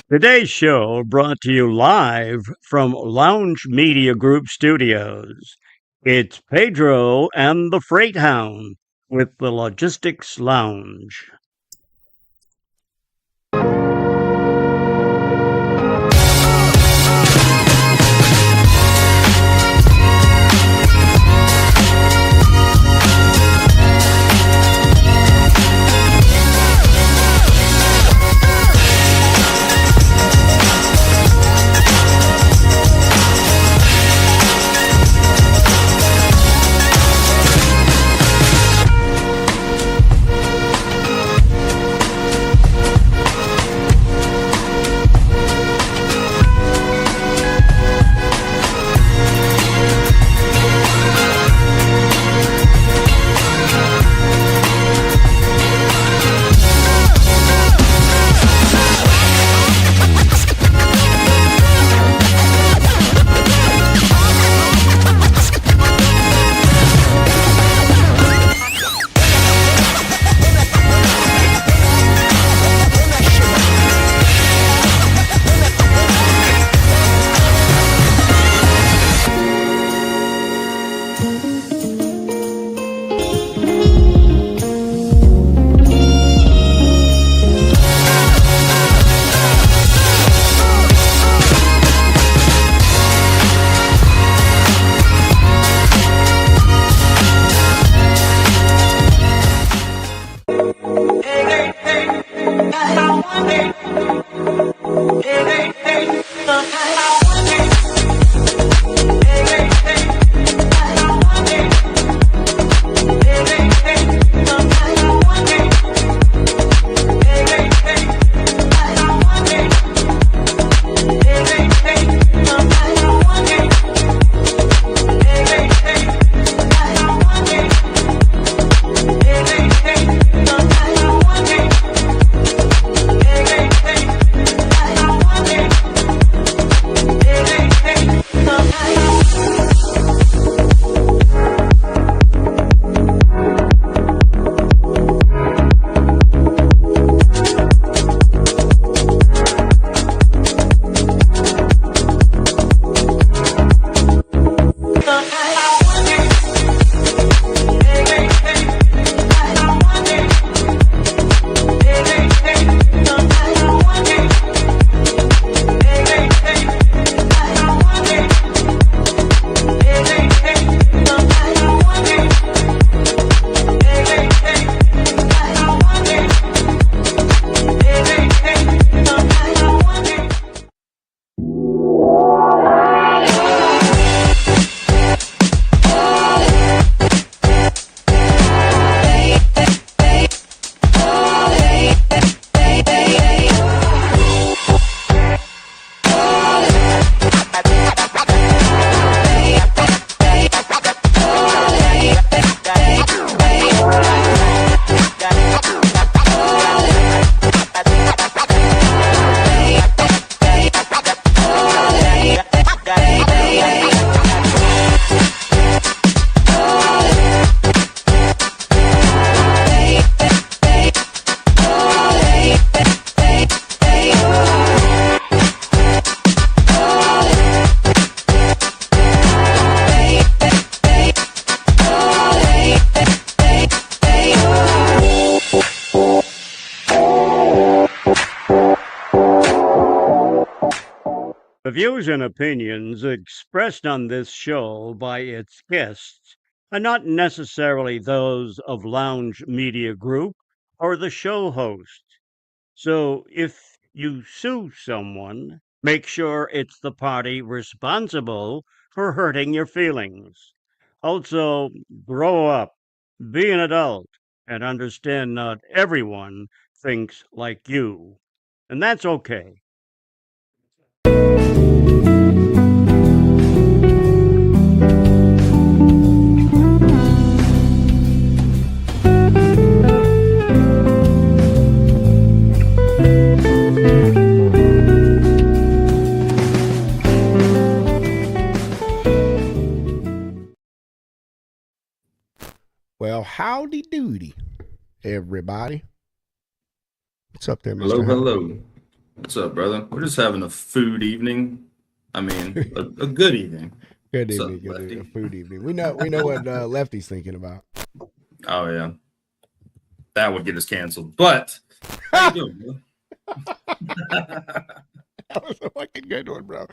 Today's show brought to you live from Lounge Media Group Studios. It's Pedro and the Freight Hound with the Logistics Lounge. The views and opinions expressed on this show by its guests are not necessarily those of Lounge Media Group or the show host. So if you sue someone, make sure it's the party responsible for hurting your feelings. Also, grow up, be an adult, and understand not everyone thinks like you. And that's okay. Well, howdy doody, everybody. What's up there, Mr. Hello, Hound? hello. What's up, brother? We're just having a food evening. I mean, a good evening. Good What's up, evening, good evening. A Lefty? food evening. We know what Lefty's thinking about. Oh yeah, that would get us canceled. But how you doing, brother? That was a fucking good one, bro.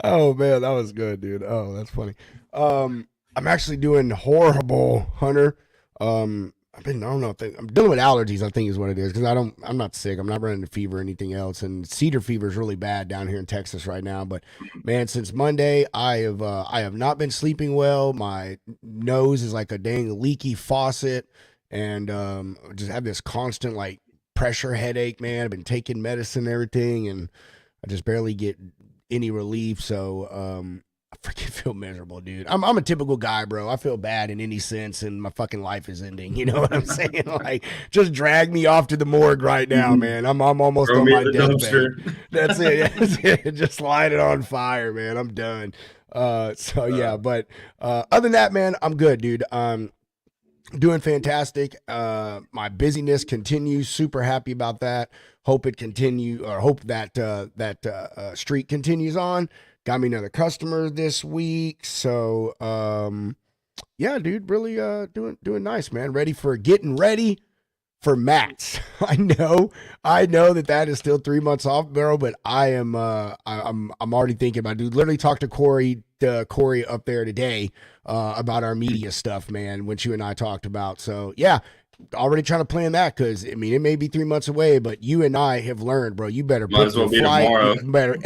Oh man, that was good, dude. Oh, that's funny. I'm actually doing horrible, Hunter. I don't know, I'm dealing with allergies. I think is what it is because I'm not sick. I'm not running a fever or anything else. And cedar fever is really bad down here in Texas right now. But man, since Monday, I have not been sleeping well. My nose is like a dang leaky faucet, and just have this constant like pressure headache, man. I've been taking medicine and everything, and I just barely get any relief. So I freaking feel miserable, dude. I'm a typical guy, bro. I feel bad in any sense, and my fucking life is ending. You know what I'm saying? Like, just drag me off to the morgue right now, man. I'm almost Throw on me in my the deathbed. dumpster. That's it. That's it. Just light it on fire, man. I'm done. So yeah, but other than that, man, I'm good, dude. Doing fantastic. My busyness continues. Super happy about that. Hope it continue, or hope that streak continues on. Got me another customer this week. So yeah, dude, really doing nice, man. Getting ready for Matt's. I know that is still 3 months off, bro. But I'm already thinking about it. Dude. Literally talked to Corey up there today about our media stuff, man. Which you and I talked about. So yeah, already trying to plan that because I mean it may be 3 months away, but you and I have learned, bro. You better Might book as your well be flight. tomorrow. You better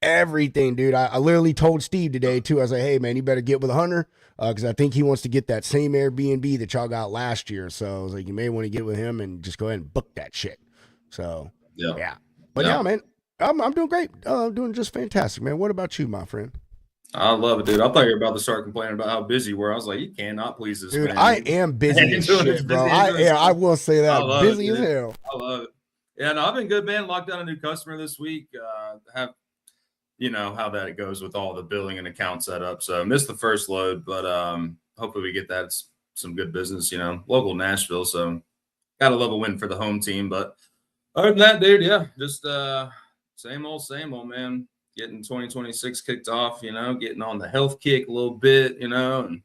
everything, dude. I literally told Steve today too. I was like, hey man, you better get with Hunter because I think he wants to get that same Airbnb that y'all got last year. So I was like, you may want to get with him and just go ahead and book that shit. So Yeah, yeah, but yeah. yeah, man, I'm doing great. Doing just fantastic, man. What about you, my friend? I love it, dude. I thought you were about to start complaining about how busy you were. I was like, you cannot please this Dude, man. I am busy He's as doing as shit, bro. busy as this. I will say I that love it, busy as dude. hell. I love it. Yeah, no, I've been good, man. Locked down a new customer this week. Have you know how that goes with all the billing and account setup. So I missed the first load, but hopefully we get that some good business, local Nashville. So gotta love a win for the home team. But other than that, dude, yeah, just same old, man. Getting 2026 kicked off, getting on the health kick a little bit, and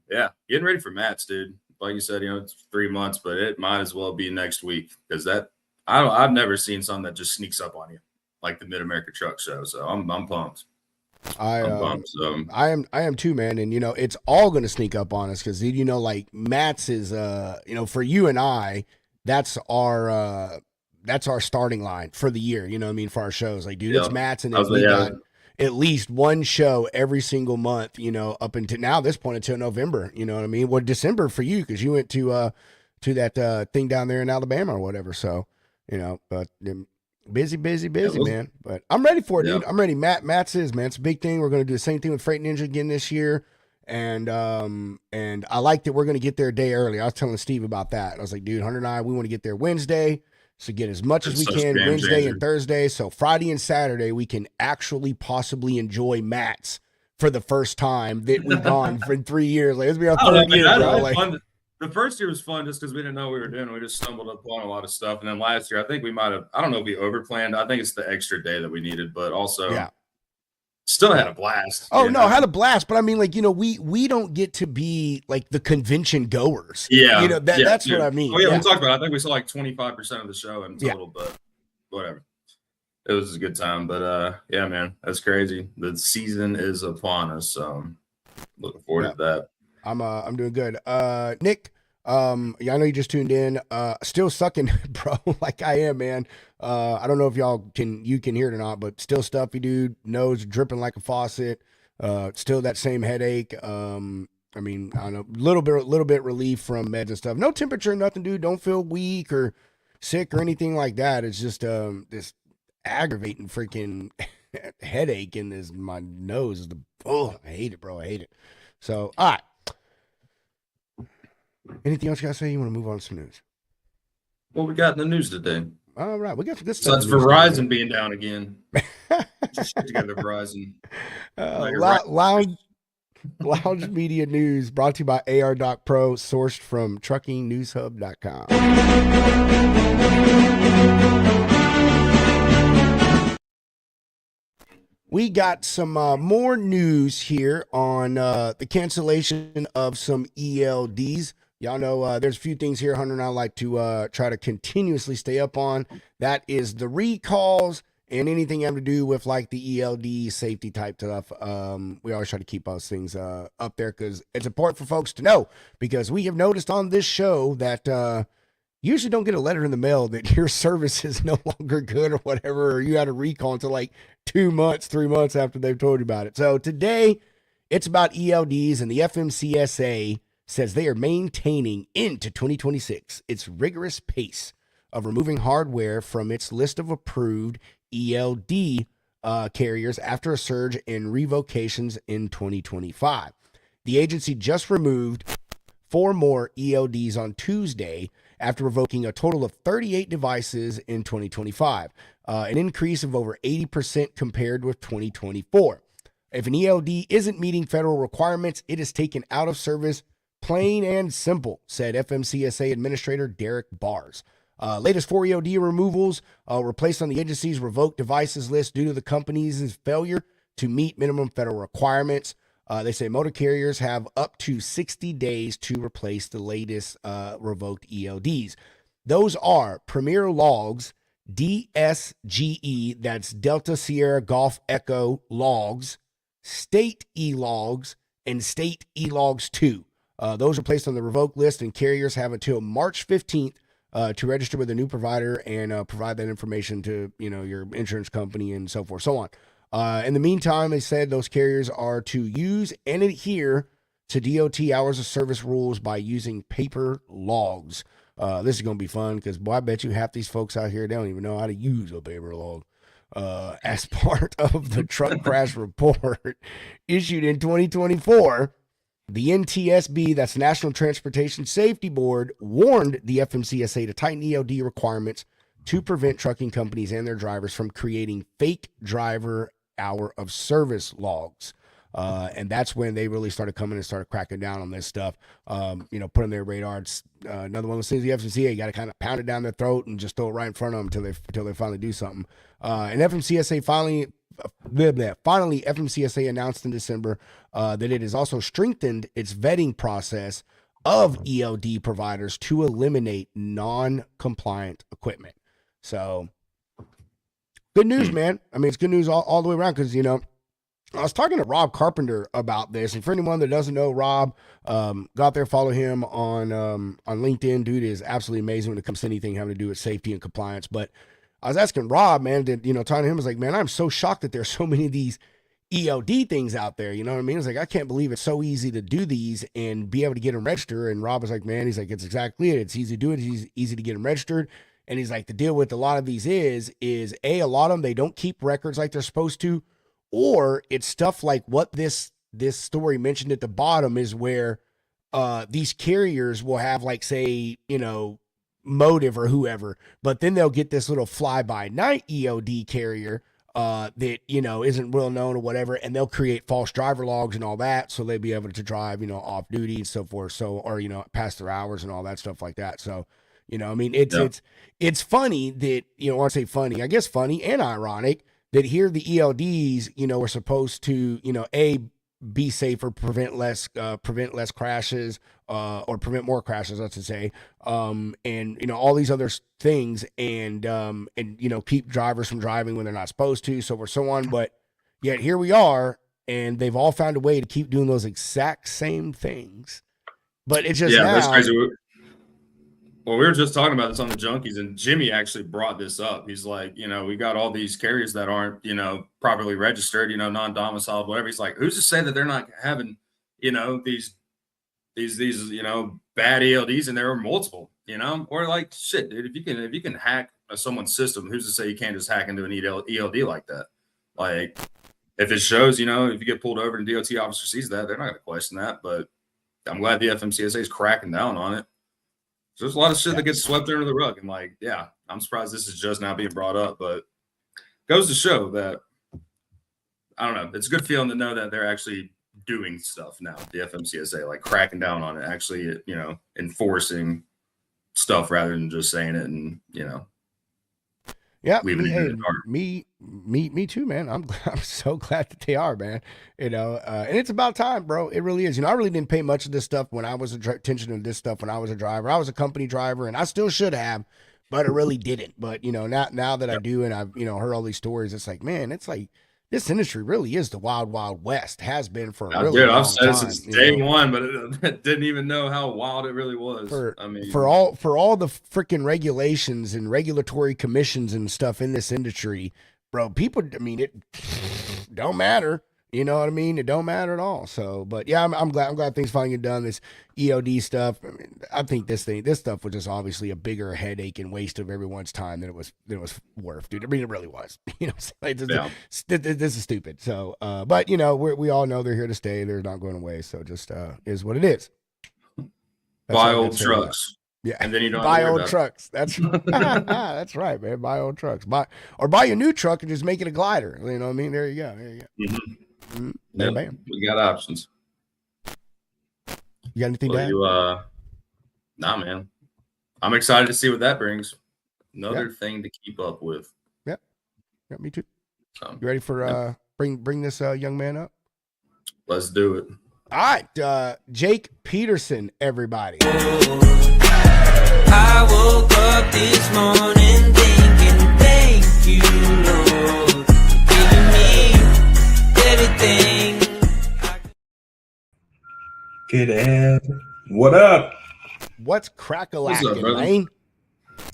yeah, getting ready for Mats, dude. Like you said, it's 3 months, but it might as well be next week because I've never seen something that just sneaks up on you like the Mid America Truck Show. So I'm pumped. I I'm pumped. So I am too, man. And it's all gonna sneak up on us because like Matt's is for you and I, that's our starting line for the year. You know what I mean, for our shows. Like, dude, yeah, it's Matt's, and I then was like, we yeah, got at least one show every single month. Up until now, this point until November. You know what I mean? Well, December for you because you went to that thing down there in Alabama or whatever. So but. Busy, man. But I'm ready for it, yeah, dude. I'm ready. Matt's is, man. It's a big thing. We're gonna do the same thing with Freight Ninja again this year. And I like that we're gonna get there a day early. I was telling Steve about that. I was like, dude, Hunter and I, we want to get there Wednesday. So get as much as it's we such a can game Wednesday changer. and Thursday. So Friday and Saturday we can actually possibly enjoy Matt's for the first time that we've gone for 3 years. Like this will be our I don't know, third man. year, I bro. had Like fun. The first year was fun just because we didn't know what we were doing. We just stumbled upon a lot of stuff. And then last year, I think we might have, I don't know if we overplanned. I think it's the extra day that we needed, but also yeah. still had a blast. Oh no, I had a blast, but I mean, like we don't get to be like the convention goers. Yeah. That's Yeah. what I mean. Oh, yeah. Yeah, We talked about it. I think we saw like 25% of the show in yeah. total, but whatever. It was a good time. But yeah, man, that's crazy. The season is upon us. So looking forward Yeah. to that. I'm doing good. Nick, yeah, I know you just tuned in. Still sucking, bro, like I am, man. I don't know if you can hear it or not, but still stuffy, dude. Nose dripping like a faucet. Still that same headache. I mean, I don't know, little bit relief from meds and stuff. No temperature, nothing, dude. Don't feel weak or sick or anything like that. It's just this aggravating freaking headache in my nose. I hate it, bro. I hate it. So, all right. Anything else you gotta say? You want to move on to some news? What we got in the news today? All right, we got some good So stuff. that's Verizon being down again. Get your shit together, Verizon. Lounge Lounge Media News brought to you by AR.Pro, sourced from truckingnewshub.com. We got some more news here on the cancellation of some ELDs. Y'all know there's a few things here Hunter and I like to try to continuously stay up on. That is the recalls and anything having to do with like the ELD safety type stuff. We always try to keep those things up there because it's important for folks to know, because we have noticed on this show that you usually don't get a letter in the mail that your service is no longer good or whatever, or you had a recall until like 2 months, 3 months after they've told you about it. So today it's about ELDs, and the FMCSA says they are maintaining into 2026 its rigorous pace of removing hardware from its list of approved ELD carriers after a surge in revocations in 2025. The agency just removed 4 more ELDs on Tuesday after revoking a total of 38 devices in 2025, an increase of over 80% compared with 2024. If an ELD isn't meeting federal requirements, it is taken out of service, plain and simple, said FMCSA Administrator Derek Bars. Latest 4 ELD removals were placed on the agency's revoked devices list due to the company's failure to meet minimum federal requirements. They say motor carriers have up to 60 days to replace the latest revoked ELDs. Those are Premier Logs, DSGE, that's Delta Sierra Golf Echo Logs, State E-Logs, and State E-Logs 2. Those are placed on the revoked list, and carriers have until March 15th to register with a new provider and provide that information to your insurance company and so forth, so on. In the meantime, they said those carriers are to use and adhere to DOT hours of service rules by using paper logs. This is going to be fun because, boy, I bet you half these folks out here don't even know how to use a paper log. As part of the truck crash report issued in 2024, the NTSB, that's National Transportation Safety Board, warned the FMCSA to tighten ELD requirements to prevent trucking companies and their drivers from creating fake driver hour of service logs. And that's when they really started coming and started cracking down on this stuff, putting their radar. It's another one of those things the FMCSA, you got to kind of pound it down their throat and just throw it right in front of them until they finally do something. And FMCSA finally, FMCSA announced in December that it has also strengthened its vetting process of ELD providers to eliminate non-compliant equipment. So good news, man. I mean, it's good news all the way around because, I was talking to Rob Carpenter about this. And for anyone that doesn't know Rob, go out there, follow him on LinkedIn. Dude is absolutely amazing when it comes to anything having to do with safety and compliance. But I was asking Rob, man, talking to him, I was like, man, I'm so shocked that there's so many of these ELD things out there. You know what I mean? It's like, I can't believe it's so easy to do these and be able to get them registered. And Rob was like, man, he's like, it's exactly it. It's easy to do it. It's easy to get them registered. And he's like, the deal with a lot of these is a lot of them, they don't keep records like they're supposed to, or it's stuff like what this story mentioned at the bottom is where these carriers will have, like, say, Motive or whoever, but then they'll get this little fly-by-night ELD carrier that, isn't well known or whatever, and they'll create false driver logs and all that, so they'll be able to drive, off duty and so forth, or past their hours and all that stuff like that. So, it's funny that, I say funny, I guess funny and ironic that here the ELDs, are supposed to, be safer, prevent less crashes, or prevent more crashes, let's say, and all these other things, and keep drivers from driving when they're not supposed to, so forth, so on. But yet here we are, and they've all found a way to keep doing those exact same things. But it's just that's crazy. Well, we were just talking about this on the Junkies, and Jimmy actually brought this up. He's like, we got all these carriers that aren't, properly registered, non-domiciled, whatever. He's like, who's to say that they're not having, these bad ELDs, and there are multiple, or like, shit, dude, if you can hack someone's system, who's to say you can't just hack into an ELD like that? Like, if it shows, if you get pulled over and DOT officer sees that, they're not going to question that. But I'm glad the FMCSA is cracking down on it. There's a lot of shit that gets swept under the rug. And I'm surprised this is just now being brought up, but goes to show that, I don't know, it's a good feeling to know that they're actually doing stuff now. The FMCSA, like cracking down on it, actually, enforcing stuff rather than just saying it and Yeah, leaving it in the dark. me too, man. I'm so glad that they are, man. And it's about time, bro. It really is. I really didn't pay much of this stuff when I was attention to this stuff when I was a driver. I was a company driver, and I still should have, but I really didn't. But now that I do, and I've heard all these stories, it's like, man, it's like this industry really is the wild, wild west. Has been for a really long time. I've said it since day one, but I didn't even know how wild it really was. For all the freaking regulations and regulatory commissions and stuff in this industry, bro, people, it don't matter. You know what I mean? It don't matter at all. So, but yeah, I'm glad things finally get done. This EOD stuff. I think this stuff was just obviously a bigger headache and waste of everyone's time than it was worth, dude. It really was. This is stupid. So, but we all know they're here to stay. They're not going away. So, just is what it is. Buy old trucks. Yeah, and then you don't buy old trucks. That's that's right, man. Buy old trucks. Buy a new truck and just make it a glider. You know what I mean? There you go. Mm-hmm. Yep, bam. We got options. You got anything to add? Nah, man. I'm excited to see what that brings. Another thing to keep up with. Yep. Yeah, me too. So, you ready for bring this young man up? Let's do it. All right, Jake Peterson, everybody. I woke up this morning thinking, thank you, Lord, giving me everything. Good Ed. What up? What's crack-a-lacking, Lane?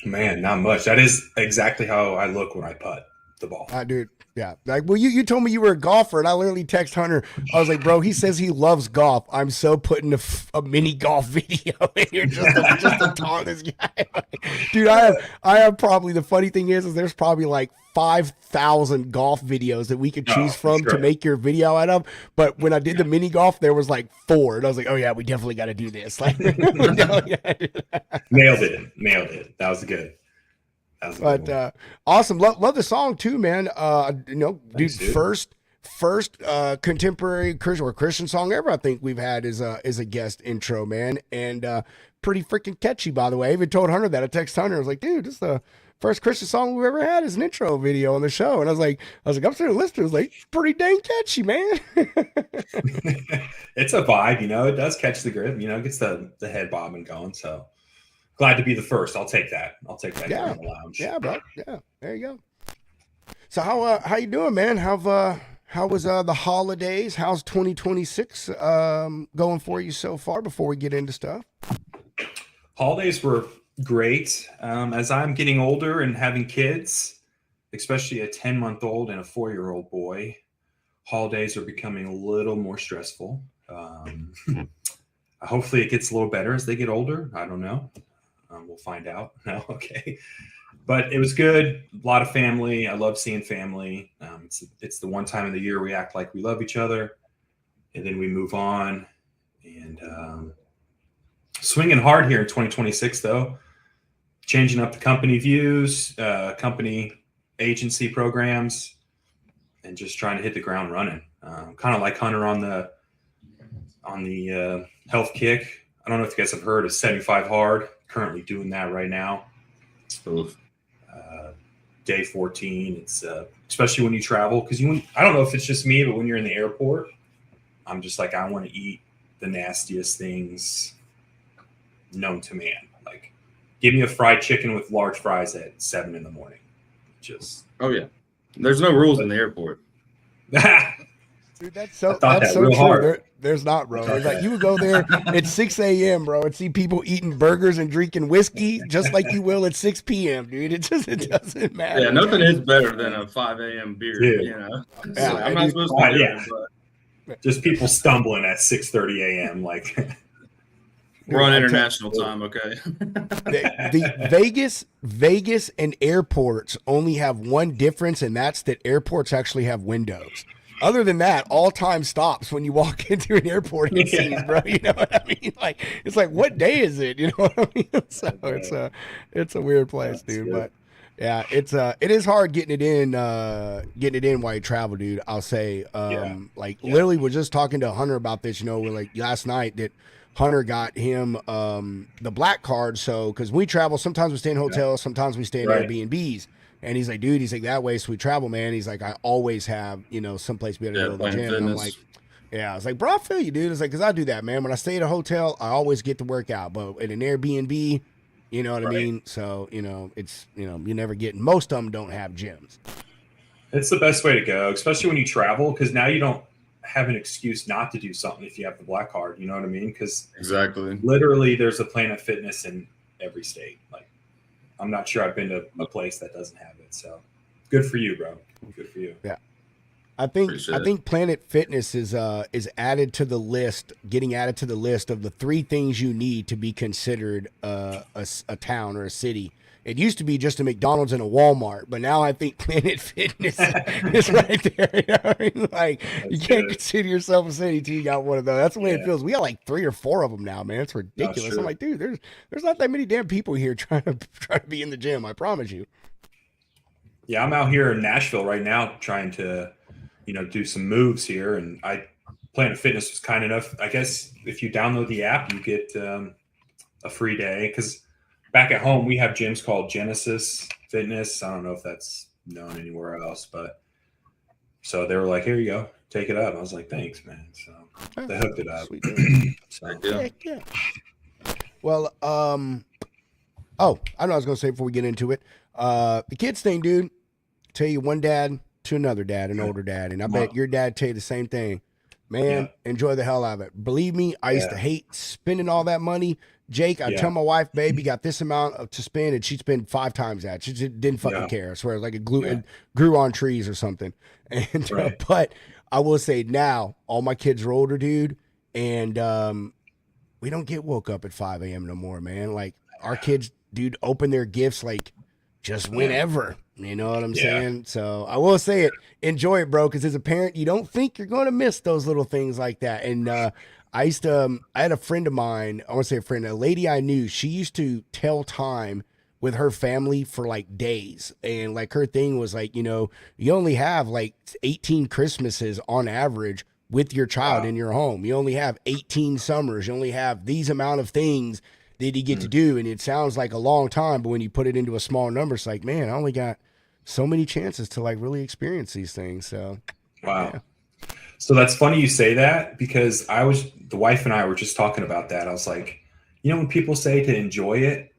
Man, not much. That is exactly how I look when I putt the ball. Dude, yeah. Like, well, you told me you were a golfer, and I literally text Hunter. I was like, bro, he says he loves golf. I'm so putting a mini golf video, and you're just to taunt this guy. Dude, I have probably, the funny thing is there's probably like 5,000 golf videos that we could choose from to make your video out of. But when I did the mini golf, there was like 4, and I was like, oh yeah, we definitely got to do this. Like, Nailed it. That was good. But awesome, love the song too, man. Thanks, dude. First contemporary Christian song ever I think we've had is a guest intro, man, and pretty freaking catchy, by the way. I even told Hunter that. I texted Hunter, I was like, dude, this is the first Christian song we've ever had as an intro video on the show. And I was like, I'm sitting there listening. I was like, pretty dang catchy, man. It's a vibe, it does catch the grip, gets the head bobbing going. So glad to be the first. I'll take that. Yeah. In the lounge. Yeah, bro. Yeah. There you go. So how you doing, man? How was the holidays? How's 2026 going for you so far before we get into stuff? Holidays were great. As I'm getting older and having kids, especially a 10-month-old and a 4-year-old boy, holidays are becoming a little more stressful. Hopefully it gets a little better as they get older. I don't know. We'll find out. No, okay. But it was good. A lot of family. I love seeing family. It's the one time of the year we act like we love each other, and then we move on. And swinging hard here in 2026, though. Changing up the company views, company agency programs, and just trying to hit the ground running. Kind of like Hunter on the health kick. I don't know if you guys have heard of 75 Hard. Currently doing that right now. Day 14. It's especially when you travel, because I don't know if it's just me, but when you're in the airport, I'm just like, I want to eat the nastiest things known to man. Like, give me a fried chicken with large fries at 7 a.m. Just yeah. There's no rules in the airport. Dude, that's so true. Hard. There's not, bro. It's like you would go there at 6 a.m., bro, and see people eating burgers and drinking whiskey just like you will at 6 p.m., dude. It doesn't matter. Yeah, nothing is better than a 5 a.m. beer, Yeah, I'm not supposed to do it, but just people stumbling at 6:30 a.m. Like, we're on international time, okay? The Vegas and airports only have one difference, and that's that airports actually have windows. Other than that, all time stops when you walk into an airport, it seems, bro. You know what I mean? Like, it's like, what day is it? You know what I mean? So it's a weird place, dude. But Yeah, it is hard getting it in while you travel, dude. I'll say, literally was just talking to Hunter about this, like last night that Hunter got him the black card. So because we travel, sometimes we stay in hotels, sometimes we stay in Right. Airbnbs. And he's like, dude, that way, so we travel, man. He's like, I always have, someplace we got to go to the Planet gym. And I'm Fitness. like, yeah, I was like, bro, I feel you, dude. It's like, because I do that, man. When I stay at a hotel, I always get to work out. But at an Airbnb, you know what I mean? So, it's, you never get, most of them don't have gyms. It's the best way to go, especially when you travel, because now you don't have an excuse not to do something if you have the black card. You know what I mean? Because Exactly. literally there's a Planet Fitness in every state. Like, I'm not sure I've been to a place that doesn't have it. So good for you, bro. Good for you. Yeah. I think Planet Fitness is added to the list, getting added to the list of the 3 things you need to be considered a town or a city. It used to be just a McDonald's and a Walmart, but now I think Planet Fitness is right there. You know what I mean? Like, you can't consider yourself a city till you got one of those. That's the way it feels. We got like 3 or 4 of them now, man. It's ridiculous. I'm like, dude, there's not that many damn people here trying to be in the gym. I promise you. Yeah, I'm out here in Nashville right now trying to, do some moves here, and Planet Fitness was kind enough. I guess if you download the app, you get a free day, because back at home we have gyms called Genesis Fitness. I don't know if that's known anywhere else, but so they were like, here you go, take it up. I was like, thanks, man. So they hooked it up. So, yeah. Well, I know I was gonna say before we get into it, the kids thing, dude. Tell you one dad to another dad, an older dad, and I bet your dad tell you the same thing. Man, enjoy the hell out of it. Believe me, I used to hate spending all that money. Jake, I tell my wife, babe, you got this amount to spend, and she'd spend 5 times that. She just didn't fucking care. I swear, like it grew on trees or something. And but I will say now, all my kids are older, dude, and we don't get woke up at 5 a.m. no more, man. Like our kids, dude, open their gifts like just whenever. You know what I'm saying? So I will say it, enjoy it, bro. Because as a parent, you don't think you're going to miss those little things like that. And I had a friend of mine, I want to say a friend, a lady I knew, she used to tell time with her family for like days. And like her thing was like, you only have like 18 Christmases on average with your child in your home. You only have 18 summers. You only have these amount of things that you get to do. And it sounds like a long time, but when you put it into a small number, it's like, man, I only got so many chances to like really experience these things. So, wow. So that's funny you say that, because the wife and I were just talking about that. I was like, when people say to enjoy it,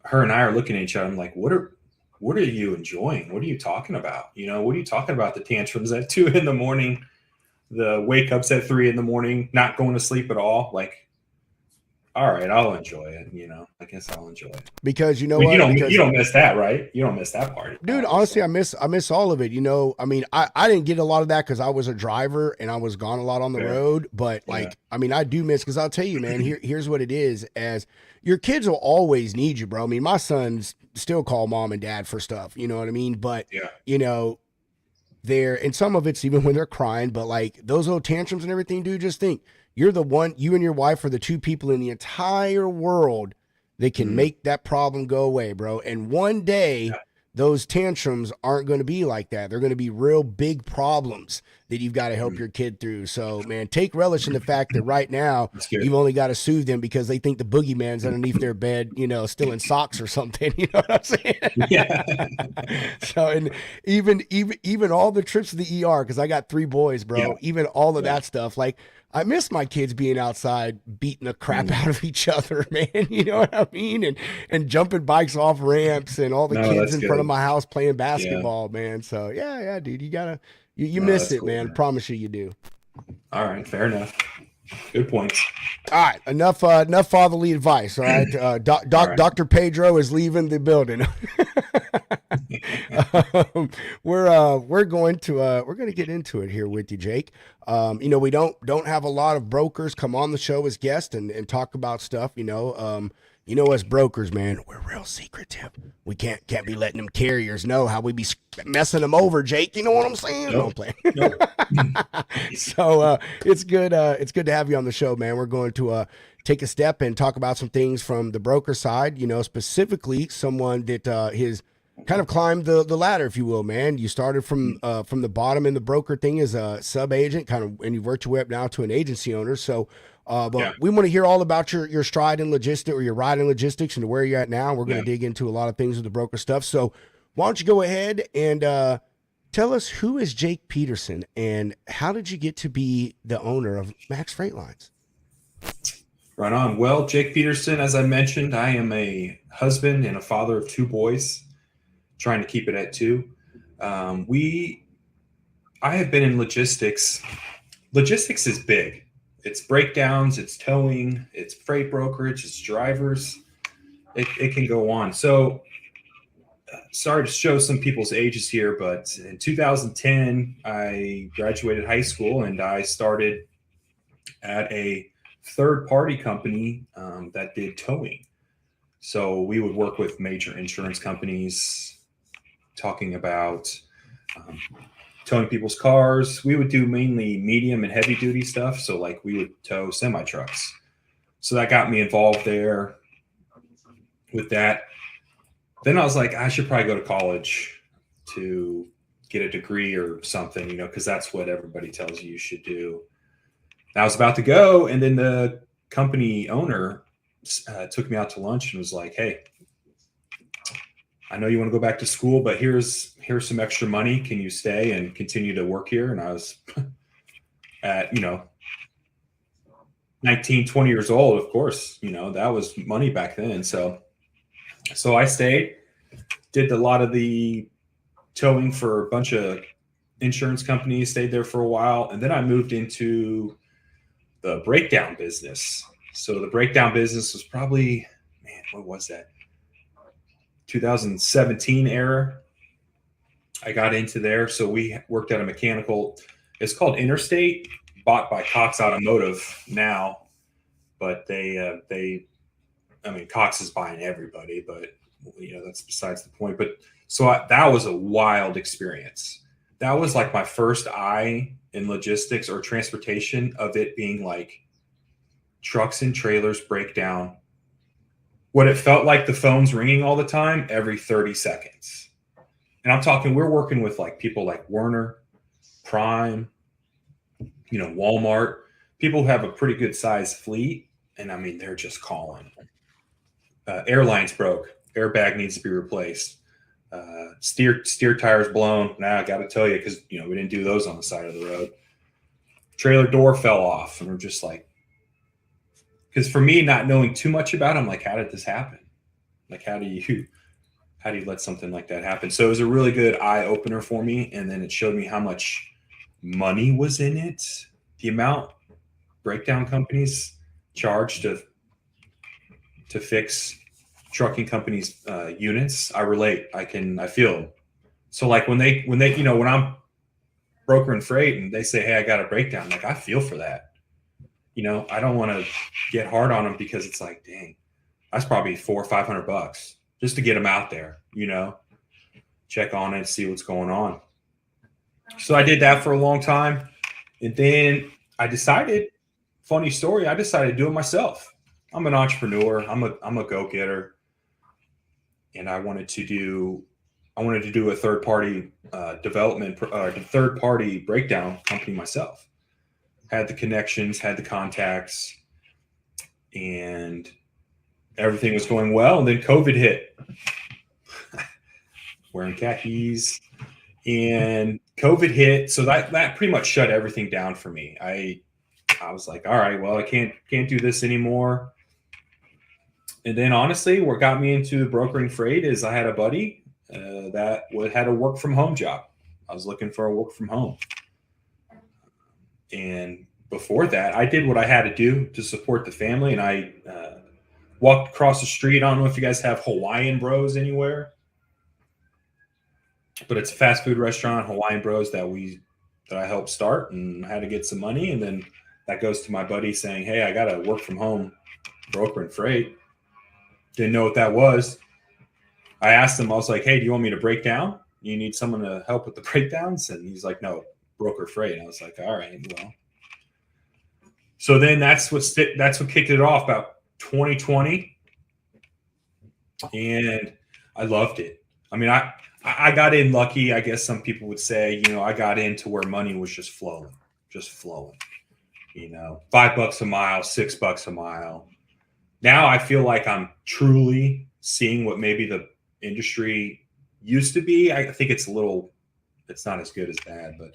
her and I are looking at each other. I'm like, what are you enjoying? What are you talking about? What are you talking about? The tantrums at 2 a.m, the wake ups at 3 a.m, not going to sleep at all. Like, all right, I'll enjoy it. I guess I'll enjoy it, because you don't miss that, right? You don't miss that part, dude. Honestly, I miss all of it. I mean, I didn't get a lot of that because I was a driver and I was gone a lot on the road. But I mean, I do miss, because I'll tell you, man. Here's what it is: as your kids will always need you, bro. I mean, my sons still call mom and dad for stuff. You know what I mean? But they're, and some of it's even when they're crying. But like those little tantrums and everything, dude. Just think. You and your wife are the 2 people in the entire world that can make that problem go away, bro. And one day, those tantrums aren't going to be like that. They're going to be real big problems that you've got to help your kid through. So, man, take relish in the fact that right now you've only got to soothe them because they think the boogeyman's underneath their bed, still in socks or something. You know what I'm saying? Yeah. So, and even all the trips to the ER, because I got 3 boys, bro. Even all of that stuff, like. I miss my kids being outside beating the crap out of each other, man. You know what I mean? And jumping bikes off ramps and all the kids in front of my house playing basketball, man. So yeah, dude, you miss it, cool, man. Promise you do. All right, fair enough. Good points. All right, enough fatherly advice. All right, all right. Dr. Pedro is leaving the building. We're going to get into it here with you, Jake. We don't have a lot of brokers come on the show as guests and talk about stuff. Us brokers, man, we're real secretive. We can't be letting them carriers know how we be messing them over, Jake. You know what I'm saying? Nope. Nope. So it's good to have you on the show, man. We're going to take a step and talk about some things from the broker side. Specifically someone that his kind of climbed the ladder, if you will, man. You started from the bottom in the broker thing as a sub agent, kind of, and you've worked your way up now to an agency owner. So, but we want to hear all about your stride in logistics, or your ride in logistics, and where you're at now. We're going to dig into a lot of things with the broker stuff. So, why don't you go ahead and tell us, who is Jake Peterson, and how did you get to be the owner of Max Freight Lines? Right on. Well, Jake Peterson, as I mentioned, I am a husband and a father of 2 boys, trying to keep it at 2. I have been in logistics. Logistics is big. It's breakdowns, it's towing, it's freight brokerage, it's drivers. It can go on. So sorry to show some people's ages here, but in 2010, I graduated high school and I started at a third-party company that did towing. So we would work with major insurance companies, talking about towing people's cars. We would do mainly medium and heavy duty stuff. So like we would tow semi trucks. So that got me involved there with that. Then I was like, I should probably go to college to get a degree or something, because that's what everybody tells you should do. And I was about to go, and then the company owner took me out to lunch and was like, hey, I know you want to go back to school, but here's some extra money. Can you stay and continue to work here? And I was at, 19, 20 years old, of course, that was money back then. So I stayed, did a lot of the towing for a bunch of insurance companies, stayed there for a while. And then I moved into the breakdown business. So the breakdown business was probably, what was that? 2017 era. I got into there. So we worked at a mechanical, it's called Interstate, bought by Cox Automotive now, but Cox is buying everybody, but that's besides the point. But so that was a wild experience. That was like my first eye in logistics or transportation, of it being like trucks and trailers break down. What it felt like, the phone's ringing all the time, every 30 seconds. And I'm talking, we're working with like people like Werner, Prime, Walmart, people who have a pretty good sized fleet. And they're just calling. Airline's broke. Airbag needs to be replaced. Steer tires blown. Now I got to tell you, because we didn't do those on the side of the road. Trailer door fell off, and we're just like, because for me, not knowing too much about it, I'm like, how did this happen? Like, how do you let something like that happen? So it was a really good eye opener for me, and then it showed me how much money was in it. The amount breakdown companies charge to fix trucking companies' units, I relate. I feel. So like when I'm brokering freight and they say, hey, I got a breakdown, like I feel for that. I don't want to get hard on them, because it's like, dang, that's probably $400 or $500 just to get them out there, check on it, see what's going on. So I did that for a long time. And then I decided, funny story, I decided to do it myself. I'm an entrepreneur. I'm a go-getter. And I wanted to do a third-party third-party breakdown company myself. Had the connections, had the contacts, and everything was going well. And then COVID hit. Wearing khakis, and COVID hit. So that pretty much shut everything down for me. I was like, all right, well, I can't do this anymore. And then honestly, what got me into brokering freight is I had a buddy that had a work from home job. I was looking for a work from home. And before that, I did what I had to do to support the family. And I walked across the street. I don't know if you guys have Hawaiian Bros anywhere, but it's a fast food restaurant, Hawaiian Bros, that I helped start, and I had to get some money. And then that goes to my buddy saying, hey, I got to work from home brokering freight. Didn't know what that was. I asked him, I was like, hey, do you want me to break down? You need someone to help with the breakdowns? And he's like, no, broker freight. And I was like, all right, well. So then that's what kicked it off, about 2020. And I loved it. I mean, I got in lucky, I guess some people would say. You know, I got into where money was just flowing. You know, $5 a mile, $6 a mile. Now I feel like I'm truly seeing what maybe the industry used to be. I think it's not as good as bad, but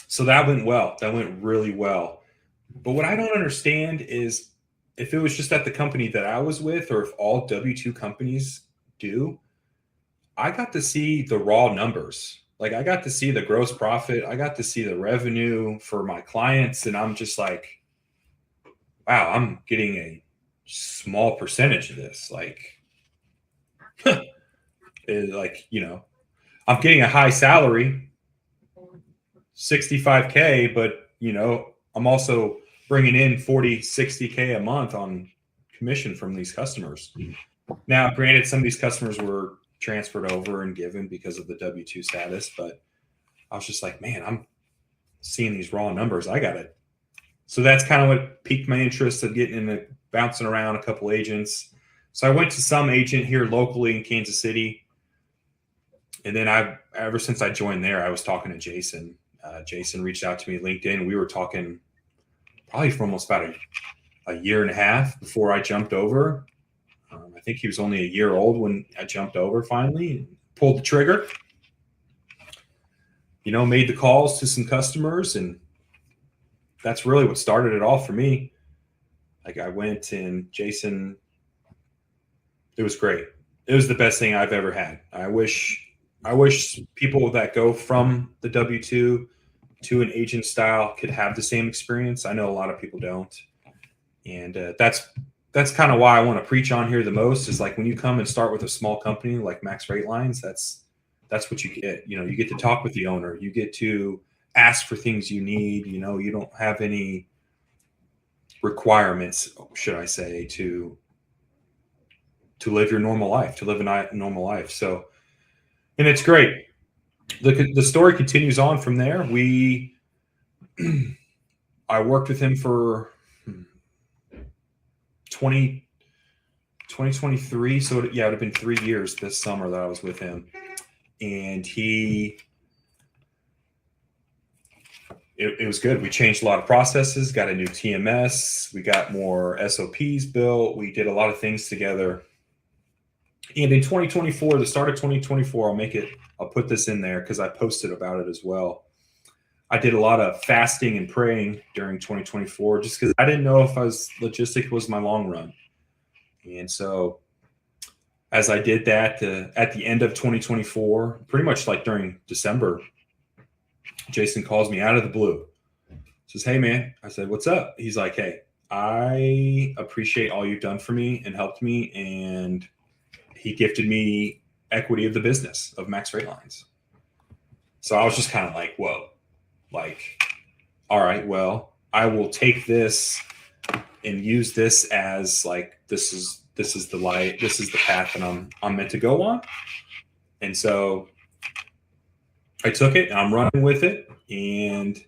so that went well. That went really well. But what I don't understand is if it was just at the company that I was with, or if all W-2 companies do, I got to see the raw numbers. Like, I got to see the gross profit. I got to see the revenue for my clients. And I'm just like, wow, I'm getting a small percentage of this. Like, you know, I'm getting a high salary, $65K, but, you know, I'm also bringing in $40, $60K a month on commission from these customers. Now, granted, some of these customers were transferred over and given because of the W-2 status, but I was just like, man, I'm seeing these raw numbers. So that's kind of what piqued my interest of getting into bouncing around a couple agents. So I went to some agent here locally in Kansas City. And then ever since I joined there, I was talking to Jason. Jason reached out to me LinkedIn. We were talking probably for almost about a year and a half before I jumped over. I think he was only a year old when I jumped over finally and pulled the trigger. You know, made the calls to some customers, and that's really what started it all for me. Like, I went and Jason, it was great. It was the best thing I've ever had. I wish people that go from the W-2 to an agent style could have the same experience. I know a lot of people don't. And that's kind of why I want to preach on here the most, is like, when you come and start with a small company like Max Freight Lines, that's what you get. You know, you get to talk with the owner. You get to ask for things you need. You know, you don't have any requirements, should I say, to live your normal life, to live a normal life. So, and it's great. The story continues on from there. I worked with him for 2023. So it would have been 3 years this summer that I was with him. And it was good. We changed a lot of processes, got a new TMS. We got more SOPs built. We did a lot of things together. And in 2024, the start of 2024, I'll put this in there because I posted about it as well. I did a lot of fasting and praying during 2024 just because I didn't know if logistic was my long run. And so as I did that at the end of 2024, pretty much like during December, Jason calls me out of the blue. Says, "Hey, man." I said, "What's up?" He's like, "Hey, I appreciate all you've done for me and helped me." And he gifted me equity of the business of Max Freight Lines. So I was just kind of like, whoa, like, all right, well, I will take this and use this as like, this is the light, this is the path that I'm meant to go on. And so I took it and I'm running with it. And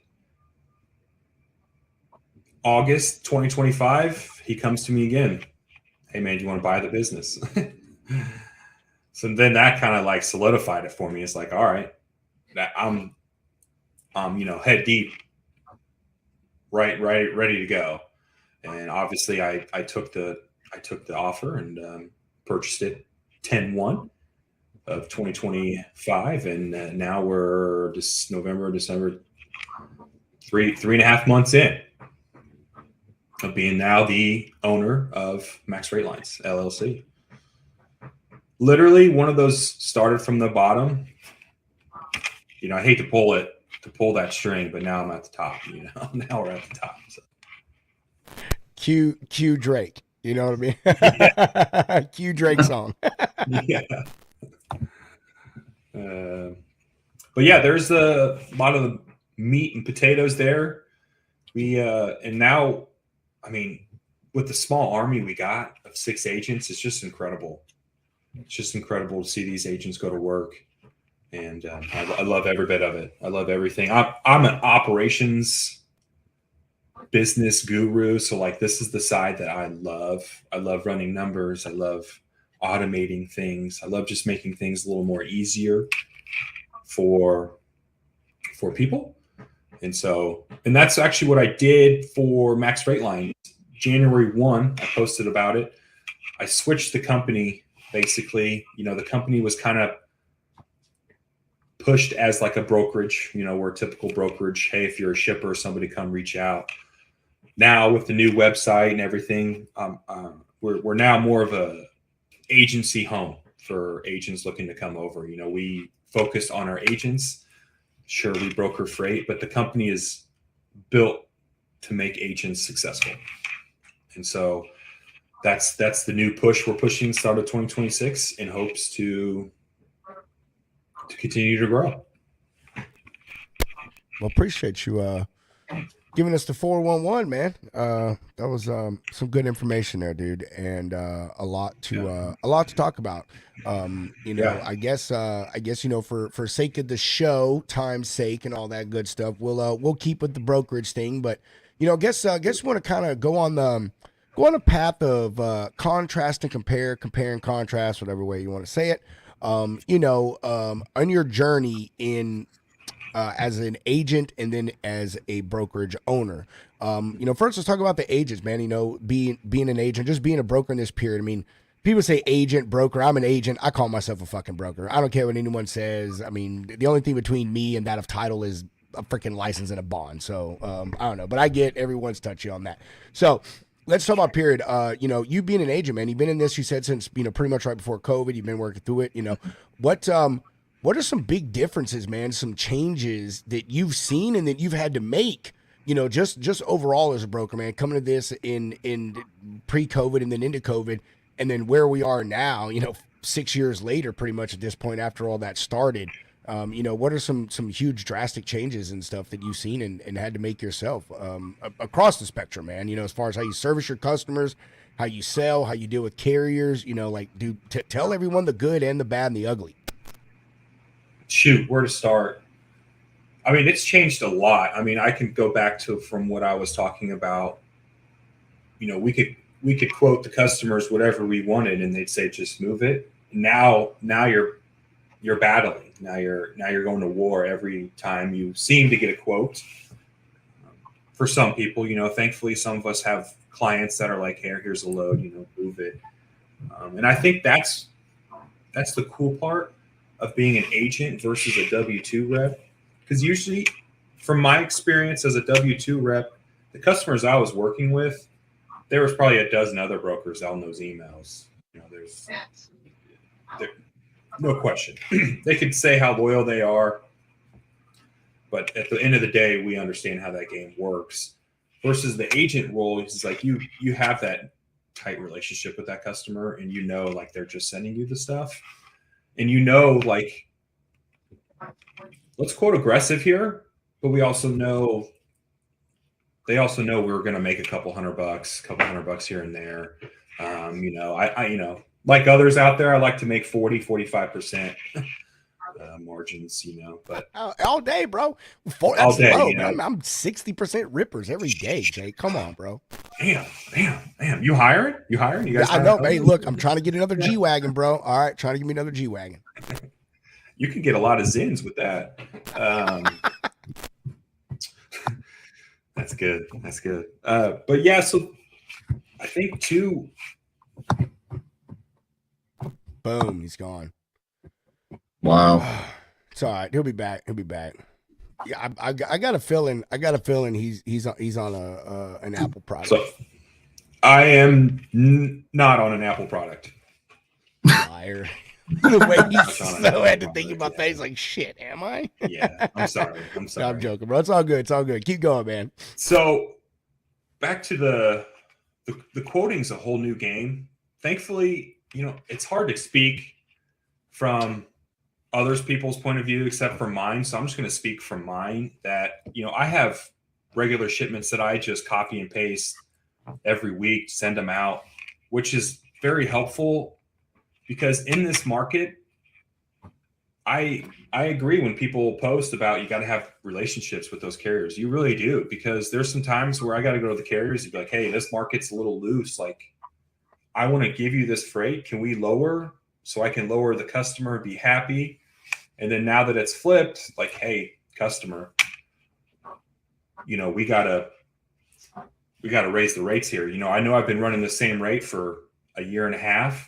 August 2025, he comes to me again. "Hey, man, do you want to buy the business?" So then that kind of like solidified it for me. It's like, all right, that I'm head deep, right, ready to go. And obviously I took the offer and purchased it 10/1 of 2025. And now we're just November, December, 3.5 months in of being now the owner of Max Freight Lines, LLC. Literally one of those started from the bottom. You know, I hate to pull that string, but now I'm at the top, you know, now we're at the top. So. Cue Drake, you know what I mean? Yeah. Cue Drake song. Yeah. But yeah, there's a lot of the meat and potatoes there. And now, I mean, with the small army we got of 6 agents, it's just incredible. It's just incredible to see these agents go to work. And I love every bit of it. I love everything. I'm an operations business guru. So like, this is the side that I love. I love running numbers. I love automating things. I love just making things a little more easier for people. And that's actually what I did for Max Freight Line. January 1, I posted about it. I switched the company. Basically, the company was kind of pushed as like a brokerage. We're a typical brokerage. Hey, if you're a shipper, somebody come reach out. Now with the new website and everything, we're now more of a agency home for agents looking to come over. We focus on our agents. Sure, we broker freight, but the company is built to make agents successful. And so that's the new push we're pushing start of 2026 in hopes to continue to grow. Well, appreciate you giving us the 411, man. That was some good information there, dude, and a lot to talk about. I guess for sake of the show, time's sake, and all that good stuff, we'll keep with the brokerage thing. But I guess we want to kind of go on a path of contrast and compare and contrast, whatever way you want to say it. On your journey in as an agent and then as a brokerage owner. First let's talk about the agents, man. Being an agent, just being a broker in this period. I mean, people say agent, broker. I'm an agent. I call myself a fucking broker. I don't care what anyone says. I mean, the only thing between me and that of title is a freaking license and a bond. So I don't know, but I get everyone's touchy on that. So let's talk about period. You being an agent, man, you've been in this, you said, since, pretty much right before COVID, you've been working through it. What are some big differences, man? Some changes that you've seen and that you've had to make, just overall as a broker, man, coming to this in pre-COVID and then into COVID, and then where we are now, 6 years later, pretty much at this point after all that started. What are some huge drastic changes and stuff that you've seen and had to make yourself across the spectrum, man? As far as how you service your customers, how you sell, how you deal with carriers, tell everyone the good and the bad and the ugly. Shoot, where to start? I mean, it's changed a lot. I mean, I can go back to from what I was talking about. We could quote the customers whatever we wanted, and they'd say just move it. Now you're battling. Now you're going to war every time you seem to get a quote. For some people, thankfully, some of us have clients that are like, "Hey, here's a load. Move it." And I think that's the cool part of being an agent versus a W-2 rep. Because usually, from my experience as a W-2 rep, the customers I was working with, there was probably a dozen other brokers on those emails. There's no question. They could say how loyal they are, but at the end of the day, we understand how that game works. Versus the agent role, it's like you have that tight relationship with that customer, and like they're just sending you the stuff. And like, let's quote aggressive here, but we also know they also know we're going to make a couple hundred bucks here and there. I like others out there, I like to make 45% margins, but all day, bro. All day, low, I'm 60% rippers every day, Jake. Come on, bro. Damn. You hiring? You guys? I know. Hey, look, I'm trying to get another G-Wagon, bro. All right, trying to give me another G-Wagon. You can get a lot of Zins with that. That's good. But yeah, so I think too. Boom, he's gone. Wow. It's all right. He'll be back. Yeah, I got a feeling. He's on an Apple product. So I am not on an Apple product. Liar. The way he so had to think about that. He's like, shit, am I? Yeah, I'm sorry. No, I'm joking, bro. It's all good. Keep going, man. So back to the quoting's a whole new game. Thankfully, it's hard to speak from others people's point of view except for mine. So I'm just going to speak from mine that, I have regular shipments that I just copy and paste every week, send them out, which is very helpful because in this market, I agree when people post about you got to have relationships with those carriers. You really do, because there's some times where I got to go to the carriers and be like, hey, this market's a little loose. Like, I want to give you this freight. Can we lower so I can lower the customer and be happy? And then now that it's flipped, like, hey, customer, you know, we gotta raise the rates here. You know, I know I've been running the same rate for a year and a half,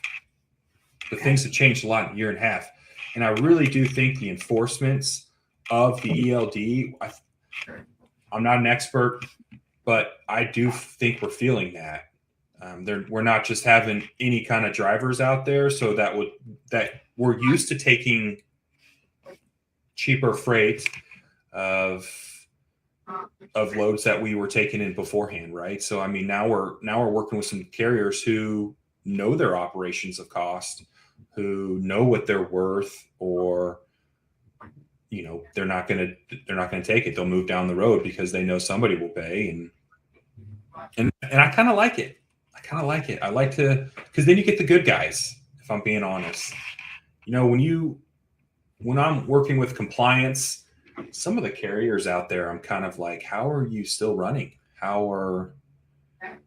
but things have changed a lot in a year and a half. And I really do think the enforcements of the ELD, I'm not an expert, but I do think we're feeling that. We're not just having any kind of drivers out there, so that we're used to taking cheaper freight of loads that we were taking in beforehand, right? So I mean, now we're working with some carriers who know their operations of cost, who know what they're worth, or you know, they're not gonna take it. They'll move down the road because they know somebody will pay, and I kind of like it. I like to, because then you get the good guys. If I'm being honest, you know, when I'm working with compliance, some of the carriers out there, I'm kind of like, how are you still running?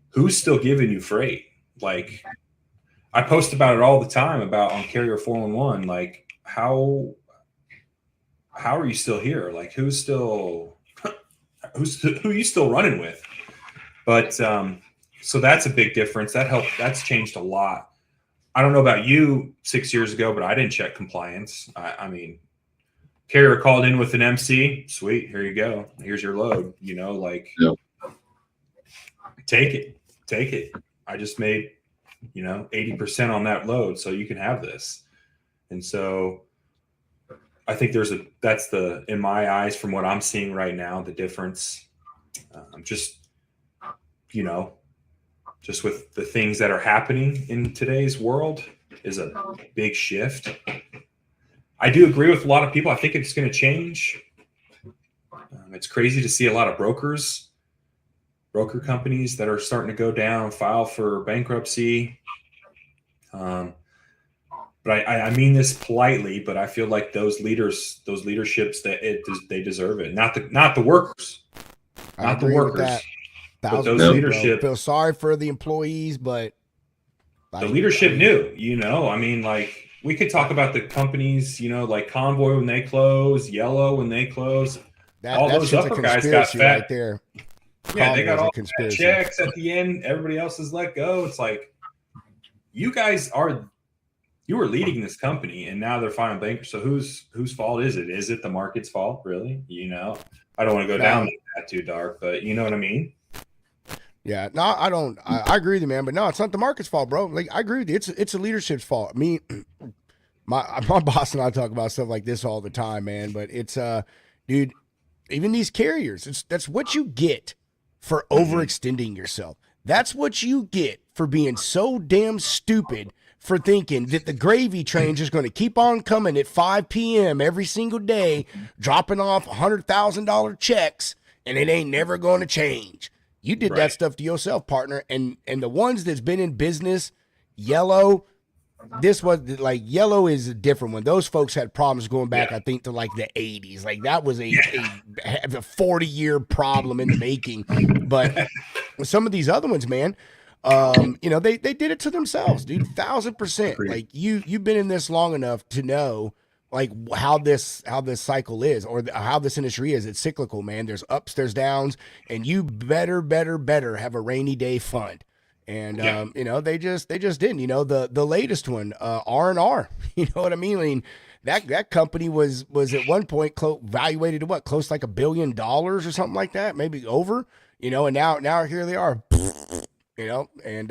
Who's still giving you freight? Like, I post about it all the time on Carrier 411. Like, how are you still here? Like, who are you still running with? But so that's a big difference. That's changed a lot. I don't know about you 6 years ago, but I didn't check compliance. I mean, carrier called in with an MC. Sweet, here you go. Here's your load. You know, like, Yep. Take it. I just made, you know, 80% on that load, so you can have this. And so I think that's in my eyes, from what I'm seeing right now, the difference. Just, you know, just with the things that are happening in today's world is a big shift. I do agree with a lot of people. I think it's going to change. It's crazy to see a lot of broker companies that are starting to go down, file for bankruptcy. But I mean this politely, but I feel like those leaderships, they deserve it. Not the workers, not the workers. But those leadership, feel sorry for the employees, but the leadership knew, you know, I mean, like, we could talk about the companies, you know, like Convoy when they close, Yellow when they close. All those upper guys got fat right there. Yeah, they got all fat checks at the end. Everybody else is let go. It's like, you were leading this company, and now they're filing bankruptcy. So whose fault is it? Is it the market's fault, really? You know, I don't want to go down that too dark, but you know what I mean? Yeah, no, I don't. I agree with you, man. But no, it's not the market's fault, bro. Like, I agree with you. It's a leadership's fault. I mean, my boss and I talk about stuff like this all the time, man. But it's dude, even these carriers, that's what you get for overextending yourself. That's what you get for being so damn stupid, for thinking that the gravy train's just going to keep on coming at 5 p.m. every single day, dropping off $100,000 checks, and it ain't never going to change. You did that stuff to yourself, partner. And the ones that's been in business, Yellow, this was like, Yellow is a different one. Those folks had problems going back, I think, to like the 80s. Like, that was a 40-year problem in the making. But some of these other ones, man, you know, they did it to themselves, dude. 1,000%. Like, you've been in this long enough to know, like, how this cycle is, or how this industry is. It's cyclical, man. There's ups, there's downs, and you better have a rainy day fund. And you know, they just didn't. You know, the latest one, R&R. You know what I mean? I mean, that company was at one point valuated at close to like $1 billion or something like that, maybe over. You know, and now here they are. You know, and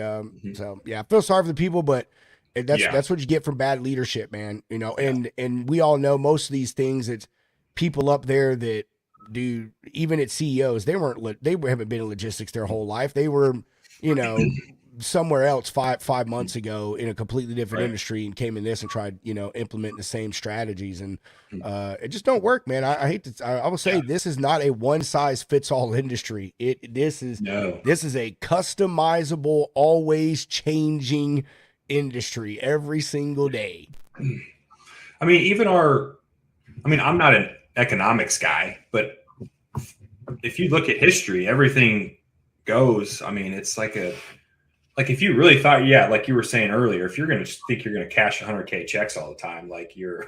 so yeah, I feel sorry for the people, but that's what you get from bad leadership, man. You know, and we all know most of these things. It's people up there that do, even at CEOs, they haven't been in logistics their whole life. They were, you know, somewhere else five months ago in a completely different industry, and came in this and tried, you know, implementing the same strategies, and it just don't work, man. I hate to, I will say this is not a one size fits all industry. This is a customizable, always changing industry every single day. I mean, I'm not an economics guy, but if you look at history, everything goes. I mean, it's like like if you really thought, yeah, like you were saying earlier, if you're going to think you're going to cash 100K checks all the time, like you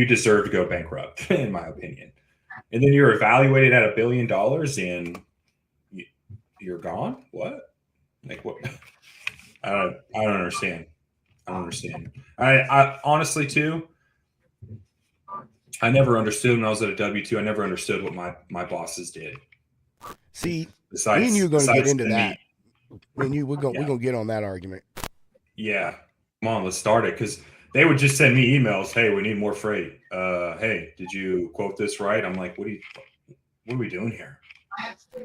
deserve to go bankrupt, in my opinion. And then you're evaluated at $1 billion and you're gone. What? Like what? I don't understand. I honestly too, I never understood when I was at a W-2. I never understood what my bosses did. See, Besides, me and you are going to get into sending that. Me and you, we're going to get on that argument. Yeah, come on, let's start it, because they would just send me emails. Hey, we need more freight. Hey, did you quote this right? I'm like, what are we doing here?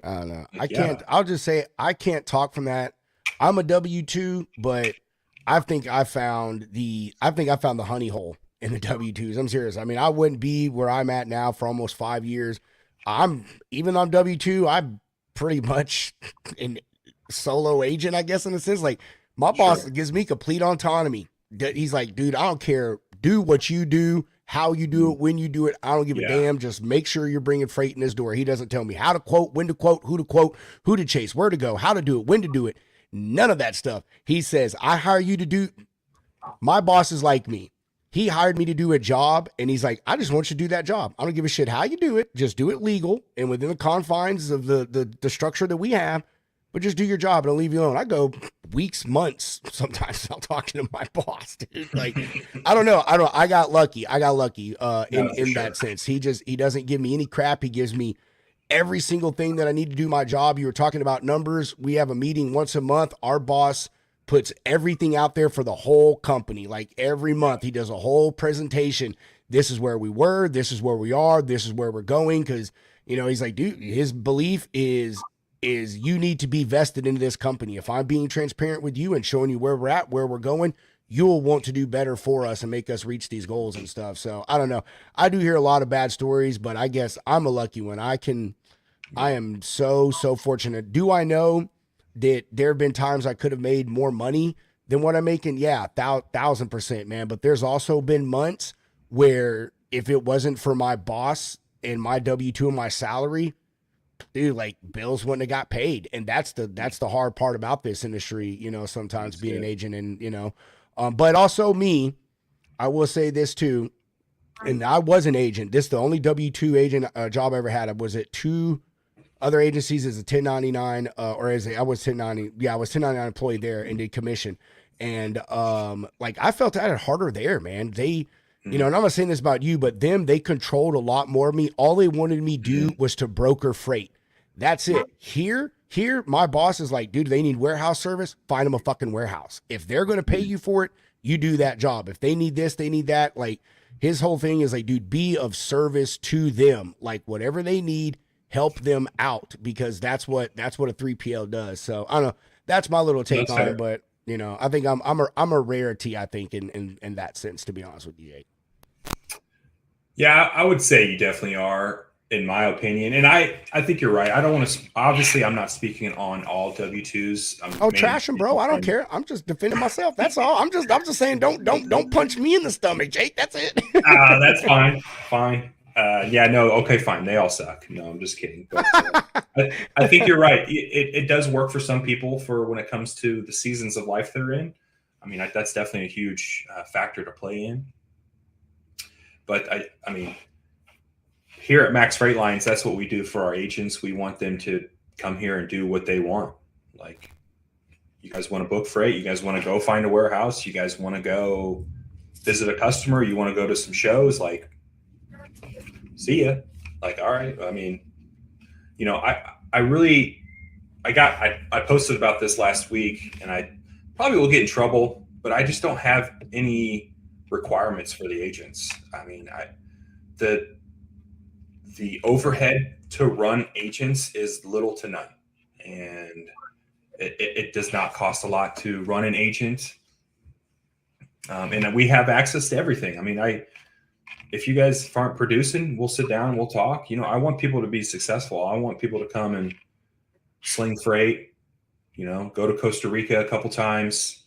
I don't know. Like, I can't. I'll just say I can't talk from that. I'm a W-2, but I think I found the honey hole in the W-2s. I'm serious. I mean, I wouldn't be where I'm at now for almost 5 years. Even on W-2, I'm pretty much an solo agent, I guess, in a sense. Like, my boss gives me complete autonomy. He's like, dude, I don't care. Do what you do, how you do it, when you do it. I don't give a damn. Just make sure you're bringing freight in this door. He doesn't tell me how to quote, when to quote, who to chase, where to go, how to do it, when to do it. None of that stuff. He says, I hire you to do. My boss is like me. He hired me to do a job, and he's like, I just want you to do that job. I don't give a shit how you do it. Just do it legal and within the confines of the structure that we have, but just do your job and I'll leave you alone. I go weeks, months, sometimes without talking to my boss, dude. Like, I don't know. I got lucky. In that sense. He doesn't give me any crap. He gives me every single thing that I need to do my job. You were talking about numbers. We have a meeting once a month. Our boss puts everything out there for the whole company. Like, every month he does a whole presentation. This is where we were. This is where we are. This is where we're going. Cause he's like, dude, his belief is you need to be vested into this company. If I'm being transparent with you and showing you where we're at, where we're going, you'll want to do better for us and make us reach these goals and stuff. So I don't know. I do hear a lot of bad stories, but I guess I'm a lucky one. I am so fortunate. Do I know that there have been times I could have made more money than what I'm making? Yeah, 1,000%, man. But there's also been months where if it wasn't for my boss and my W-2 and my salary, dude, like, bills wouldn't have got paid. And that's the hard part about this industry, sometimes being an agent and, but also me, I will say this too. And I was an agent. This is the only W-2 agent job I ever had. I was at 2 other agencies as a 1099, I was 1099 employee there and did commission. And like, I felt I had it harder there, man. They, and I'm not saying this about you, but they controlled a lot more of me. All they wanted me to do was to broker freight. That's it. Here, my boss is like, dude, they need warehouse service. Find them a fucking warehouse. If they're going to pay you for it, you do that job. If they need this, they need that. Like, his whole thing is like, dude, be of service to them. Like, whatever they need, help them out, because that's what a 3PL does. So I don't know. That's my little take on it, but I think I'm a rarity, I think, in that sense, to be honest with you, Jake. Yeah, I would say you definitely are, in my opinion. And I think you're right. I don't want to, obviously I'm not speaking on all W-2s. Trash them, bro. I don't care. I'm just defending myself. That's all. I'm just saying, don't punch me in the stomach, Jake. That's it. That's fine. Yeah, no. Okay, fine. They all suck. No, I'm just kidding. But, I think you're right. It does work for some people for when it comes to the seasons of life they're in. I mean, that's definitely a huge factor to play in. But I mean, here at Max Freight Lines, that's what we do for our agents. We want them to come here and do what they want. Like, you guys want to book freight? You guys want to go find a warehouse? You guys want to go visit a customer? You want to go to some shows? Like, see ya. Like, all right. I mean, I posted about this last week, and I probably will get in trouble, but I just don't have any requirements for the agents. I mean, the overhead to run agents is little to none, and it does not cost a lot to run an agent. And we have access to everything. I mean, if you guys aren't producing, we'll sit down, we'll talk. I want people to be successful. I want people to come and sling freight, go to Costa Rica a couple times,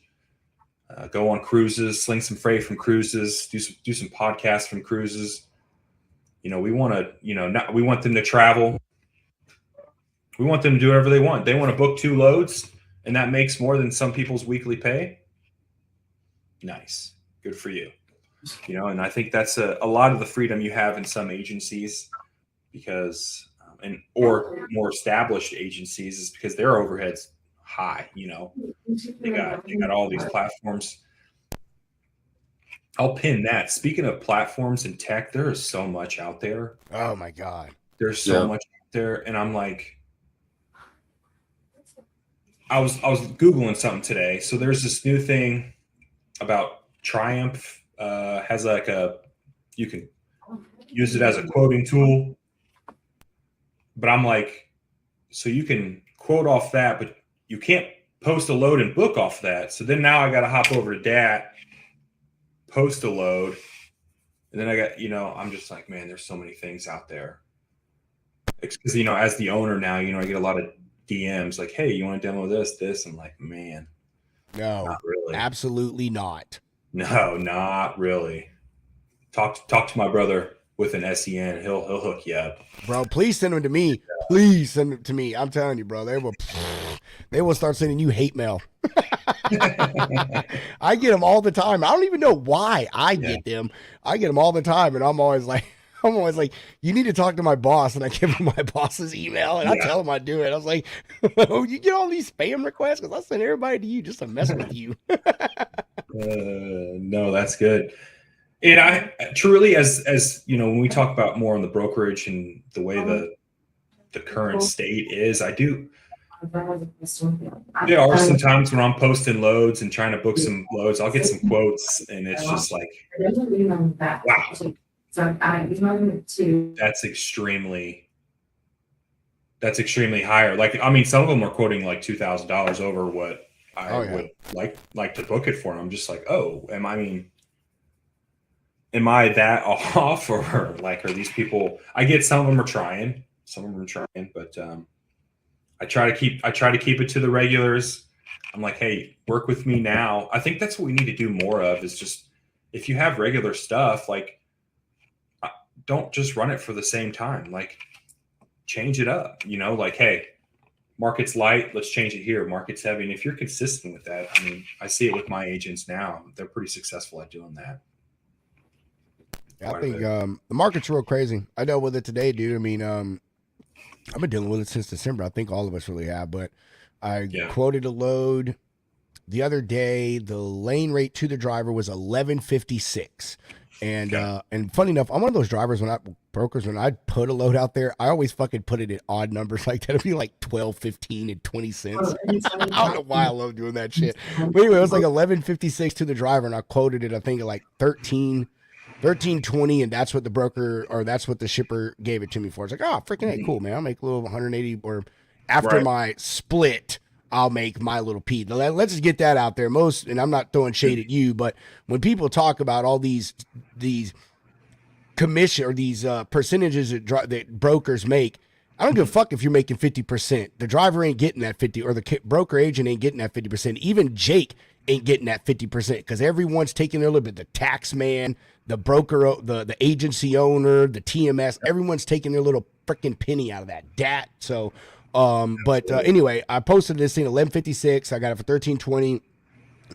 go on cruises, sling some freight from cruises, do some podcasts from cruises. We want to, we want them to travel. We want them to do whatever they want. They want to book 2 loads and that makes more than some people's weekly pay. Nice. Good for you. And I think that's a lot of the freedom you have in some agencies, because or more established agencies, is because their overhead's high. They got all these platforms. I'll pin that. Speaking of platforms and tech, there is so much out there. Oh my God. There's so much out there. And I'm like, I was Googling something today. So there's this new thing about Triumph, has like you can use it as a quoting tool. But I'm like, so you can quote off that, but you can't post a load and book off that. So then now I got to hop over to that, post a load. And then I got, I'm just like, man, there's so many things out there. Because, as the owner now, I get a lot of DMs like, hey, you want to demo this? I'm like, man. No, not really. Absolutely not. No, not really. Talk to my brother with an SEN. He'll hook you up. Bro, please send them to me. Please send them to me. I'm telling you, bro. They will start sending you hate mail. I get them all the time. I don't even know why I get them. I get them all the time, and I'm always like, you need to talk to my boss, and I give him my boss's email, and I tell him I do it. I was like, oh, you get all these spam requests? Because I send everybody to you just to mess with you. No, that's good. And I truly, as when we talk about more on the brokerage and the way the current state is, there are some times when I'm posting loads and trying to book some loads, I'll get some quotes, and it's just like, wow. That's extremely higher. Like, I mean, some of them are quoting like $2,000 over what I would like to book it for. And I'm just like, oh, am I that off, or like, are these people? I get some of them are trying, but I try to keep it to the regulars. I'm like, hey, work with me now. I think that's what we need to do more of, is just, if you have regular stuff, like, don't just run it for the same time. Like, change it up, like, hey, market's light, let's change it here. Market's heavy. And if you're consistent with that, I mean, I see it with my agents now. They're pretty successful at doing that. Yeah, I think the market's real crazy. I dealt with it today, dude. I mean, I've been dealing with it since December. I think all of us really have, but I quoted a load the other day. The lane rate to the driver was $11.56. And funny enough, I'm one of those drivers when I put a load out there, I always fucking put it in odd numbers like that. It'd be like 12, 15, and 20 cents. I don't know why I love doing that shit. But anyway, it was like $11.56 to the driver, and I quoted it, I think, at like $13.20, and that's what the broker, or that's what the shipper gave it to me for. It's like, oh, freaking hey, cool, man. I'll make a little 180, or after my split, I'll make my little P. Let's just get that out there. And I'm not throwing shade at you, but when people talk about all these commission or these percentages that brokers make, I don't give a fuck if you're making 50%. The driver ain't getting that 50, or the broker agent ain't getting that 50%. Even Jake ain't getting that 50%, because everyone's taking their little bit. The tax man, the broker, the agency owner, the TMS, everyone's taking their little freaking penny out of that. So. Anyway, I posted this thing 11.56. I got it for 13.20,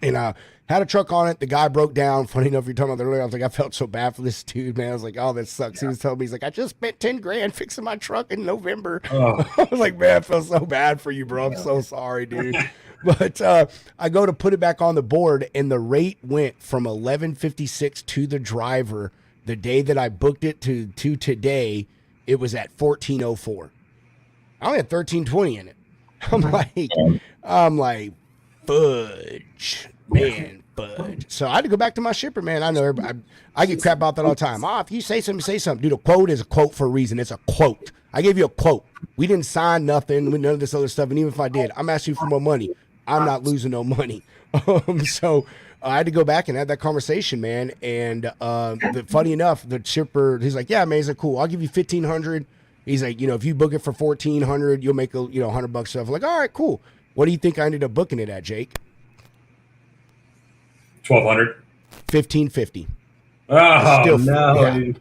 and I had a truck on it. The guy broke down. Funny enough, you're talking about earlier. I was like, I felt so bad for this dude, man. I was like, oh, that sucks. He was telling me, he's like, I just spent $10,000 fixing my truck in November. Oh. I was like, man, I feel so bad for you, bro. I'm so sorry, dude. But I go to put it back on the board, and the rate went from 11.56 to the driver the day that I booked it to today. It was at 14.04. I only had 13.20 in it. I'm like, fudge, man, fudge. So I had to go back to my shipper, man. I know I get crap about that all the time. If you say something, say something. Dude, a quote is a quote for a reason. It's a quote. I gave you a quote. We didn't sign nothing with none of this other stuff. And even if I did, I'm asking you for more money. I'm not losing no money. So I had to go back and have that conversation, man. And funny enough, the shipper, he's like, yeah, man, he's like, cool. I'll give you $1,500. He's like, if you book it for $1,400, you'll make $100 stuff. I'm like, all right, cool. What do you think I ended up booking it at, Jake? $1,200. $1,550. Oh, still, no. Yeah.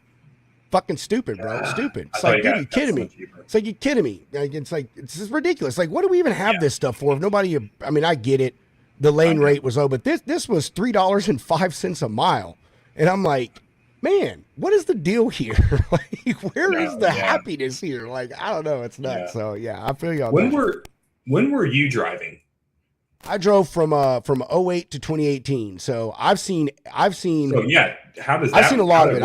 fucking stupid, bro. Stupid. I It's thought like, dude, you kidding me? It's like, you kidding me? Like, it's just ridiculous. Like, what do we even have this stuff for? If nobody, I mean, I get it. The lane rate was low, but this was $3.05 a mile. And I'm like, man, what is the deal here? Like, where is the happiness here? Like, I don't know. It's nuts. So yeah, I feel you on that. When were you driving? I drove from 08 to 2018. So I've seen So yeah, how does that, I've seen a lot of it.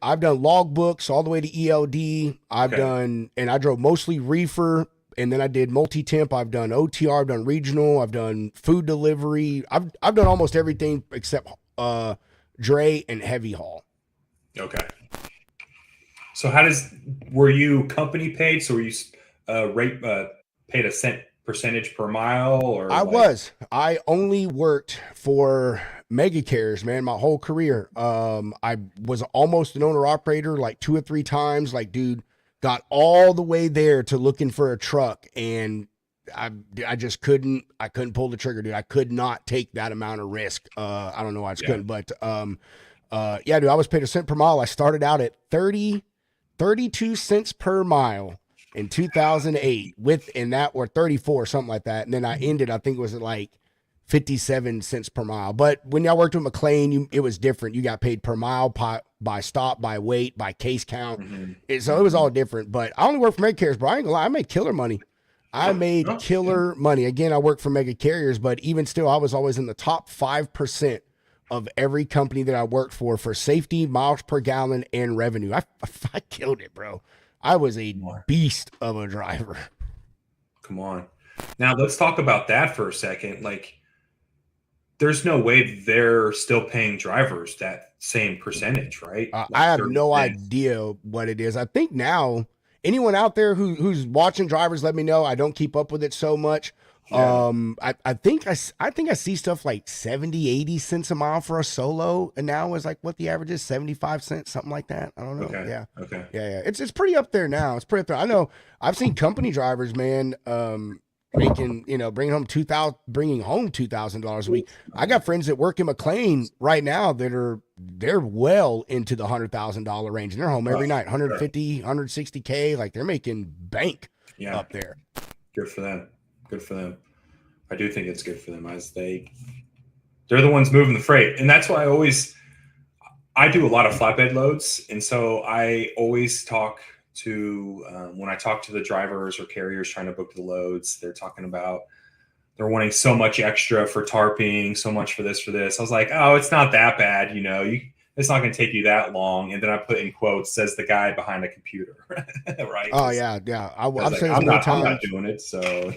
I've done logbooks all the way to ELD. I've done, and I drove mostly reefer, and then I did multi-temp. I've done OTR, I've done regional, I've done food delivery. I've done almost everything except dray and heavy haul. Okay. So were you company paid? So were you paid a cent percentage per mile, or I only worked for mega carriers, man, my whole career. I was almost an owner operator like 2 or 3 times. Like, dude, got all the way there to looking for a truck, and I just couldn't pull the trigger, dude. I could not take that amount of risk. I don't know why I just couldn't, but yeah, dude, I was paid a cent per mile. I started out at 32 cents per mile in 2008 or 34, something like that. And then I ended, I think it was at like 57 cents per mile. But when y'all worked with McLean, it was different. You got paid per mile, by stop, by weight, by case count. So it was all different. But I only worked for mega carriers, bro. I ain't gonna lie, I made killer money. Again, I worked for mega carriers, but even still, I was always in the top 5% of every company that I worked for safety, miles per gallon, and revenue. I killed it, bro. I was a beast of a driver. Come on. Now let's talk about that for a second. Like, there's no way they're still paying drivers that same percentage, right? I have no idea what it is. I think now, anyone out there who's watching drivers, let me know. I don't keep up with it so much. Yeah. I think I see stuff like 70, 80 cents a mile for a solo, and now is like what the average is, 75 cents, something like that. I don't know. Okay. Yeah. Okay. Yeah. It's pretty up there now. It's pretty up there. I know I've seen company drivers, man, making, bringing home $2,000 a week. I got friends that work in McLean right now that they're well into the $100,000 range, and they're home every night, 150, 160K. Like, they're making bank up there. Good for them. Good for them. I do think it's good for them, as they're the ones moving the freight. And that's why I do a lot of flatbed loads. And so I always talk to, when I talk to the drivers or carriers trying to book the loads, they're talking about, they're wanting so much extra for tarping, so much for this. I was like, oh, it's not that bad. It's not going to take you that long. And then I put in quotes, says the guy behind a computer. Right. Oh yeah. I've said I'm not doing it. So,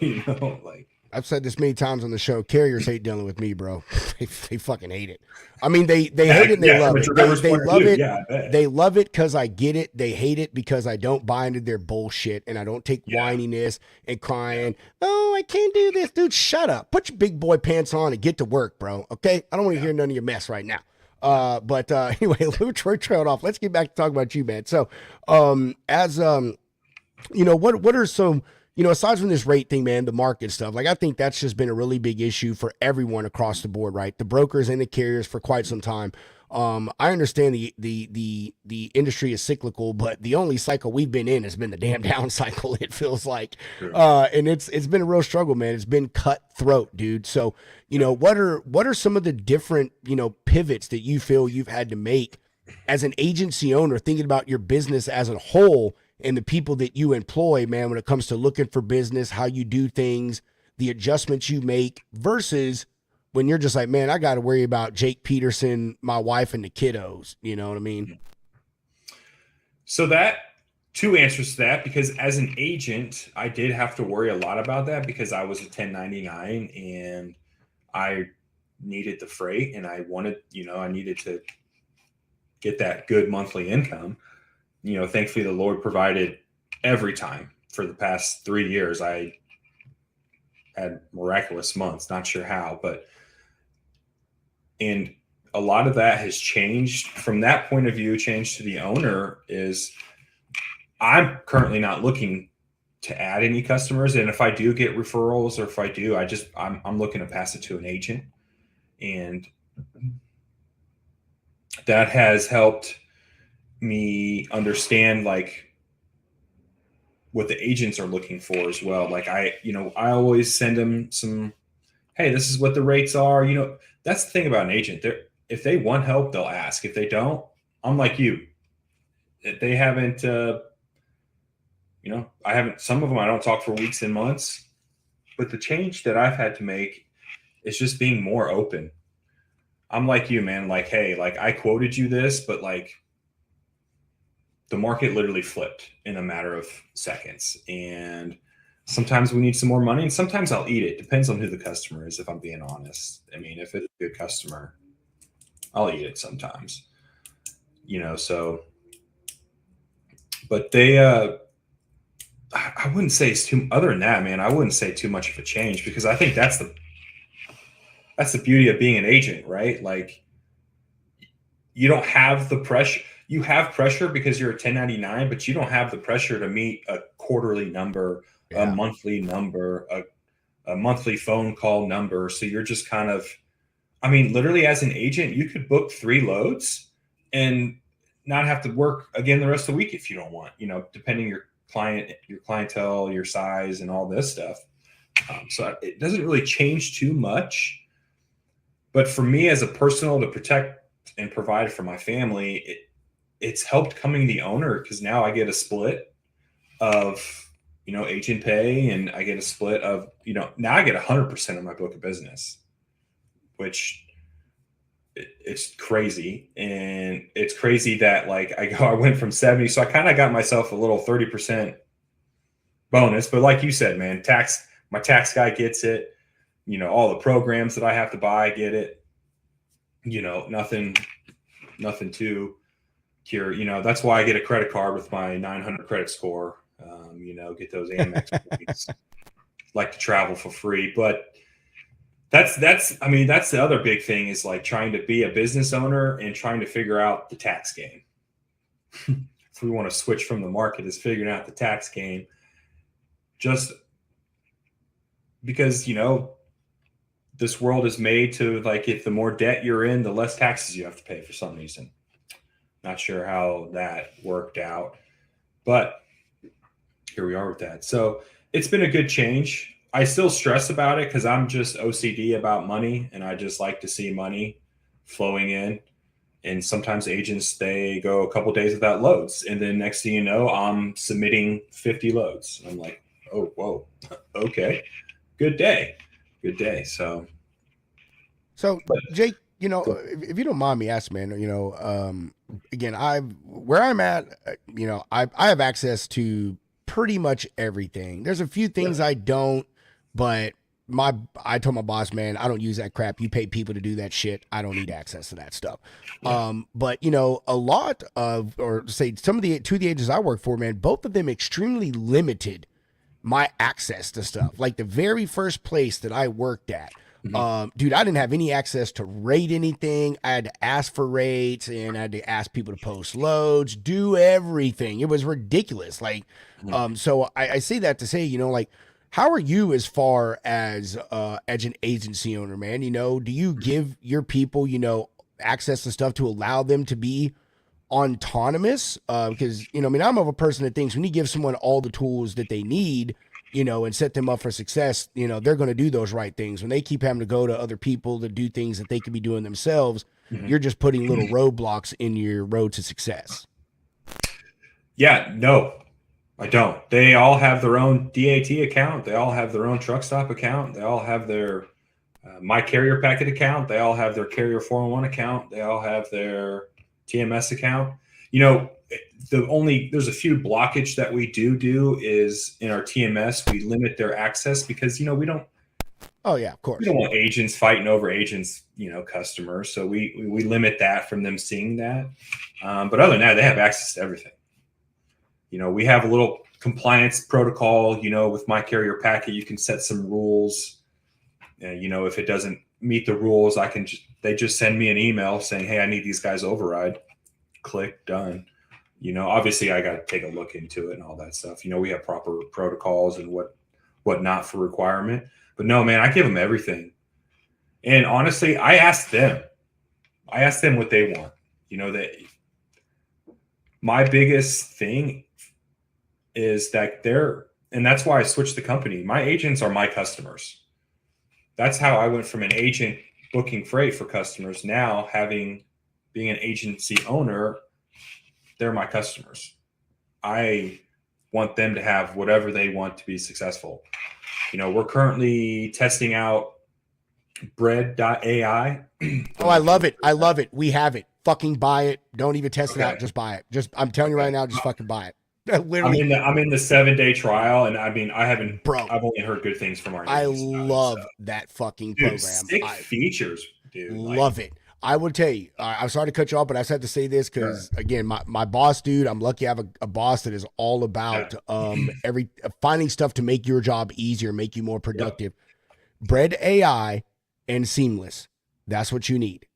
I've said this many times on the show. Carriers hate dealing with me, bro. They fucking hate it. I mean, they hate it and they love it. They love it. Yeah, they love it because I get it. They hate it because I don't buy into their bullshit, and I don't take whininess and crying. Oh, I can't do this, dude. Shut up. Put your big boy pants on and get to work, bro. Okay, I don't want to hear none of your mess right now. But anyway, Troy trailed off. Let's get back to talk about you, man. So, what are some, aside from this rate thing, man, the market stuff, like, I think that's just been a really big issue for everyone across the board, right? The brokers and the carriers for quite some time. I understand the industry is cyclical, but the only cycle we've been in has been the damn down cycle, it feels like. And it's been a real struggle, man. It's been cutthroat, dude. So, what are some of the different, pivots that you feel you've had to make as an agency owner, thinking about your business as a whole and the people that you employ, man, when it comes to looking for business, how you do things, the adjustments you make, versus when you're just like, man, I got to worry about Jake Peterson, my wife, and the kiddos. You know what I mean? So two answers to that, because as an agent, I did have to worry a lot about that because I was a 1099 and I needed the freight, and I needed to get that good monthly income. Thankfully the Lord provided every time. For the past 3 years, I had miraculous months, not sure how, and a lot of that has changed from that point of view. Changed to the owner is I'm currently not looking to add any customers. And if I do get referrals, or if I do, I'm looking to pass it to an agent. And that has helped me understand like what the agents are looking for as well. Like I always send them some, hey, this is what the rates are. That's the thing about an agent. If they want help, they'll ask. If they don't, I'm like you. If they haven't, some of them I don't talk for weeks and months. But the change that I've had to make is just being more open. I'm like you, man. Like, hey, like I quoted you this, but like the market literally flipped in a matter of seconds. And sometimes we need some more money and sometimes I'll eat it. Depends on who the customer is, if I'm being honest. I mean, if it's a good customer, I'll eat it sometimes, so, but they, I wouldn't say it's too, other than that, man, I wouldn't say too much of a change because I think that's the beauty of being an agent, right? Like you don't have the pressure. You have pressure because you're a 1099, but you don't have the pressure to meet a quarterly number, a monthly number, a monthly phone call number. So you're just kind of, I mean, literally as an agent, you could book 3 loads and not have to work again the rest of the week if you don't want, depending your clientele, your size, and all this stuff. So it doesn't really change too much. But for me as a personal to protect and provide for my family, it's helped coming the owner because now I get a split of, agent pay and I get a split of, now I get 100% of my book of business, which it's crazy. And it's crazy that like I went from 70. So I kind of got myself a little 30% bonus, but like you said, man, my tax guy gets it, all the programs that I have to buy, get it, nothing too cure. That's why I get a credit card with my 900 credit score, get those Amex points, like to travel for free. But that's the other big thing is like trying to be a business owner and trying to figure out the tax game. If we want to switch from the market is figuring out the tax game, just because, this world is made to like, if the more debt you're in, the less taxes you have to pay for some reason. Not sure how that worked out, but here we are with that. So it's been a good change. I still stress about it because I'm just OCD about money and I just like to see money flowing in. And sometimes agents, they go a couple days without loads. And then next thing you know, I'm submitting 50 loads. I'm like, oh, whoa, okay, good day. So Jake, if you don't mind me asking, man, again, where I'm at, I have access to pretty much everything. There's a few things I don't, but I told my boss, man, I don't use that crap. You pay people to do that shit. I don't need access to that stuff. But a lot of, or say some of the agents I work for, man, both of them extremely limited my access to stuff. Like the very first place that I worked at, dude, I didn't have any access to rate anything. I had to ask for rates and I had to ask people to post loads, do everything. It was ridiculous. Like, so I say that to say, like, how are you as far as an agency owner, man? Do you give your people, access to stuff to allow them to be autonomous? Because, I'm of a person that thinks when you give someone all the tools that they need, and set them up for success, they're going to do those right things. When they keep having to go to other people to do things that they could be doing themselves, you're just putting little roadblocks in your road to success. Yeah, no, I don't. They all have their own DAT account. They all have their own truck stop account. They all have their My Carrier Packet account. They all have their Carrier 401 account. They all have their TMS account. There's a few blockage that we do is in our TMS, we limit their access because, we don't. Oh yeah, of course. We don't want agents fighting over agents, customers. So we limit that from them seeing that. But other than that, they have access to everything. We have a little compliance protocol, with My Carrier Packet, you can set some rules. If it doesn't meet the rules, they just send me an email saying, hey, I need these guys override. Click, done. Obviously I got to take a look into it and all that stuff. We have proper protocols and what not for requirement. But no, man, I give them everything. And honestly, I ask them what they want. my biggest thing is that and that's why I switched the company. My agents are my customers. That's how I went from an agent booking freight for customers. Now being an agency owner, they're my customers. I want them to have whatever they want to be successful. We're currently testing out bread.ai. Oh, I love it. I love it. We have it. Fucking buy it. Don't even test it out. Just buy it. I'm telling you right now, just fucking buy it. Literally. I'm in the 7-day trial, and I mean, I've only heard good things from our I agents love that fucking program. Sick features, dude. Love it. I would tell you, I'm sorry to cut you off, but I just have to say this because, again, my boss, dude, I'm lucky I have a boss that is all about finding stuff to make your job easier, make you more productive. Bread AI and Seamless. That's what you need.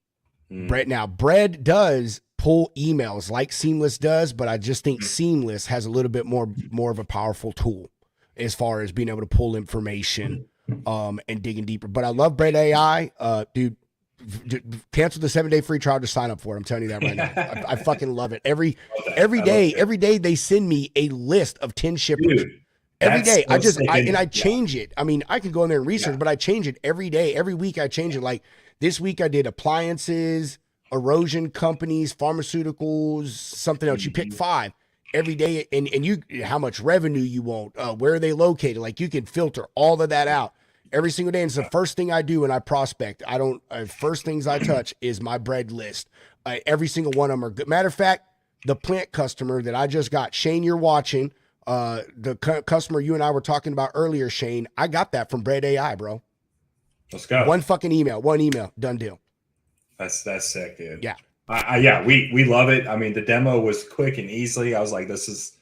Bread does pull emails like Seamless does, but I just think Seamless has a little bit more of a powerful tool as far as being able to pull information and digging deeper. But I love Bread AI. Dude, cancel the 7-day free trial to sign up for it. I'm telling you that right now. I fucking love it. Every day they send me a list of 10 shippers. Dude, every day. I change it. I mean, I can go in there and research, but I change it every day. Every week I change it. Like this week I did appliances, erosion companies, pharmaceuticals, something else. You pick 5 every day, and you how much revenue you want, where are they located? Like you can filter all of that out every single day. And it's the first thing I do when I prospect. First things I touch is my bread list. Every single one of them are good. Matter of fact, the plant customer that I just got, Shane, you're watching, the customer you and I were talking about earlier, Shane, I got that from Bread AI, bro. Let's go. One email, done deal. That's sick, dude. Yeah. We love it. I mean, the demo was quick and easily. I was like, this is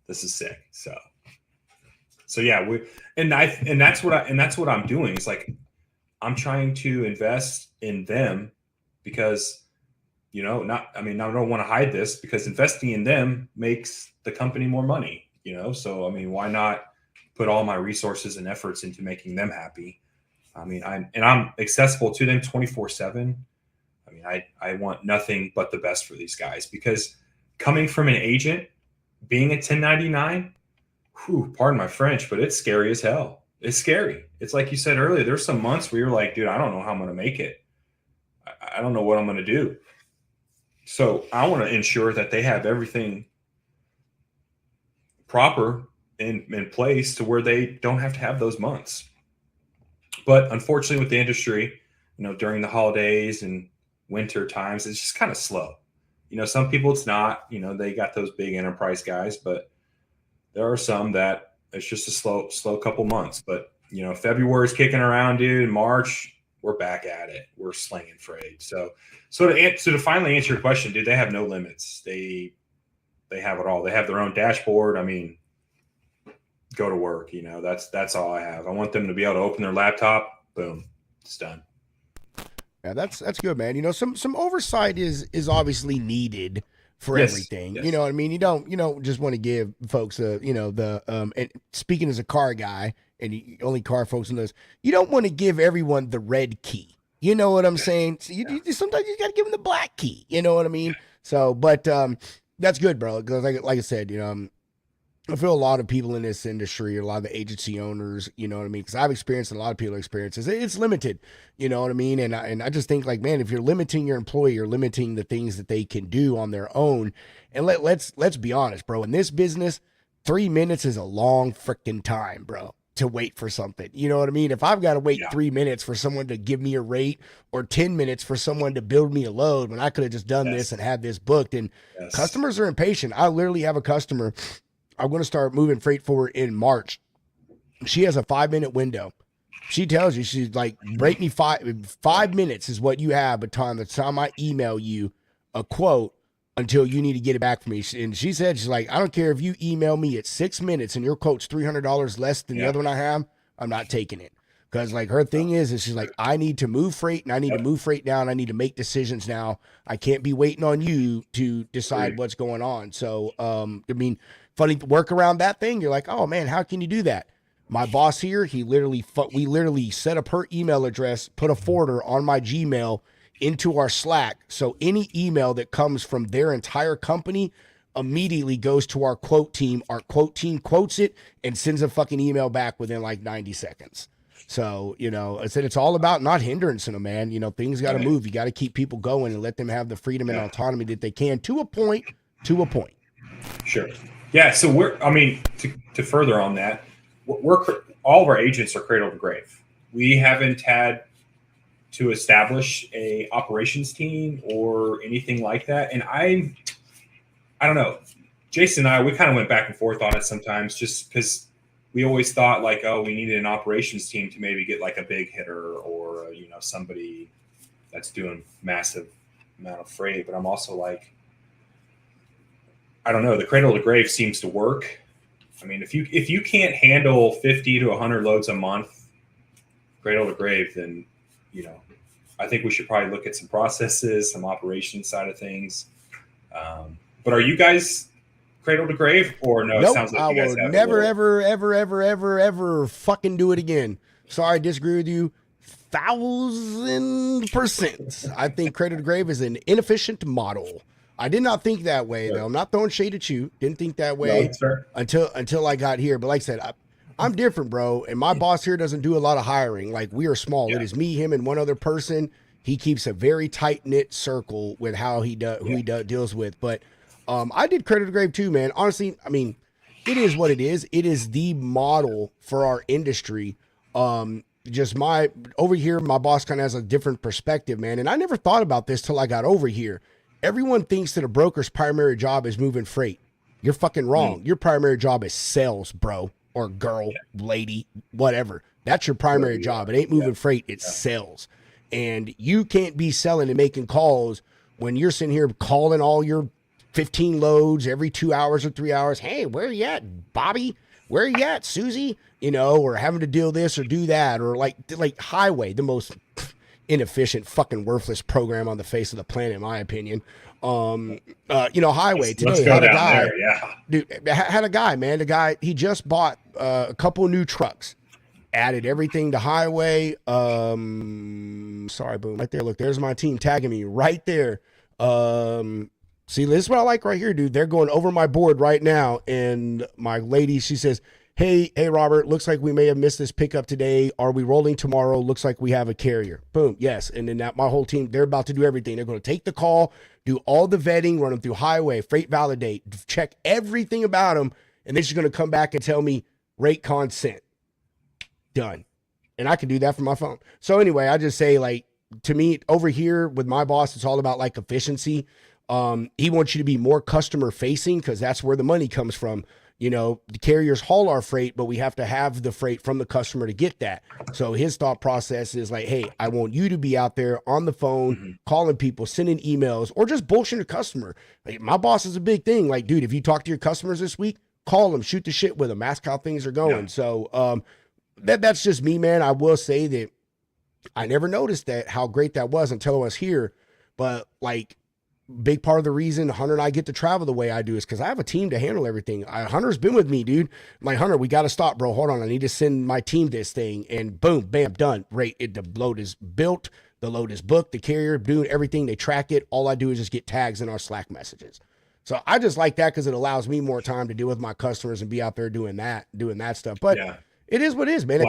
sick. So yeah, that's what I'm doing. It's like I'm trying to invest in them because I don't want to hide this because investing in them makes the company more money, So I mean, why not put all my resources and efforts into making them happy? I mean, I'm accessible to them 24/7. I mean, I want nothing but the best for these guys because coming from an agent, being a 1099, pardon my French, but it's scary as hell. It's scary. It's like you said earlier, there's some months where you're like, dude, I don't know how I'm going to make it. I don't know what I'm going to do. So I want to ensure that they have everything proper in place to where they don't have to have those months. But unfortunately with the industry, during the holidays and winter times, it's just kind of slow. Some people it's not, they got those big enterprise guys, but there are some that it's just a slow couple months. But, February's kicking around, dude. March, we're back at it. We're slinging freight. So to finally answer your question, dude, they have no limits. They have it all. They have their own dashboard. I mean, go to work, that's all I have. I want them to be able to open their laptop. Boom, it's done. Yeah, that's good, man. Some oversight is obviously needed for everything. Yes. You know what I mean? You don't just want to give folks and speaking as a car guy and only car folks in this, you don't want to give everyone the red key. You know what I'm saying? So you sometimes you got to give them the black key. You know what I mean? So, but that's good, bro. Because like I said, I feel a lot of people in this industry, a lot of the agency owners, you know what I mean? Because I've experienced and a lot of people experience it's limited, you know what I mean? And I just think like, man, if you're limiting your employee, you're limiting the things that they can do on their own. And let's be honest, bro. In this business, 3 minutes is a long freaking time, bro, to wait for something. You know what I mean? If I've got to wait 3 minutes for someone to give me a rate or 10 minutes for someone to build me a load when I could have just done this and had this booked. And customers are impatient. I literally have a customer. I'm going to start moving freight forward in March. She has a 5-minute window. She tells you, she's like, break me 5 minutes is what you have between the time I email you a quote until you need to get it back from me. And she said, she's like, I don't care if you email me at 6 minutes and your quote's $300 less than the other one I have, I'm not taking it. Because like her thing is she's like, I need to move freight and I need to move freight down. I need to make decisions now. I can't be waiting on you to decide what's going on. So, I mean, funny work around that thing. You're like, oh man, how can you do that? My boss here, we literally set up her email address, put a forwarder on my Gmail into our Slack. So any email that comes from their entire company immediately goes to our quote team. Our quote team quotes it and sends a fucking email back within like 90 seconds. So, I said it's all about not hindrancing them, man. Things got to move. You got to keep people going and let them have the freedom and autonomy that they can to a point. Sure. Yeah. So to further on that, we're all of our agents are cradle to grave. We haven't had to establish a operations team or anything like that. And I don't know, Jason and I, we kind of went back and forth on it sometimes just because we always thought like, oh, we needed an operations team to maybe get like a big hitter or, somebody that's doing massive amount of freight. But I'm also like, I don't know, the cradle to grave seems to work. I mean, if you can't handle 50 to 100 loads a month, cradle to grave, then, I think we should probably look at some processes, some operations side of things. But are you guys cradle to grave or no? Nope, it sounds like you guys I will have never, ever fucking do it again. Sorry, I disagree with you 1,000%. I think cradle to grave is an inefficient model. I did not think that way, though. I'm not throwing shade at you. Didn't think that way until I got here. But like I said, I'm different, bro. And my boss here doesn't do a lot of hiring. Like, we are small. Yeah. It is me, him, and one other person. He keeps a very tight-knit circle with how he does, who he deals with. But I did cradle to grave too, man. Honestly, I mean, it is what it is. It is the model for our industry. Just over here, my boss kind of has a different perspective, man. And I never thought about this till I got over here. Everyone thinks that a broker's primary job is moving freight. You're fucking wrong. Your primary job is sales, bro, or girl, lady, whatever. That's your primary job. It ain't moving freight. It's sales. And you can't be selling and making calls when you're sitting here calling all your 15 loads every 2 hours or 3 hours. Hey, where you at, Bobby? Where you at, Susie? Or having to deal this or do that, or like Highway, the most inefficient, fucking worthless program on the face of the planet, in my opinion. Highway today had a guy, dude, had a guy, man. The guy, he just bought a couple new trucks, added everything to Highway. Sorry, boom, right there. Look, there's my team tagging me right there. See, this is what I like right here, dude. They're going over my board right now, and my lady, she says, Hey, Robert, looks like we may have missed this pickup today. Are we rolling tomorrow? Looks like we have a carrier. Boom. Yes. And then my whole team, they're about to do everything. They're going to take the call, do all the vetting, run them through Highway, Freight Validate, check everything about them. And they're just going to come back and tell me rate consent. Done. And I can do that from my phone. So anyway, I just say, like, to me over here with my boss, it's all about like efficiency. He wants you to be more customer facing because that's where the money comes from. The carriers haul our freight, but we have to have the freight from the customer to get that. So his thought process is like, hey, I want you to be out there on the phone, calling people, sending emails, or just bullshitting a customer. Like, my boss is a big thing. Like, dude, if you talk to your customers this week, call them, shoot the shit with them, ask how things are going. Yeah. So that's just me, man. I will say that I never noticed how great that was until I was here. But like, big part of the reason Hunter and I get to travel the way I do is because I have a team to handle everything. Hunter's been with me, dude. I'm like, Hunter, we got to stop, bro. Hold on. I need to send my team this thing. And boom, bam, done. Right. The load is built. The load is booked. The carrier doing everything. They track it. All I do is just get tags in our Slack messages. So I just like that because it allows me more time to deal with my customers and be out there doing that stuff. But it is what it is, man. Wow.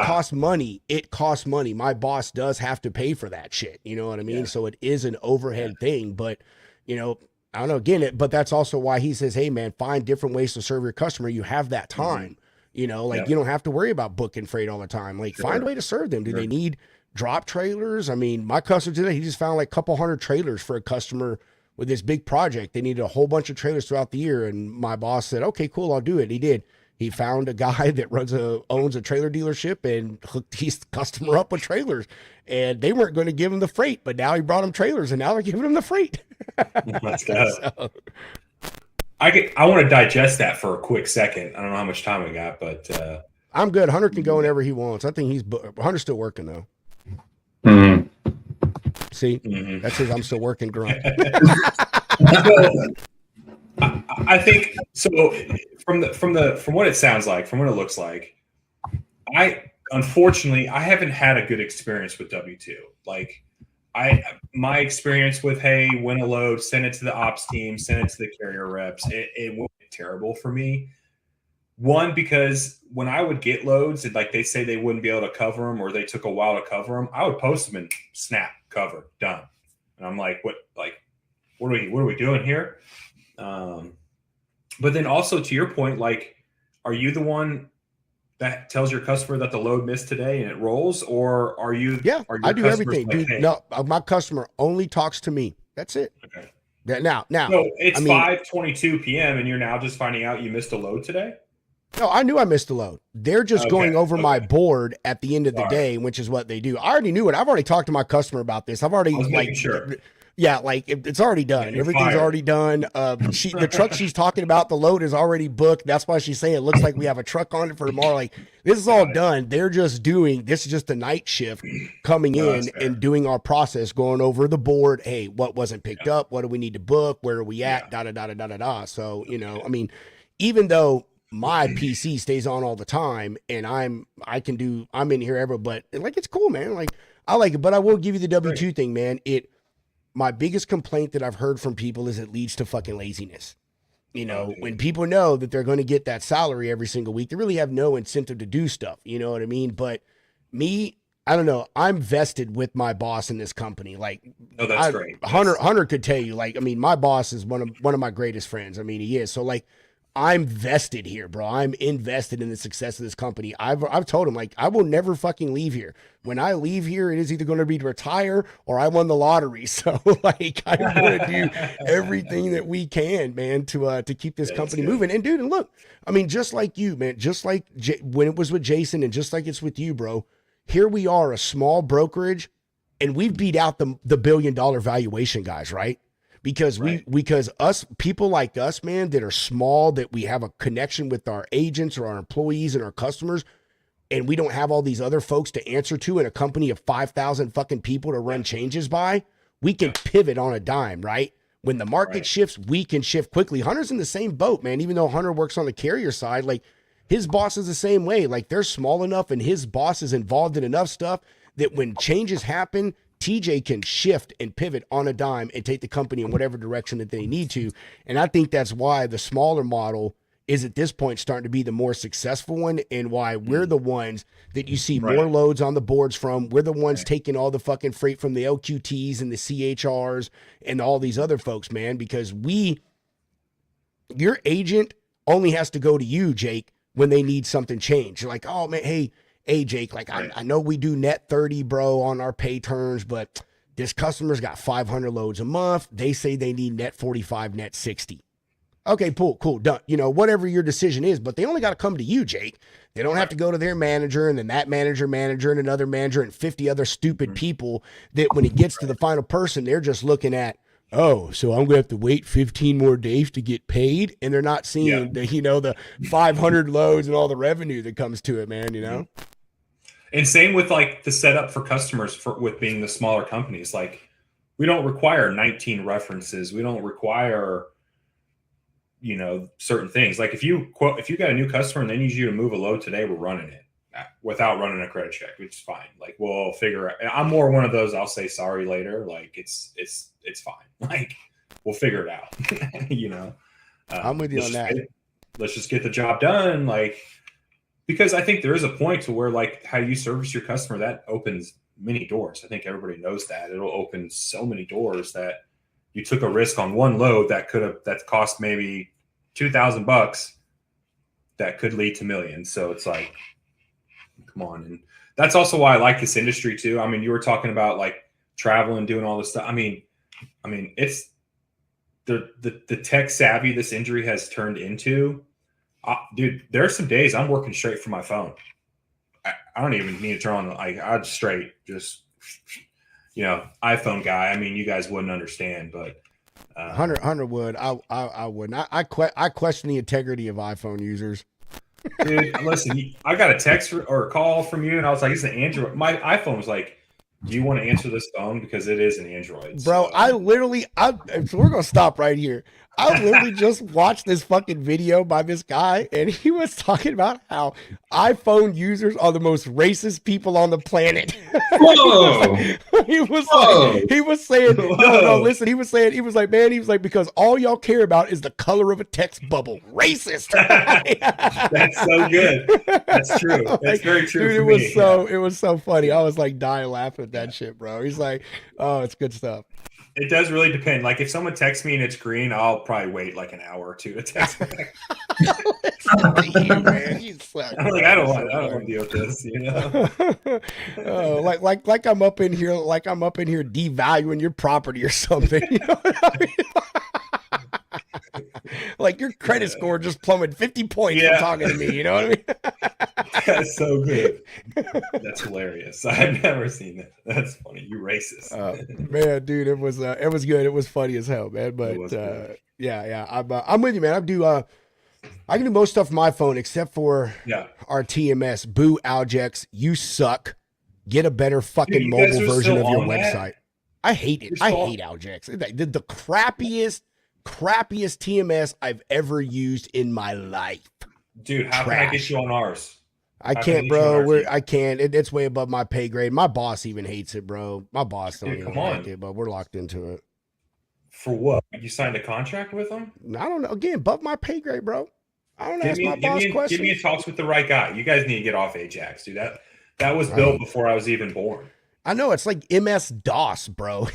It costs money. My boss does have to pay for that shit. You know what I mean? Yeah. So it is an overhead thing, but I don't know, but that's also why he says, hey man, find different ways to serve your customer. You have that time, you don't have to worry about booking freight all the time. Like, find a way to serve them. Do they need drop trailers? I mean, my customer today, he just found like a couple hundred trailers for a customer with this big project. They needed a whole bunch of trailers throughout the year. And my boss said, okay, cool, I'll do it. He did. He found a guy that owns a trailer delership and hooked his customer up with trailers. And they weren't going to give him the freight, but now he brought him trailers and now they're giving him the freight. Let's go. So. I want to digest that for a quick second. I don't know how much time we got, but I'm good. Hunter can go whenever he wants. I think Hunter's still working though. Mm-hmm. See, that's his I'm still working grunt. I think so. From what it sounds like, from what it looks like, unfortunately I haven't had a good experience with W2. Like, My experience with, hey, win a load, send it to the ops team, send it to the carrier reps, it went terrible for me. One, because when I would get loads and like they say they wouldn't be able to cover them or they took a while to cover them, I would post them and snap, cover, done. And I'm like, what are we doing here? But then also to your point, like, are you the one that tells your customer that the load missed today and it rolls, or are you? Yeah, are I do everything, like, dude. hey? No, my customer only talks to me. That's it. Okay. Now, So it's 5:22 p.m. and you're now just finding out you missed a load today? no, I knew I missed a load. They're just going over my board at the end of the day, which is what they do. I already knew it. I've already talked to my customer about this. I've already sure. Yeah, like it's already done. Everything's already done. The truck she's talking about, the load is already booked. That's why she's saying it looks like we have a truck on it for tomorrow. Like this is all done. They're just doing this is just the night shift coming in and doing our process, going over the board. Hey, what wasn't picked up? What do we need to book? Where are we at? Da da da da da da da. So I mean, even though my PC stays on all the time and I'm in here ever, but like it's cool, man. Like I like it, but I will give you the W2 thing, man. My biggest complaint that I've heard from people is it leads to fucking laziness. When people know that they're going to get that salary every single week, they really have no incentive to do stuff. You know what I mean? But me, I don't know. I'm vested with my boss in this company. Like, that's great. Hunter could tell you, like, I mean, my boss is one of my greatest friends. I mean, he is. So like, I'm vested here, bro. I'm invested in the success of this company. I've told him, like, I will never fucking leave here. When I leave here, it is either going to be to retire or I won the lottery. So like, I'm going to do everything that we can, man, to keep this company moving. And dude, and look, I mean, just like you, man, just like when it was with Jason and just like it's with you, bro, here we are, a small brokerage, and we've beat out the $1 billion valuation guys, right? Because because us people like us, man, that are small, that we have a connection with our agents or our employees and our customers, and we don't have all these other folks to answer to in a company of 5,000 fucking people to run changes by, we can pivot on a dime, right? When the market shifts, we can shift quickly. Hunter's in the same boat, man. Even though Hunter works on the carrier side, like his boss is the same way. Like they're small enough and his boss is involved in enough stuff that when changes happen, TJ can shift and pivot on a dime and take the company in whatever direction that they need to. And I think that's why the smaller model is at this point starting to be the more successful one, and why we're the ones that you see more loads on the boards from. We're the ones taking all the fucking freight from the LQTs and the CHRs and all these other folks, man, because your agent only has to go to you, Jake, when they need something changed. You're like, oh man, hey, Jake, like I know we do net 30, bro, on our pay terms, but this customer's got 500 loads a month. They say they need net 45, net 60. Okay, cool, done. Whatever your decision is, but they only got to come to you, Jake. They don't have to go to their manager and then that manager and another manager and 50 other stupid people that when it gets to the final person, they're just looking at, oh, so I'm going to have to wait 15 more days to get paid. And they're not seeing the 500 loads and all the revenue that comes to it, man, And same with like the setup for customers with being the smaller companies. Like we don't require 19 references. We don't require, certain things. Like if you got a new customer and they need you to move a load today, we're running it without running a credit check, which is fine. Like we'll figure it. I'm more one of those, I'll say sorry later. Like it's fine. Like we'll figure it out, I'm with you on that. Let's just get the job done. Like, because I think there is a point to where like how you service your customer, that opens many doors. I think everybody knows that it'll open so many doors that you took a risk on one load that cost maybe $2,000 that could lead to millions. So it's like, come on. And that's also why I like this industry too. I mean, you were talking about like travel and doing all this stuff. I mean, it's the tech savvy this injury has turned into. Dude, there are some days I'm working straight from my phone. I don't even need to turn on I'd straight just iPhone guy. I mean, you guys wouldn't understand, but Hunter would. I wouldn't. I question the integrity of iPhone users. Dude, listen, I got a text or a call from you, and I was like, "It's an Android." My iPhone was like, "Do you want to answer this phone because it is an Android?" Bro, so we're gonna stop right here. I literally just watched this fucking video by this guy, and he was talking about how iPhone users are the most racist people on the planet. Whoa! he was Whoa. like, he was saying, no, Whoa. listen, he was saying, he was like, man, he was like, because all y'all care about is the color of a text bubble. Racist. That's so good. That's true. That's Like, very true. dude, for it was me. so it was so funny. I was like dying laughing at that shit, bro. He's like, oh, it's good stuff. It does really depend. Like if someone texts me and it's green, I'll probably wait like an hour or two to text back. Listen to you, man. You suck. I'm like, I don't want to deal with this, you know. Oh, like I'm up in here, devaluing your property or something. You know what I mean? Like your credit score just plummeted 50 points from talking to me. You know what I mean? That's so good. That's hilarious. I've never seen it. That's funny. You racist. Man, dude, it was good. It was funny as hell, man. But yeah, I'm with you, man. I can do most stuff on my phone except for our TMS. Boo, Aljex, you suck. Get a better fucking mobile version of your website. I hate it. I hate Aljex. The crappiest TMS I've ever used in my life. Dude, how can I get you on ours? I can't, bro. I can't. It's way above my pay grade. My boss even hates it, bro. My boss don't even like it, but we're locked into it. For what? You signed a contract with them? I don't know. Again, above my pay grade, bro. I don't ask my boss questions. Give me a talks with the right guy. You guys need to get off Ajax, dude. That was built before I was even born. I know, it's like MS DOS, bro.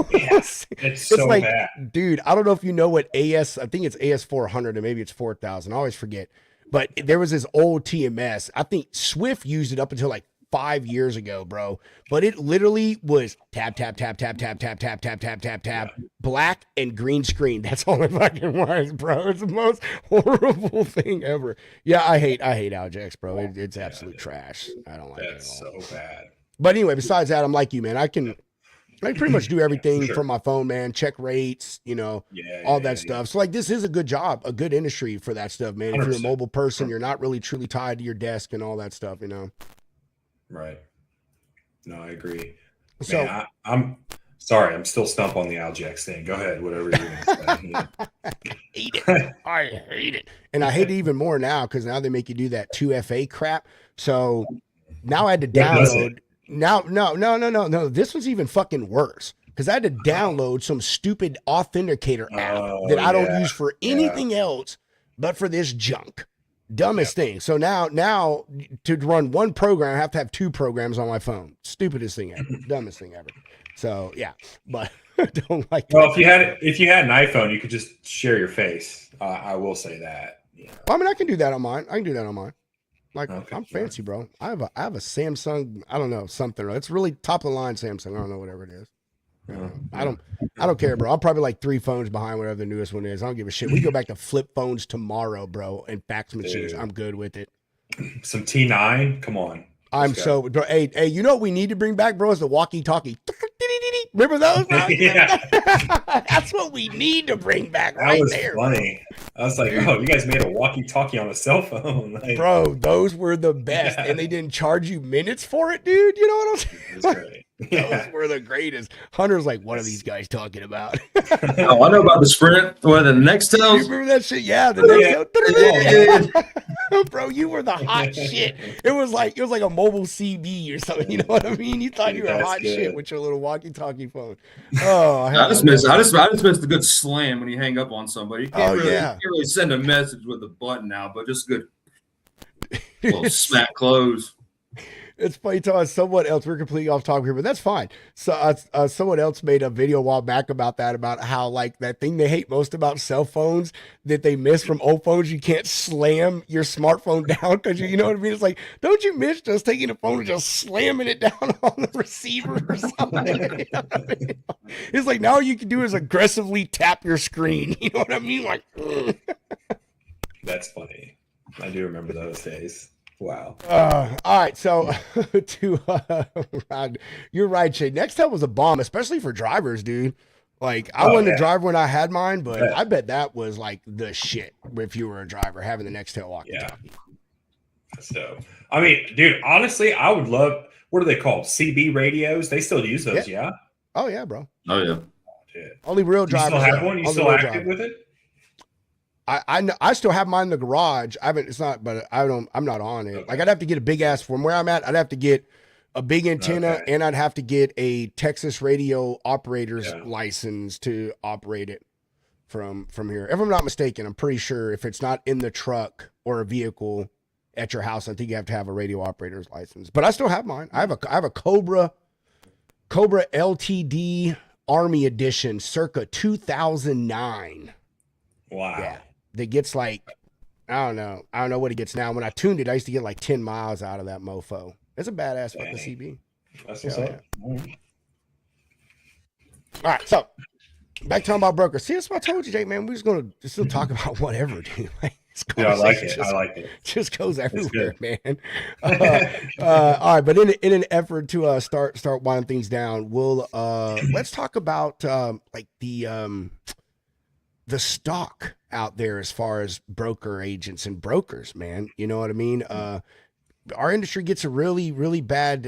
Yeah, it's so like, bad. Dude, I don't know if you know what I think it's AS 400 or maybe it's 4000. I always forget. But there was this old TMS. I think Swift used it up until like 5 years ago, bro. But it literally was tap, tap, tap, tap, tap, tap, tap, tap, tap, tap, tap, black and green screen. That's all it fucking was, bro. It's the most horrible thing ever. Yeah, I hate Aljex, bro. It's absolute trash. I don't like it at all. That's so bad. But anyway, besides that, I'm like you, man. I can pretty much do everything from my phone, man. Check rates, all that stuff. So like, this is a good job, a good industry for that stuff, man. 100%. If you're a mobile person, you're not really truly tied to your desk and all that stuff, Right. No, I agree. So man, I'm sorry. I'm still stumped on the Aljex thing. Go ahead. Whatever you're going to say. I hate it. And I hate it even more now because now they make you do that 2FA crap. So now I had to download. No. This was even fucking worse because I had to download some stupid authenticator app that I don't use for anything else but for this junk. Dumbest thing. So now to run one program, I have to have two programs on my phone. Stupidest thing ever. Dumbest thing ever. So yeah, but I don't like. Well, if you had an iPhone, you could just share your face. I will say that. Yeah. Well, I mean, I can do that on mine. Like, okay, I'm fancy, bro. I have a Samsung. I don't know, something. It's really top of the line Samsung. I don't know, whatever it is. I don't care, bro. I'm probably like 3 phones behind whatever the newest one is. I don't give a shit. We go back to flip phones tomorrow, bro, and fax machines. I'm good with it. Some T9. Come on. Bro, hey, you know what we need to bring back, bro, is the walkie-talkie. Remember those, bro? Yeah. That's what we need to bring back that was there. Funny. I was like, oh, you guys made a walkie-talkie on a cell phone. Like, bro, those were the best. And they didn't charge you minutes for it, dude. You know what I'm saying? That's great. Those were the greatest. Hunter's like, what are these guys talking about? Oh, I know about the Sprint or the Nextel. You remember that shit? Yeah, the Nextel. Bro, you were the hot shit. It was like a mobile CB or something. You know what I mean? You thought you were hot shit with your little walkie-talkie phone. Oh, I just missed the good slam when you hang up on somebody. You can't really send a message with a button now, but just good little smack close. It's funny talking someone else. We're completely off topic here, but that's fine. So someone else made a video a while back about how like that thing they hate most about cell phones that they miss from old phones. You can't slam your smartphone down because you know what I mean. It's like, don't you miss just taking a phone and just slamming it down on the receiver or something? You know what I mean? It's like now all you can do is aggressively tap your screen. You know what I mean? Like, that's funny. I do remember those days. Wow. All right. So you're right, Shay. Nextel was a bomb, especially for drivers, dude. Like I wasn't a driver when I had mine, but I bet that was like the shit if you were a driver having the Nextel walkie-talkie. That's dope. I mean, dude, honestly, I would love, what are they called? CB radios? They still use those, yeah? Oh yeah, bro. Oh yeah. Dude. Only real drivers. You still have one? You still active with it? I still have mine in the garage. I'm not on it. Like I'd have to get a big ass from where I'm at. I'd have to get a big antenna, Okay. and I'd have to get a Texas radio operator's Yeah. license to operate it from here. If I'm not mistaken, I'm pretty sure if it's not in the truck or a vehicle at your house, I think you have to have a radio operator's license. But I still have mine. I have a Cobra LTD Army Edition circa 2009. Wow. Yeah. That gets like, I don't know what it gets now. When I tuned it, I used to get like 10 miles out of that mofo. It's a badass fucking Dang. CB. That's what's Yeah, up. All right, so back talking about brokers. See, that's what I told you, Jake, man. We're just gonna still talk about whatever, dude. Like, this Yeah, I like it. conversation I like it. just goes everywhere, good. man. All right, but in an effort to start winding things down, we'll let's talk about like the stock out there as far as broker agents and brokers, man. You know what I mean? Our industry gets a really, really bad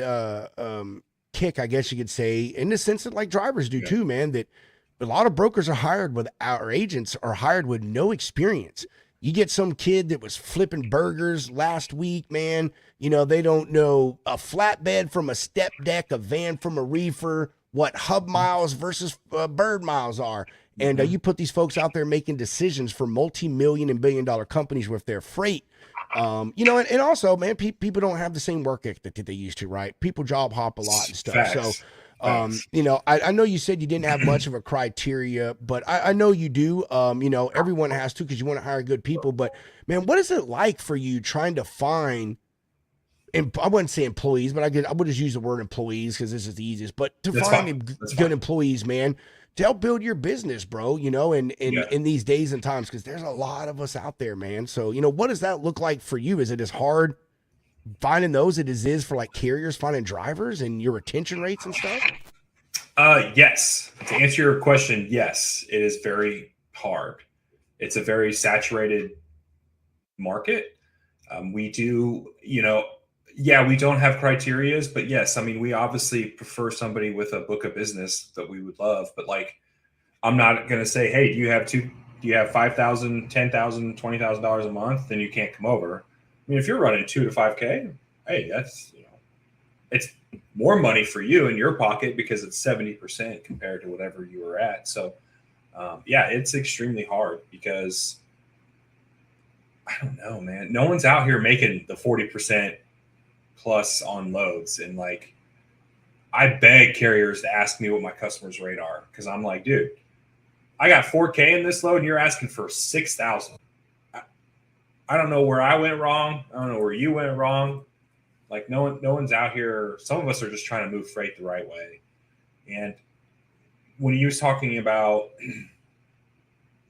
kick, I guess you could say, in the sense that like drivers do too, man, that a lot of brokers are hired with our agents are hired with no experience. You get some kid that was flipping burgers last week, man. You know, they don't know a flatbed from a step deck, a van from a reefer, what hub miles versus bird miles are. And you put these folks out there making decisions for multi-million and billion-dollar companies with their freight. You know, and also, man, people don't have the same work ethic that they used to, right? People job hop a lot and stuff. Facts. So, you know, I know you said you didn't have much of a criteria, but I know you do. You know, everyone has to because you want to hire good people. But man, what is it like for you trying to find? And I wouldn't say employees, but I would just use the word employees because this is the easiest. But to That's find fine. good That's fine. employees, man, to help build your business, bro. You know, and in these days and times, because there's a lot of us out there, man. So you know, what does that look like for you? Is it as hard finding those as it is for like carriers finding drivers and your retention rates and stuff? Yes. To answer your question, yes, it is very hard. It's a very saturated market. We do, you know, we don't have criterias, but yes, I mean, we obviously prefer somebody with a book of business that we would love, but like, I'm not going to say, hey, do you have $5,000, $10,000, $20,000 a month? Then you can't come over. I mean, if you're running 2 to 5K, hey, that's, you know, it's more money for you in your pocket because it's 70% compared to whatever you were at. So, it's extremely hard because I don't know, man. No one's out here making the 40% plus on loads. And like, I beg carriers to ask me what my customers' rate are because I'm like, dude, I got 4K in this load and you're asking for 6,000. I don't know where I went wrong. I don't know where you went wrong. Like no one's out here. Some of us are just trying to move freight the right way. And when you was talking about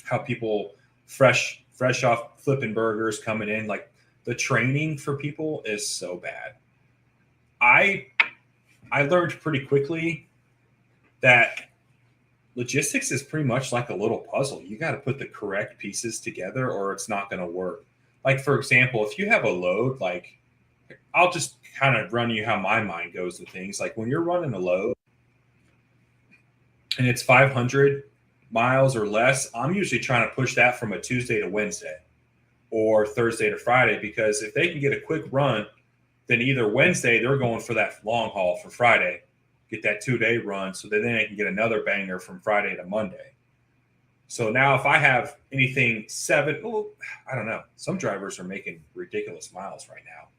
how people fresh off flipping burgers coming in, like the training for people is so bad. I learned pretty quickly that logistics is pretty much like a little puzzle. You got to put the correct pieces together or it's not going to work. Like, for example, if you have a load, like I'll just kind of run you how my mind goes with things. Like when you're running a load and it's 500 miles or less, I'm usually trying to push that from a Tuesday to Wednesday or Thursday to Friday, because if they can get a quick run, then either Wednesday they're going for that long haul for Friday, get that 2-day run, so that then they can get another banger from Friday to Monday. So now if I have anything I don't know. Some drivers are making ridiculous miles right now.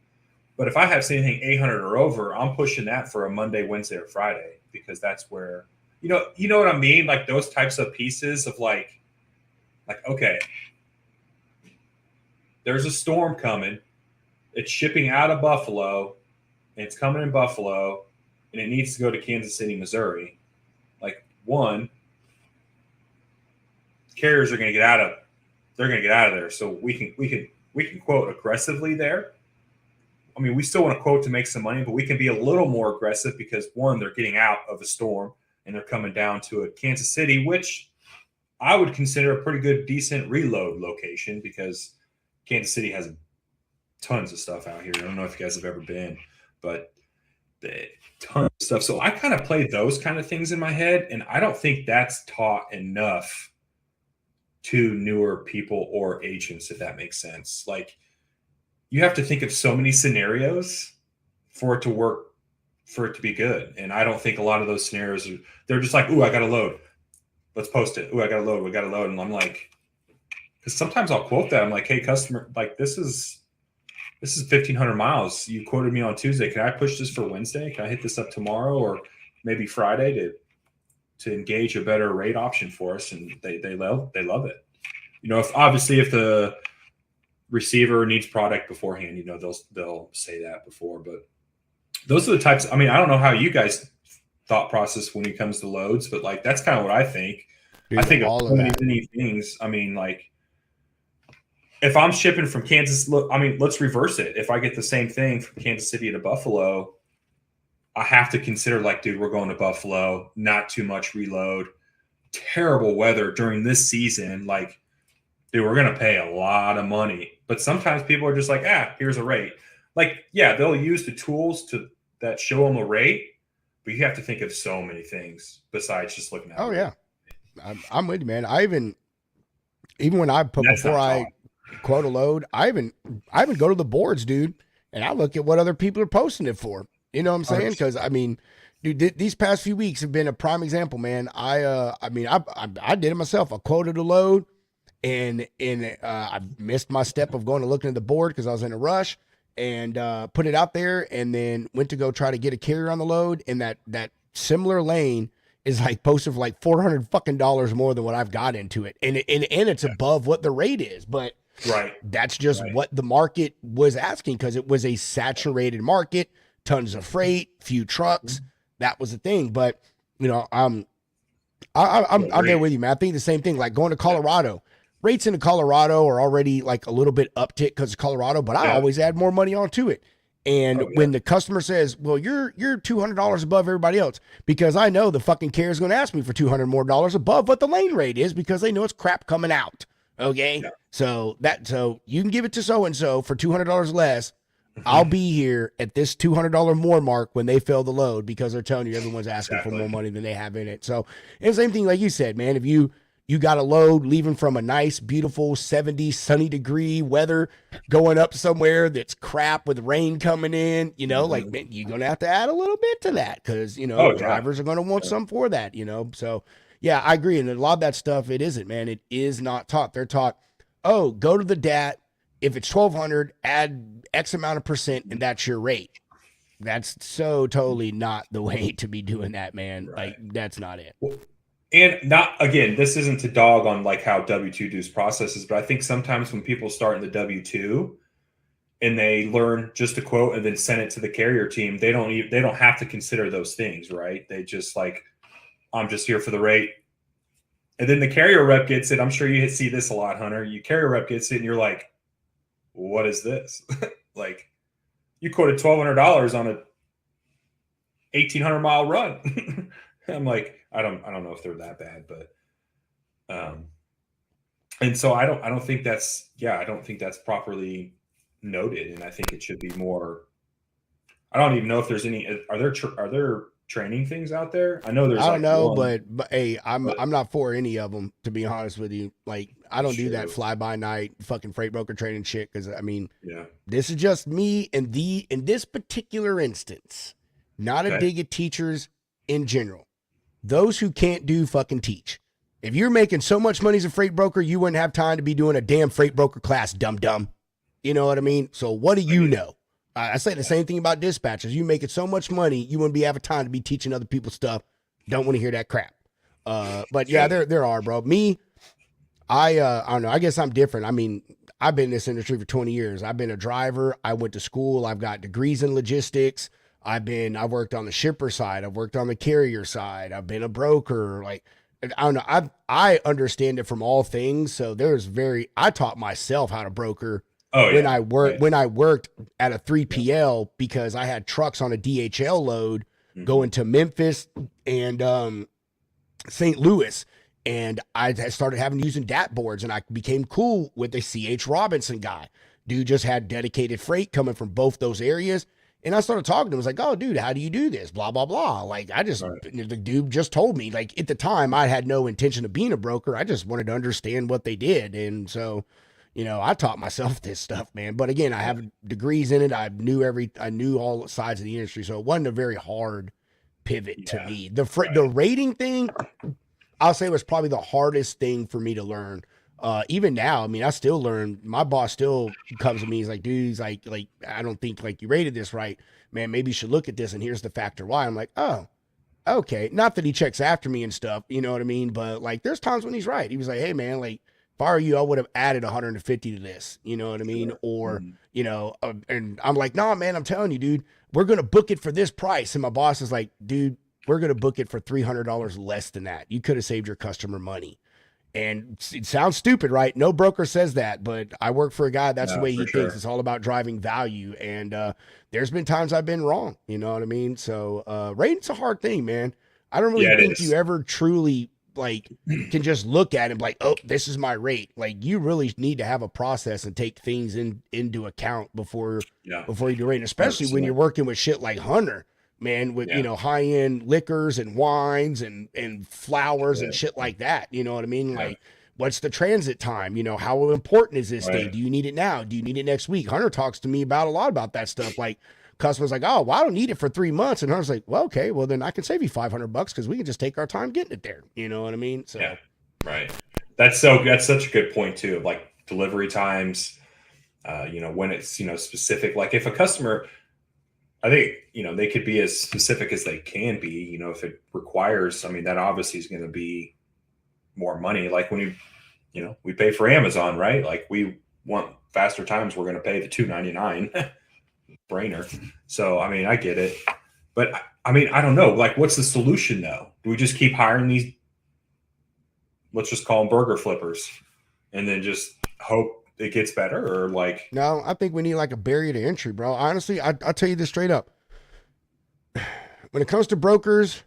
But if I have anything 800 or over, I'm pushing that for a Monday, Wednesday, or Friday, because that's where, you know what I mean? Like those types of pieces of like, okay, there's a storm coming. It's shipping out of Buffalo, and it's coming in Buffalo, and it needs to go to Kansas City, Missouri. Like one, carriers are going to get out of there. So we can quote aggressively there. I mean, we still want to quote to make some money, but we can be a little more aggressive because one, they're getting out of a storm and they're coming down to a Kansas City, which I would consider a pretty good, decent reload location because Kansas City has tons of stuff out here. I don't know if you guys have ever been, but tons of stuff. So I kind of play those kind of things in my head, and I don't think that's taught enough to newer people or agents, if that makes sense. Like, you have to think of so many scenarios for it to work for it to be good. And I don't think a lot of those scenarios they're just like, ooh, I got to load. Let's post it. Ooh, I got to load. We got to load. And I'm like, because sometimes I'll quote that. I'm like, hey, customer, like this is 1,500 miles. You quoted me on Tuesday. Can I push this for Wednesday? Can I hit this up tomorrow or maybe Friday to engage a better rate option for us? And they love it. You know, if the receiver needs product beforehand, you know, they'll say that before. But those are the types. I mean, I don't know how you guys thought process when it comes to loads, but like that's kind of what I think. Dude, I think of all so of many, that. many things. I mean, like if I'm shipping from Kansas, look, I mean, let's reverse it. If I get the same thing from Kansas City to Buffalo, I have to consider like, dude, we're going to Buffalo, not too much reload, terrible weather during this season. Like, dude, we're going to pay a lot of money. But sometimes people are just like, here's a rate. Like, yeah, they'll use the tools that show them a rate, but you have to think of so many things besides just looking at Oh it. yeah, I'm with you, man. I even when I put That's before not I wrong. quote a load, I even go to the boards, dude, and I look at what other people are posting it for. You know what I'm saying? Because I mean, dude, these past few weeks have been a prime example, man. I did it myself. I quoted a load, and I missed my step of going to looking at the board because I was in a rush, and put it out there, and then went to go try to get a carrier on the load, and that similar lane is like posted for like $400 fucking more than what I've got into it, and it's above what the rate is, but Right. that's just Right. what the market was asking because it was a saturated market, tons of freight, few trucks. That was the thing. But you know, I'm there with you, man. I think the same thing. Like going to Colorado, rates into Colorado are already like a little bit uptick because of Colorado, but I always add more money onto it. And when the customer says, "Well, you're $200 above everybody else," because I know the fucking carrier is going to ask me for $200 more above what the lane rate is because they know it's crap coming out. Okay, so you can give it to so and so for $200 less. I'll be here at this $200 more mark when they fill the load because they're telling you everyone's asking for more money than they have in it. So, and the same thing like you said, man. If you got a load leaving from a nice, beautiful 70 sunny degree weather going up somewhere that's crap with rain coming in, you know, like man, you're gonna have to add a little bit to that because you know drivers are gonna want some for that, you know. So yeah, I agree. And a lot of that stuff, it isn't, man. It is not taught. They're taught, oh, go to the DAT. If it's 1,200, add X amount of percent, and that's your rate. That's so totally not the way to be doing that, man. Right. Like, that's not it. And not, again, this isn't to dog on like how W-2 does processes, but I think sometimes when people start in the W-2 and they learn just a quote and then send it to the carrier team, they don't have to consider those things, right? They just like, I'm just here for the rate. And then the carrier rep gets it. I'm sure you see this a lot, Hunter. You carrier rep gets it and you're like, what is this? Like you quoted $1,200 on a 1,800 mile run. I'm like, I don't know if they're that bad, but, and so I don't think that's properly noted. And I think it should be more, I don't even know if there's any, are there training things out there? I know there's, I don't know, but hey, I'm not for any of them, to be honest with you. Like, I don't do that fly by night fucking freight broker training shit. Cause I mean, this is just me in this particular instance, not a dig at teachers in general. Those who can't do fucking teach. If you're making so much money as a freight broker, you wouldn't have time to be doing a damn freight broker class, dumb. You know what I mean? So what do you know? I say the same thing about dispatchers. You making so much money, you wouldn't be having time to be teaching other people stuff. Don't want to hear that crap. But yeah, there are, bro. Me, I don't know. I guess I'm different. I mean, I've been in this industry for 20 years. I've been a driver. I went to school. I've got degrees in logistics. I've worked on the shipper side. I've worked on the carrier side. I've been a broker. Like, I don't know. I understand it from all things. So I taught myself how to broker when I worked at a 3PL because I had trucks on a DHL load going to Memphis and St. Louis. And I started using DAT boards and I became cool with the CH Robinson guy. Dude just had dedicated freight coming from both those areas. And I started talking to him. I was like, oh, dude, how do you do this? Blah, blah, blah. Like, the dude just told me, like, at the time, I had no intention of being a broker. I just wanted to understand what they did. And so, I taught myself this stuff, man. But again, I have degrees in it. I knew all sides of the industry, so it wasn't a very hard pivot to me. The rating thing, I'll say, was probably the hardest thing for me to learn. Even now, I mean, I still learn. My boss still comes to me. He's like, dude, he's like, I don't think like you rated this right, man. Maybe you should look at this. And here's the factor why. I'm like, oh, okay. Not that he checks after me and stuff, you know what I mean? But like, there's times when he's right. He was like, hey, man, like, if I were you, I would have added 150 to this, you know what I mean? Or, and I'm like, no, man, I'm telling you, dude, we're going to book it for this price. And my boss is like, dude, we're going to book it for $300 less than that. You could have saved your customer money. And it sounds stupid, right? No broker says that, but I work for a guy. That's the way he thinks. It's all about driving value. And there's been times I've been wrong. You know what I mean? So rating's a hard thing, man. I don't really think you ever truly like can just look at it and be like, oh, this is my rate. Like you really need to have a process and take things into account before you do rating, especially when you're working with shit like Hunter. Man, with high-end liquors and wines and flowers and shit like that. You know what I mean? Like, what's the transit time? How important is this thing? Do you need it now? Do you need it next week? Hunter talks to me about a lot about that stuff. Like, customers like, oh, well, I don't need it for 3 months. And Hunter's like, well, okay, well then I can save you $500 because we can just take our time getting it there. You know what I mean? So right. That's such a good point too. Of like delivery times. When it's specific. Like if a customer. I think, they could be as specific as they can be, if it requires, I mean, that obviously is going to be more money. Like when we pay for Amazon, right? Like we want faster times. We're going to pay the $2.99 brainer. So, I mean, I get it, but I mean, I don't know, like what's the solution though? Do we just keep hiring these, let's just call them burger flippers and then just hope it gets better or like? No, I think we need like a barrier to entry, bro. Honestly, I'll tell you this straight up. When it comes to brokers,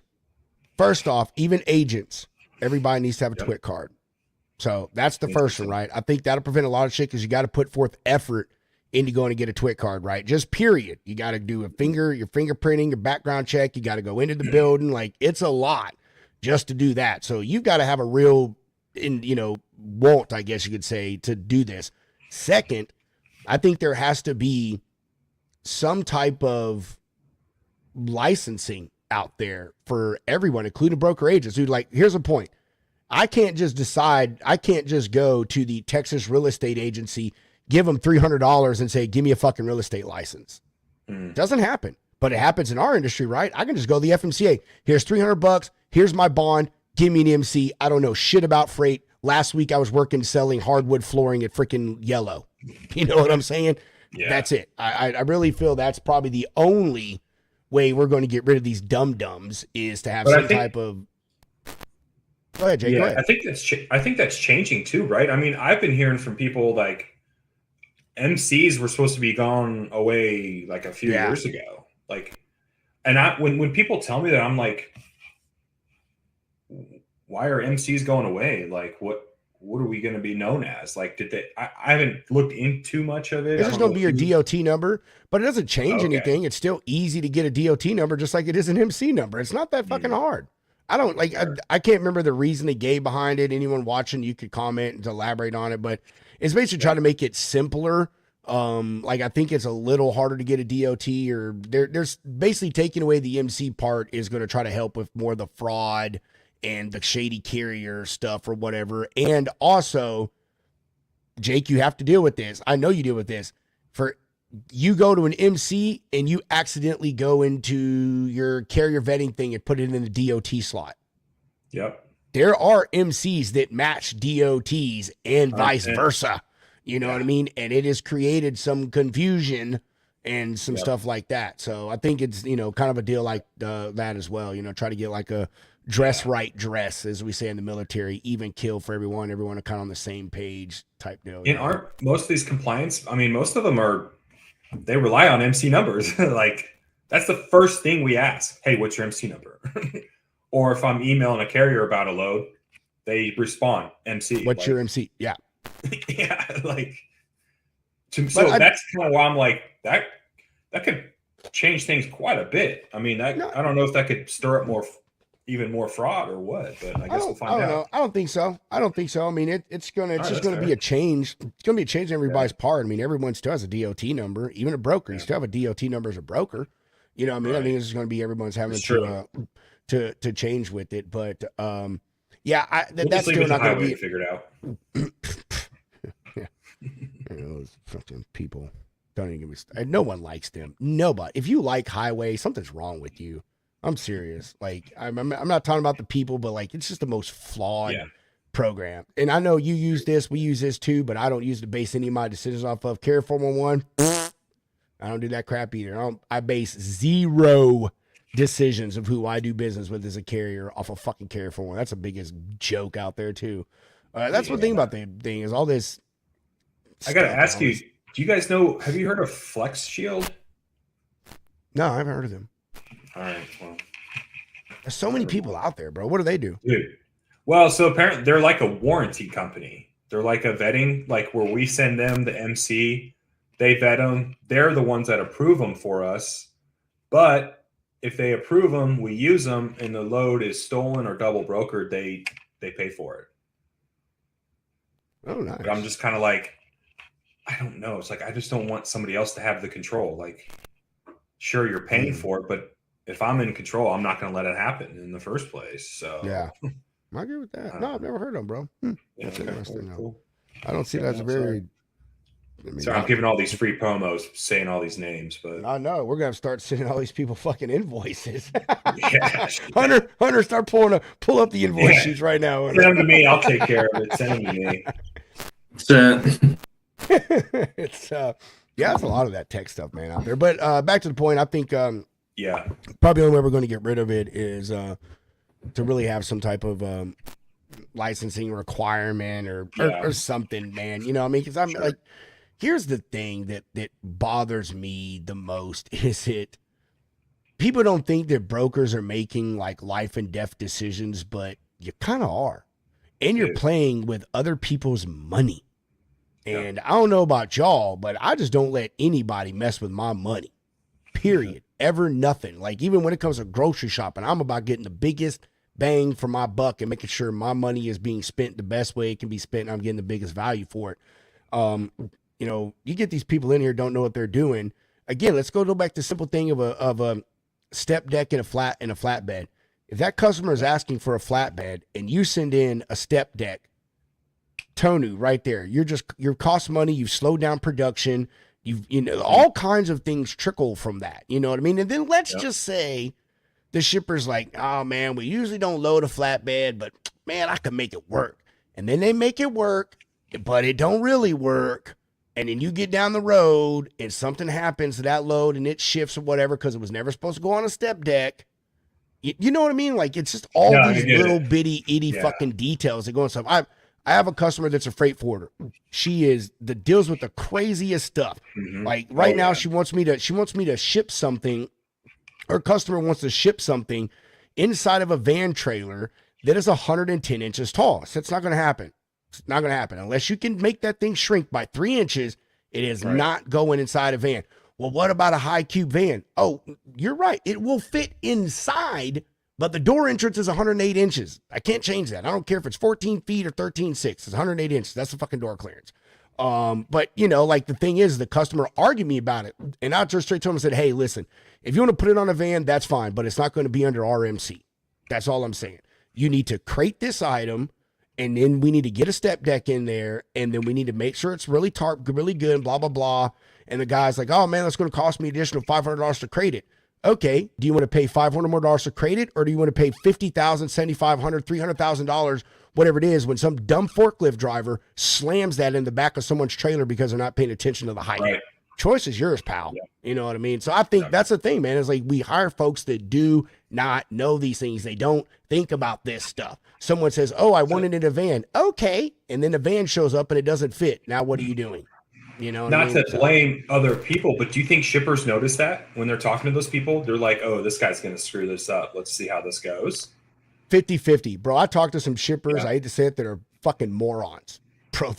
first off, even agents, everybody needs to have a TWIC card. So that's the first one, right? I think that'll prevent a lot of shit because you got to put forth effort into going to get a TWIC card, right? Just period. You got to do your fingerprinting, your background check. You got to go into the building. Like it's a lot just to do that. So you've got to have a real, want, I guess you could say, to do this. Second, I think there has to be some type of licensing out there for everyone, including broker agents. Dude, like, here's the point. I can't just go to the Texas real estate agency, give them $300 and say, give me a fucking real estate license. Doesn't happen, but it happens in our industry, right? I can just go to the FMCA. Here's $300. Here's my bond. Give me an MC. I don't know shit about freight. Last week I was working selling hardwood flooring at freaking Yellow. You know what I'm saying? Yeah. That's it. I really feel that's probably the only way we're going to get rid of these dum-dums is to have type of. Go ahead, Jake. Yeah, go ahead. I think that's changing too, right? I mean, I've been hearing from people like MCs were supposed to be gone away like a few years ago. Like, and when people tell me that, I'm like, why are MCs going away? Like, what are we going to be known as? Like, I haven't looked into much of it. It's just going to be your DOT number, but it doesn't change anything. It's still easy to get a DOT number, just like it is an MC number. It's not that fucking hard. I don't like, I can't remember the reason they gave behind it. Anyone watching, you could comment and elaborate on it, but it's basically trying to make it simpler. Like I think it's a little harder to get a DOT, or there's basically taking away the MC part is going to try to help with more of the fraud and the shady carrier stuff or whatever. And also, Jake, you have to deal with this. I know you deal with this. For you go to an MC and you accidentally go into your carrier vetting thing and put it in the DOT slot. Yep. There are MCs that match DOTs and vice versa. You know what I mean? And it has created some confusion and some stuff like that. So I think it's, kind of a deal like that as well. Try to get like a dress right dress, as we say in the military, even kill for everyone are kind of on the same page type deal. And aren't most of these compliance, I mean, most of them they rely on MC numbers. Like that's the first thing we ask. Hey, what's your MC number? Or if I'm emailing a carrier about a load, they respond MC. What's your MC? Yeah. Yeah. Like, that's kind of why I'm like, that could change things quite a bit. I mean, I don't know if that could stir up more even more fraud or what? But I guess we'll find out. Know. I don't think so. I mean, it's just gonna be a change. It's gonna be a change on everybody's part. I mean, everyone still has a DOT number, even a broker. You still have a DOT number as a broker. You know what I mean? I think it's going to be everyone's having to change with it. But that's still not going to be figured out. Those fucking people don't even give me. No one likes them. Nobody. If you like highway, something's wrong with you. I'm serious. Like I'm not talking about the people, but like it's just the most flawed program. And I know you use this, we use this too, but I don't use to base any of my decisions off of. Carrier 411. I don't do that crap either. I base zero decisions of who I do business with as a carrier off of fucking Carrier 411. That's the biggest joke out there too. That's one thing about the thing is all this. I gotta ask you, do you guys know? Have you heard of Flex Shield? No, I haven't heard of them. All right, well, there's so many people out there, bro. What do they do? Dude. Well, so apparently they're like a warranty company. They're like a vetting, like where we send them the MC, they vet them. They're the ones that approve them for us. But if they approve them, we use them, and the load is stolen or double brokered, they pay for it. Oh, nice. But I'm just kind of like, I don't know. It's like I just don't want somebody else to have the control. Like, sure, you're paying for it, but if I'm in control, I'm not going to let it happen in the first place. So yeah, I agree with that. No, I've never heard of them, bro. That's interesting. Cool. I don't see that as a very. I'm giving all these free promos, saying all these names, but I know we're gonna start sending all these people fucking invoices. Yeah. Hunter, start pull up the invoice sheets right now. Send them to me. I'll take care of it. Send them to me. It's it's a lot of that tech stuff, man, out there. But back to the point, I think probably the only way we're going to get rid of it is to really have some type of licensing requirement or something, man. You know what I mean? Because I'm like, here's the thing that bothers me the most is people don't think that brokers are making like life and death decisions, but you kind of are. And you're playing with other people's money. And I don't know about y'all, but I just don't let anybody mess with my money. Period. Ever nothing. Like even when it comes to grocery shopping, I'm about getting the biggest bang for my buck and making sure my money is being spent the best way it can be spent. And I'm getting the biggest value for it. You get these people in here don't know what they're doing. Again, let's go back to the simple thing of a step deck and a flatbed. If that customer is asking for a flatbed and you send in a step deck, Tonu, right there, you're cost money. You've slowed down production. All kinds of things trickle from that. You know what I mean? And then let's just say the shipper's like, oh man, we usually don't load a flatbed, but man, I can make it work. And then they make it work, but it don't really work. And then you get down the road and something happens to that load and it shifts or whatever because it was never supposed to go on a step deck. You know what I mean? Like it's just all these little bitty itty fucking details that go on stuff. I have a customer that's a freight forwarder. She deals with the craziest stuff. Mm-hmm. Like right now, she wants me to ship something. Her customer wants to ship something inside of a van trailer that is 110 inches tall. So it's not going to happen. It's not going to happen unless you can make that thing shrink by 3 inches. It is not going inside a van. Well, what about a high cube van? Oh, you're right. It will fit inside, but the door entrance is 108 inches. I can't change that. I don't care if it's 14 feet or 13.6. It's 108 inches. That's the fucking door clearance. But like the thing is, the customer argued me about it, and I just straight to him and said, "Hey, listen, if you want to put it on a van, that's fine, but it's not going to be under RMC. That's all I'm saying. You need to crate this item, and then we need to get a step deck in there, and then we need to make sure it's really really good, blah blah blah." And the guy's like, "Oh man, that's going to cost me additional $500 to crate it." Okay, do you want to pay $500 more to crate it, or do you want to pay $50,000, $7,500, $300,000, whatever it is, when some dumb forklift driver slams that in the back of someone's trailer because they're not paying attention to the height? Right. Choice is yours, pal. Yeah. You know what I mean? So I think that's the thing, man. It's like we hire folks that do not know these things. They don't think about this stuff. Someone says, "Oh, I want it in a van." Okay, and then the van shows up and it doesn't fit. Now what are you doing? You know, not to blame other people, but do you think shippers notice that when they're talking to those people? They're like, "Oh, this guy's going to screw this up. Let's see how this goes." 50-50, bro. I talked to some shippers. I hate to say it, that are fucking morons, bro.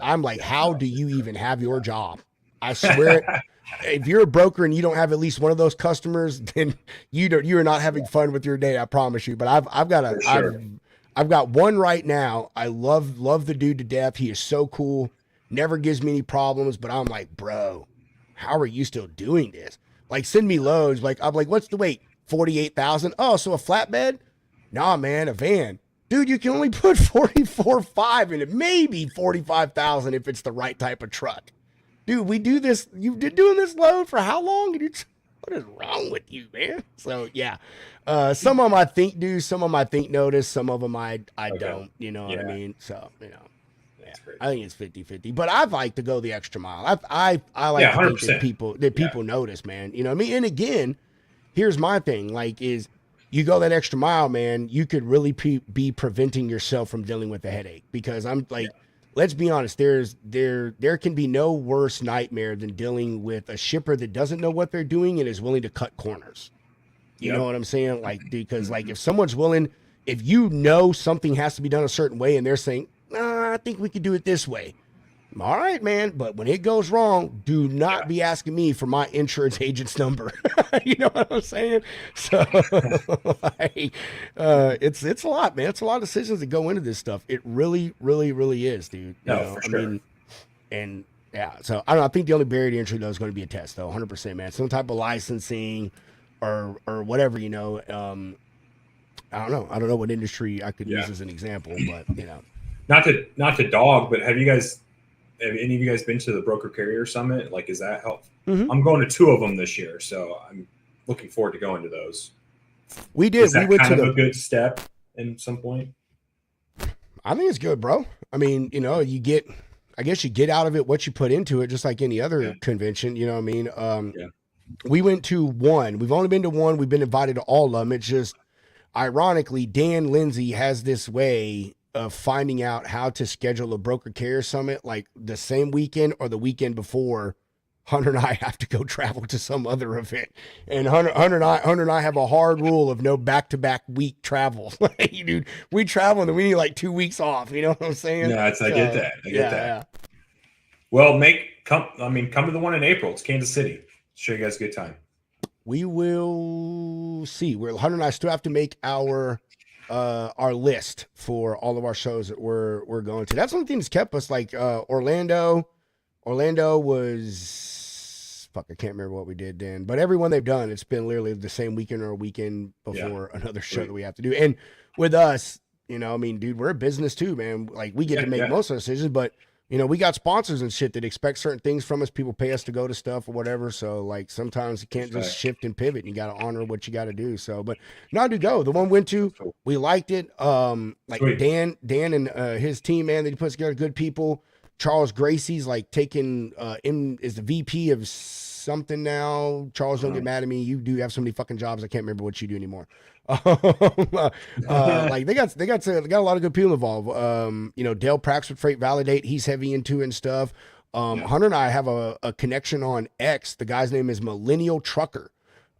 I'm like, how do you even have your job? I swear if you're a broker and you don't have at least one of those customers, then you are not having fun with your day. I promise you. But I've got one right now. I love the dude to death. He is so cool. Never gives me any problems. But I'm like, bro, how are you still doing this? Like, send me loads. Like, I'm like, what's the weight? 48,000. Oh, so a flatbed? Nah, man, a van. Dude, you can only put 44.5 in it, maybe 45,000 if it's the right type of truck. Dude, we do this. You've been doing this load for how long? What is wrong with you, man? So yeah, some of them I think do, some of them I think notice, some of them I don't. You know what I mean? So yeah, I think it's 50-50. But I'd like to go the extra mile. I like to think that people notice, man. You know what I mean? And again, here's my thing. Like, is you go that extra mile, man, you could really be preventing yourself from dealing with a headache. Because I'm like, let's be honest, there can be no worse nightmare than dealing with a shipper that doesn't know what they're doing and is willing to cut corners. You know what I'm saying? Like, because like if someone's willing, if you know something has to be done a certain way and they're saying, nah, I think we could do it this way. All right, man. But when it goes wrong, do not be asking me for my insurance agent's number. You know what I'm saying? So it's a lot, man. It's a lot of decisions that go into this stuff. It really, really, really is, dude. For sure. I mean, and yeah, so I don't know. I think the only barrier to entry though is going to be a test, though. 100%, man. Some type of licensing or whatever, I don't know. I don't know what industry I could use as an example, but not to dog, but have any of you guys been to the Broker Carrier Summit? Like, is that helpful? Mm-hmm. I'm going to 2 of them this year, so I'm looking forward to going to those. We did. Is that we went kind to of a good step in some point? I think it's good, bro. I mean, you get out of it what you put into it, just like any other convention. You know what I mean? We went to one. We've only been to one. We've been invited to all of them. It's just, ironically, Dan Lindsay has this way of finding out how to schedule a Broker Carrier Summit like the same weekend or the weekend before Hunter and I have to go travel to some other event. And Hunter and I have a hard rule of no back-to-back week travel. Dude, we travel and then we need like 2 weeks off. You know what I'm saying? Yeah, I get that. I get that. Yeah. Well, come to the one in April. It's Kansas City. Show you guys a good time. We will see. Hunter and I still have to make our list for all of our shows that we're going to. That's one thing that's kept us like Orlando. Orlando was I can't remember what we did then, but everyone they've done, it's been literally the same weekend or a weekend before another show that we have to do. And with us, I mean, dude, we're a business too, man. Like we get to make most of the decisions, but we got sponsors and shit that expect certain things from us. People pay us to go to stuff or whatever. So like sometimes you can't just shift and pivot. You got to honor what you got to do. So, but not to go. The one went to, we liked it. Like Dan and his team, man, that he puts together good people. Charles Gracie's like taking is the VP of something now. Charles, don't get mad at me. You do have so many fucking jobs. I can't remember what you do anymore. Like they got a lot of good people involved. Dale Prax with Freight Validate, he's heavy into it and stuff. Hunter and I have a connection on X. The guy's name is Millennial Trucker.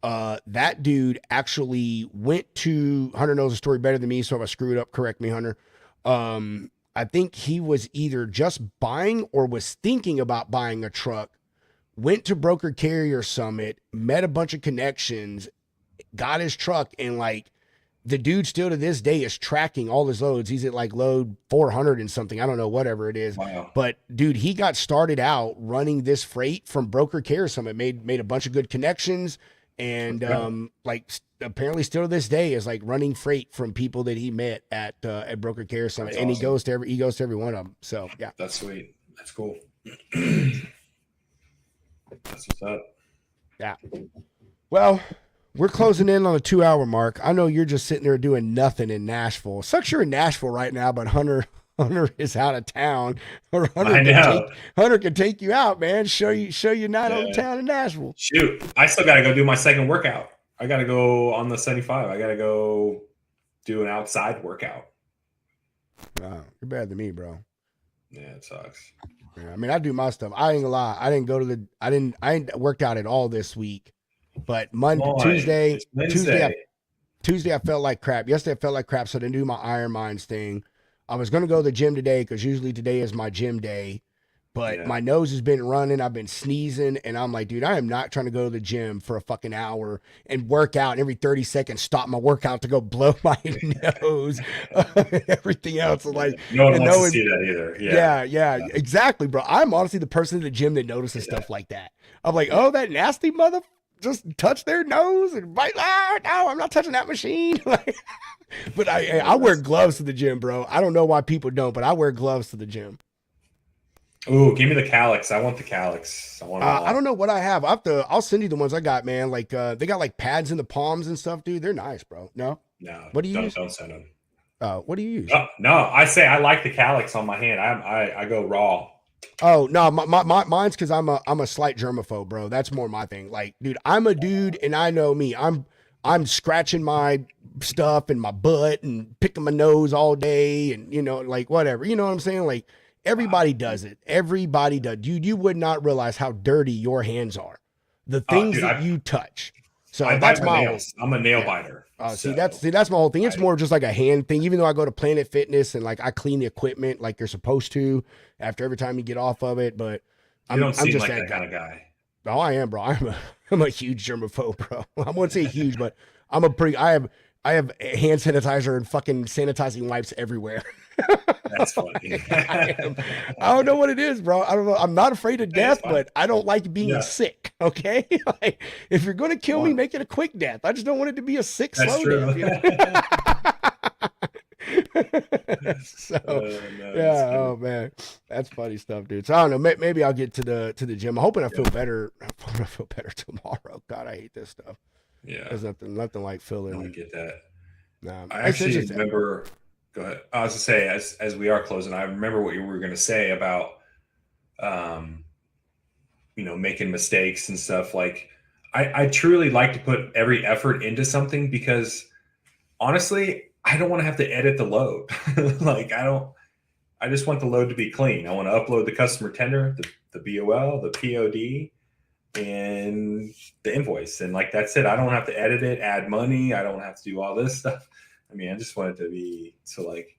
That dude actually went to, Hunter knows the story better than me, so if I screw it up, correct me, Hunter. I think he was either just buying or was thinking about buying a truck, went to Broker Carrier Summit, met a bunch of connections, got his truck, and like the dude still to this day is tracking all his loads. He's at like load 400 and something. I don't know, whatever it is. Wow. But dude, he got started out running this freight from Broker Carrier Summit, made a bunch of good connections, and like apparently still to this day is like running freight from people that he met at Broker Carrier Summit. That's awesome. He goes to every one of them. So yeah. That's sweet. That's cool. That's what's up. Yeah. Well, we're closing in on a 2-hour mark. I know you're just sitting there doing nothing in Nashville. Sucks you're in Nashville right now, but Hunter is out of town. Or Hunter can take you out, man. Show you not on town in Nashville. Shoot, I still got to go do my second workout. I got to go on the 75. I got to go do an outside workout. Wow, you're better than me, bro. Yeah, it sucks. Yeah, I mean, I do my stuff. I ain't gonna lie. I ain't worked out at all this week. But Tuesday, I felt like crap. Yesterday I felt like crap, so I didn't do my Iron Minds thing. I was gonna go to the gym today because usually today is my gym day. But my nose has been running. I've been sneezing. And I'm like, dude, I am not trying to go to the gym for a fucking hour and work out and every 30 seconds stop my workout to go blow my nose. Everything else is like, no one wants to see that either. Yeah, exactly, bro. I'm honestly the person in the gym that notices stuff like that. I'm like, oh, that nasty mother just touched their nose and bite. Oh, no, I'm not touching that machine. But I wear gloves to the gym, bro. I don't know why people don't, but I wear gloves to the gym. Ooh, give me the calyx. I want the calyx. I don't know what I have. I'll send you the ones I got, man. Like they got like pads in the palms and stuff, dude. They're nice, bro. No. What do you use? Don't send them. What do you use? No, I say I like the calyx on my hand. I go raw. Oh no, mine's because I'm a slight germaphobe, bro. That's more my thing. Like, dude, I'm a dude, and I know me. I'm scratching my stuff and my butt and picking my nose all day, and like whatever. You know what I'm saying? Like everybody does it. Everybody does. Dude, you would not realize how dirty your hands are. The things that you touch. So that's my nails. I'm a nail biter. See, that's my whole thing. It's more just like a hand thing. Even though I go to Planet Fitness and like I clean the equipment like you're supposed to after every time you get off of it, but I'm just like that kind of guy. Oh, I am, bro. I'm a huge germaphobe, bro. I wouldn't say huge, but I have hand sanitizer and fucking sanitizing wipes everywhere. That's funny. I don't know what it is, bro. I don't know. I'm not afraid of death, but I don't like being sick. Okay, like, if you're gonna kill me, make it a quick death. I just don't want it to be a sick slow death. You know? So oh man, that's funny stuff, dude. So I don't know. Maybe I'll get to the gym. I'm hoping I feel better. I'm hoping I feel better tomorrow. God, I hate this stuff. Yeah, there's nothing like feeling. I get that. Nah, I actually remember. Go ahead. I was to say, as we are closing, I remember what you were going to say about, making mistakes and stuff. Like, I truly like to put every effort into something because, honestly, I don't want to have to edit the load. Like, I just want the load to be clean. I want to upload the customer tender, the BOL, the POD, and the invoice, and like that's it. I don't have to edit it, add money. I don't have to do all this stuff. I mean, I just want it to be like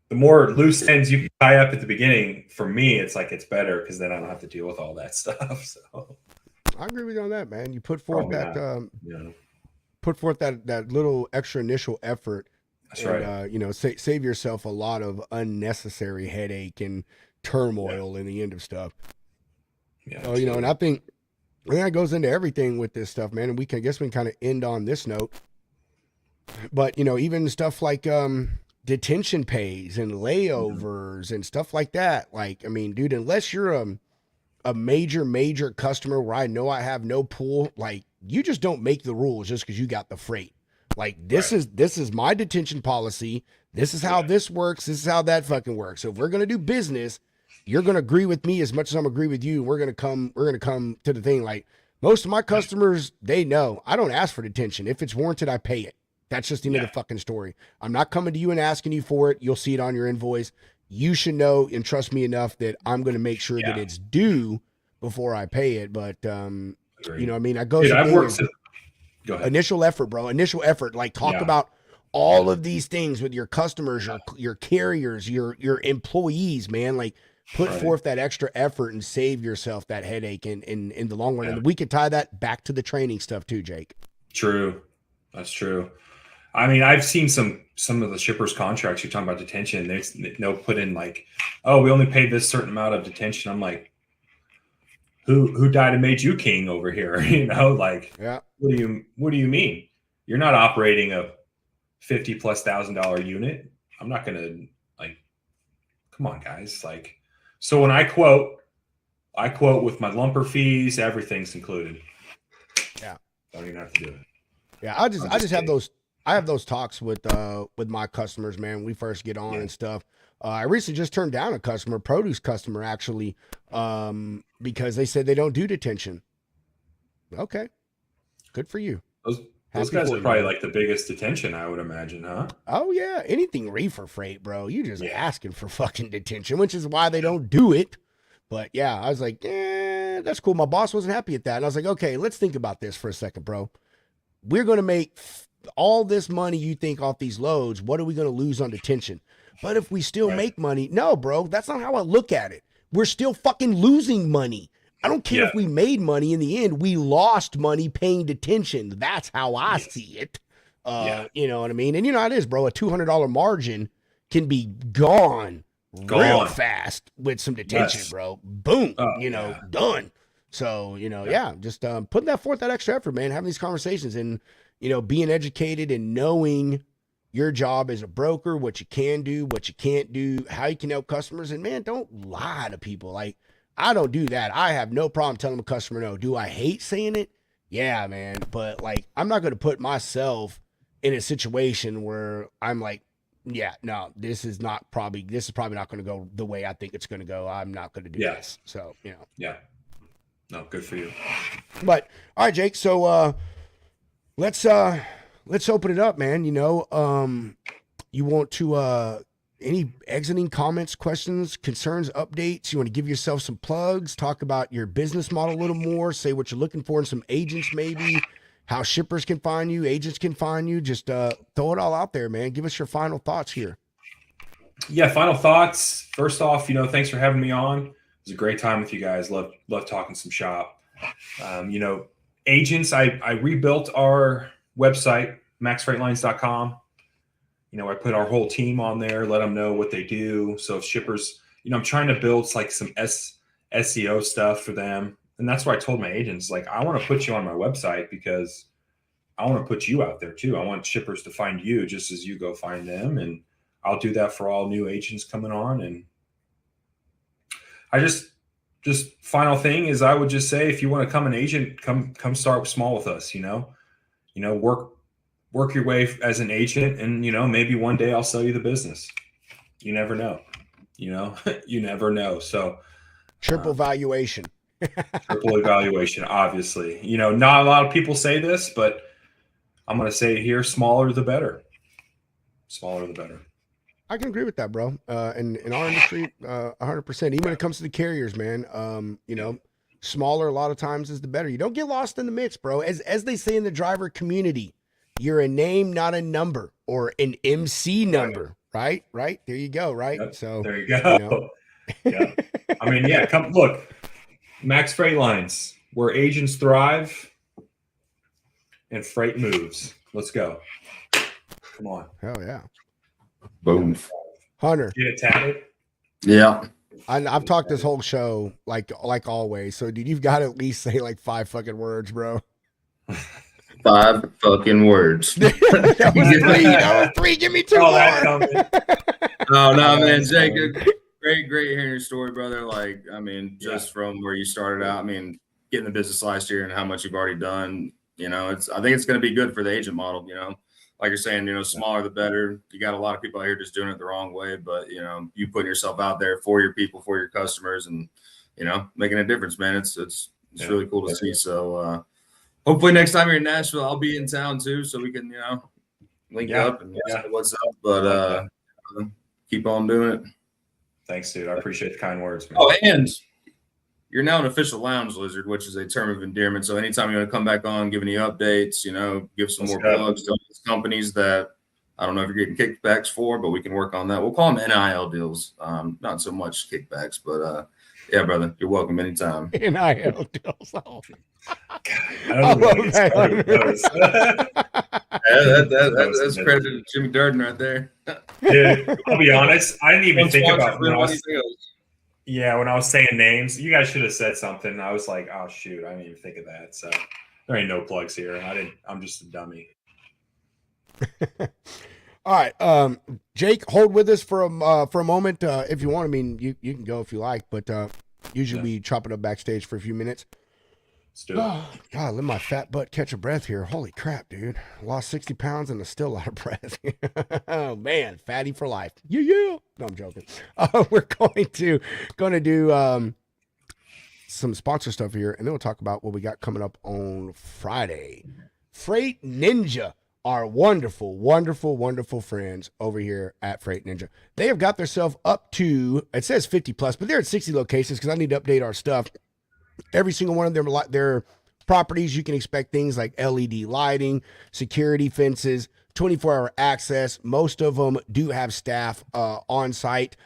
the more loose ends you can tie up at the beginning. For me, it's like it's better because then I don't have to deal with all that stuff. So I agree with you on that, man. You put forth put forth that little extra initial effort. That's right. Save yourself a lot of unnecessary headache and turmoil in the end of stuff. Yeah. So and I think that goes into everything with this stuff, man. And we can kind of end on this note. But even stuff like detention pays and layovers and stuff like that. Like, I mean, dude, unless you're a major customer where I know I have no pull, like you just don't make the rules just because you got the freight. Like this is my detention policy. This is how this works. This is how that fucking works. So if we're gonna do business, you're gonna agree with me as much as I'm agree with you. We're gonna come to the thing. Like most of my customers, they know I don't ask for detention. If it's warranted, I pay it. That's just the end of the fucking story. I'm not coming to you and asking you for it. You'll see it on your invoice. You should know and trust me enough that I'm going to make sure that it's due before I pay it. But, I mean, I go initial effort, bro. Initial effort. Like talk about all of these things with your customers, your carriers, your employees, man. Like put forth that extra effort and save yourself that headache in the long run. And we could tie that back to the training stuff too, Jake. True. That's true. I mean, I've seen some of the shippers' contracts. You're talking about detention. They'll put in like, oh, we only paid this certain amount of detention. I'm like, who died and made you king over here? Like, what do you mean? You're not operating a $50,000+ unit. I'm not gonna like, come on, guys. Like, so when I quote with my lumper fees, everything's included. Yeah, don't even have to do it. Yeah, I just have those. I have those talks with my customers, man. When we first get on and stuff. I recently just turned down a produce customer, actually, because they said they don't do detention. Okay, good for you. Those guys are probably like the biggest detention, I would imagine, huh? Oh yeah, anything reefer freight, bro. You just asking for fucking detention, which is why they don't do it. But yeah, I was like, that's cool. My boss wasn't happy at that, and I was like, okay, let's think about this for a second, bro. We're going to make all this money you think off these loads. What are we going to lose on detention? but if we still make money, no, bro, that's not how I look at it. We're still fucking losing money. I don't care if we made money in the end. We lost money paying detention. That's how I see it. You know what I mean? And you know how it is, bro. A $200 margin can be gone real fast with some detention, bro. Boom, done. So, just putting that forth, that extra effort, man, having these conversations and, being educated and knowing your job as a broker, what you can do, what you can't do, how you can help customers. And man, don't lie to people. Like, I don't do that. I have no problem telling a customer no. Do I hate saying it? Yeah, man. But like, I'm not going to put myself in a situation where I'm like, yeah, no, this is probably not going to go the way I think it's going to go. I'm not going to do this. So, Yeah. No, good for you. But all right, Jake. So, let's open it up, man. You want to, any exiting comments, questions, concerns, updates? You want to give yourself some plugs, talk about your business model a little more, say what you're looking for in some agents, maybe how shippers can find you, agents can find you. Just throw it all out there, man. Give us your final thoughts here. Yeah, final thoughts. First off, thanks for having me on. It was a great time with you guys. Love talking some shop. Agents, I rebuilt our website, maxfreightlines.com. I put our whole team on there, let them know what they do. So if shippers, I'm trying to build like some SEO stuff for them. And that's why I told my agents, like, I want to put you on my website because I want to put you out there too. I want shippers to find you just as you go find them. And I'll do that for all new agents coming on. And I just final thing is I would just say, if you want to come an agent, come start small with us, work your way as an agent, and maybe one day I'll sell you the business. You never know. You never know. So triple valuation. Triple evaluation, obviously. Not a lot of people say this, but I'm going to say it here: smaller the better. Smaller the better. I can agree with that, bro. In our industry, 100%. Even when it comes to the carriers, man, smaller a lot of times is the better. You don't get lost in the mix, bro. As they say in the driver community, you're a name, not a number, or an MC number, right? Right? There you go, right? Yep. So there you go. Yeah. I mean, yeah, come look. Max Freight Lines, where agents thrive and freight moves. Let's go. Come on. Hell yeah. Boom. Hunter. Get it tatted? Yeah. I've talked this whole show like always. So dude, you've got to at least say like 5 fucking words, bro. 5 fucking words. That was 3. Give me 2 more. Oh no, man, Jake, great hearing your story, brother. Like, I mean, just from where you started out, I mean, getting the business last year and how much you've already done, I think it's going to be good for the agent model. Like you're saying, smaller the better. You got a lot of people out here just doing it the wrong way, but you putting yourself out there for your people, for your customers, and making a difference, man. It's really cool to see. So hopefully next time you're in Nashville, I'll be in town too, so we can link up and see what's up. But keep on doing it. Thanks, dude. I appreciate the kind words, man. Oh, and you're now an official lounge lizard, which is a term of endearment. So anytime you want to come back on, give any updates, give some more plugs to those companies that I don't know if you're getting kickbacks for, but we can work on that. We'll call them NIL deals. Not so much kickbacks, but yeah, brother, you're welcome anytime. NIL deals. Oh. I don't know that's credit to Jimmy Durden right there. Dude, I'll be honest. I didn't even think about when I was saying names. You guys should have said something. I was like, oh shoot, I didn't even think of that. So there ain't no plugs here. I'm just a dummy. All right, Jake, hold with us for a moment if you want. I mean, you can go if you like, but usually we chop it up backstage for a few minutes. Let's do it. Oh, God, let my fat butt catch a breath here. Holy crap, dude! Lost 60 pounds and still a lot of breath. Oh man, fatty for life. Yeah. No, I'm joking. We're going to do some sponsor stuff here, and then we'll talk about what we got coming up on Friday. Freight Ninja, our wonderful, wonderful, wonderful friends over here at Freight Ninja. They have got themselves up to, it says 50 plus, but they're at 60 locations because I need to update our stuff. Every single one of their properties, you can expect things like LED lighting, security fences, 24-hour access. Most of them do have staff on site.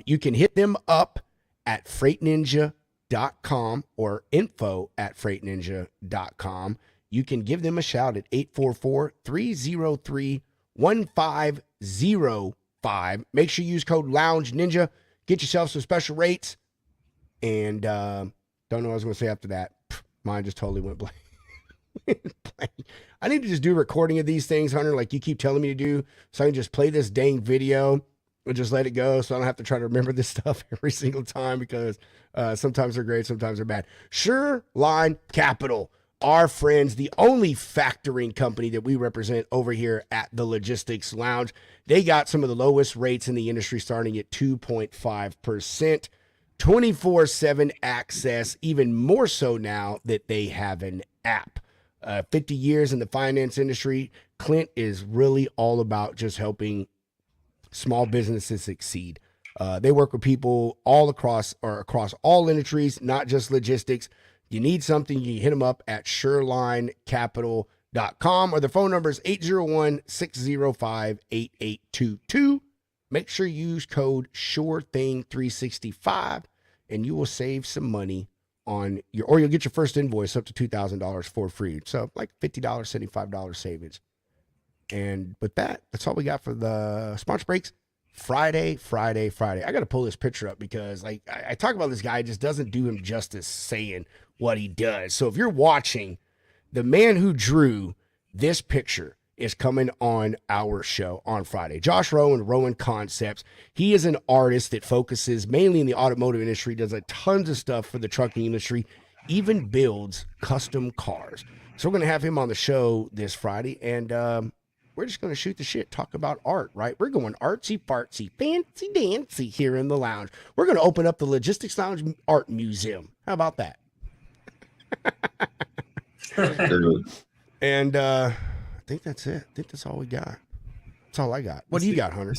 You can hit them up at freightninja.com or info@freightninja.com. You can give them a shout at 844-303-1505. Make sure you use code Lounge Ninja. Get yourself some special rates. And don't know what I was going to say after that. Mine just totally went blank. I need to just do a recording of these things, Hunter, like you keep telling me to do, so I can just play this dang video and just let it go, so I don't have to try to remember this stuff every single time, because sometimes they're great, sometimes they're bad. Shoreline Capital, our friends, the only factoring company that we represent over here at the Logistics Lounge. They got some of the lowest rates in the industry, starting at 2.5%, 24/7 access, even more so now that they have an app. 50 years in the finance industry, Clint is really all about just helping small businesses succeed. They work with people all across all industries, not just logistics. You need something, you hit them up at shorelinecapital.com, or the phone number is 801-605-8822. Make sure you use code SURETHING365 and you will save some money on your, or you'll get your first invoice up to $2,000 for free. So like $50, $75 savings. And with that, that's all we got for the sponsor breaks. Friday. I got to pull this picture up because like I talk about this guy, just doesn't do him justice saying what he does. So if you're watching, the man who drew this picture is coming on our show on Friday. Josh Rowan, Rowan Concepts. He is an artist that focuses mainly in the automotive industry, does a tons of stuff for the trucking industry, even builds custom cars. So we're going to have him on the show this Friday, and we're just going to shoot the shit, talk about art, right? We're going artsy fartsy, fancy dancy here in the lounge. We're going to open up the Logistics Lounge Art Museum. How about that? And I think that's it. I think that's all we got. That's all I got. What do you got, Hunter?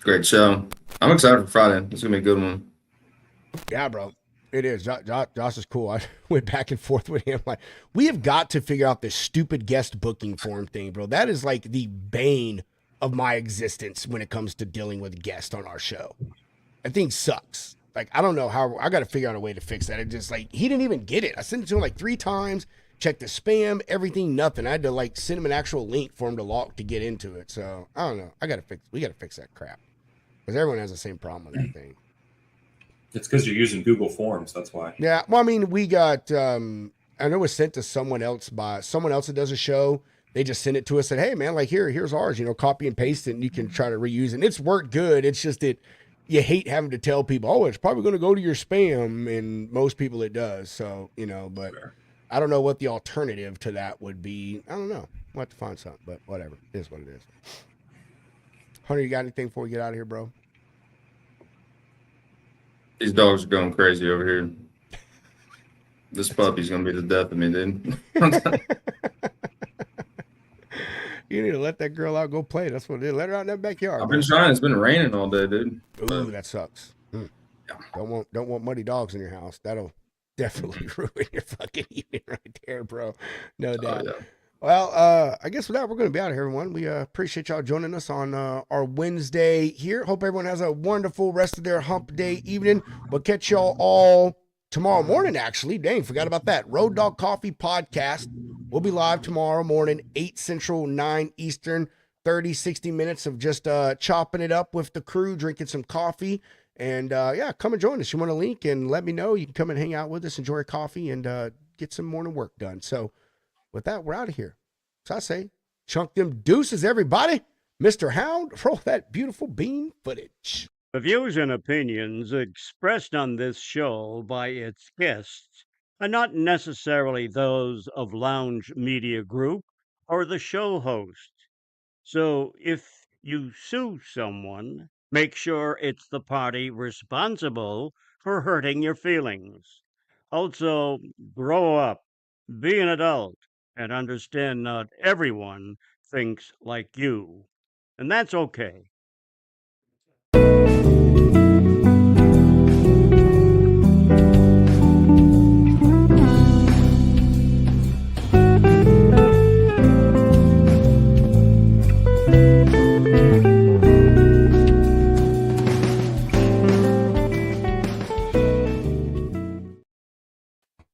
Great show. I'm excited for Friday. It's going to be a good one. Yeah, bro. It is. Josh is cool. I went back and forth with him. Like, we have got to figure out this stupid guest booking form thing, bro. That is like the bane of my existence when it comes to dealing with guests on our show. That thing sucks. Like, I don't know how. I got to figure out a way to fix that. It just like, he didn't even get it. I sent it to him like 3 times. Check the spam, everything, nothing. I had to like send him an actual link for him to log to get into it. So I don't know. We gotta fix that crap, because everyone has the same problem with that thing. It's because you're using Google Forms. That's why. Yeah. Well, I mean, we got. I know it was sent to someone else by someone else that does a show. They just sent it to us. Said, hey man, like here's ours. You know, copy and paste it, and you can try to reuse it. And it's worked good. It's just that you hate having to tell people, oh, it's probably going to go to your spam, and most people it does. So you know, but. Sure. I don't know what the alternative to that would be. I don't know. We'll have to find something, but whatever. It is what it is. Hunter, you got anything before we get out of here, bro? These dogs are going crazy over here. This puppy's going to be the death of me, dude. You need to let that girl out, go play. That's what it is. Let her out in that backyard. I've been trying. It's been raining all day, dude. Ooh, that sucks. Yeah. Don't want muddy dogs in your house. That'll definitely ruin your fucking evening right there, bro. No doubt. Oh, yeah. Well, I guess with that, we're going to be out of here, everyone. We appreciate y'all joining us on our Wednesday here. Hope everyone has a wonderful rest of their hump day evening. We'll catch y'all all tomorrow morning, actually. Dang, forgot about that. Road Dog Coffee Podcast. We'll be live tomorrow morning, 8 Central, 9 Eastern, 30, 60 minutes of just chopping it up with the crew, drinking some coffee. And yeah, come and join us. You want a link and let me know. You can come and hang out with us, enjoy a coffee, and get some morning work done. So with that, we're out of here. So I say, chunk them deuces, everybody. Mr. Hound, roll that beautiful bean footage. The views and opinions expressed on this show by its guests are not necessarily those of Lounge Media Group or the show host. So if you sue someone, make sure it's the party responsible for hurting your feelings. Also, grow up, be an adult, and understand not everyone thinks like you. And that's okay.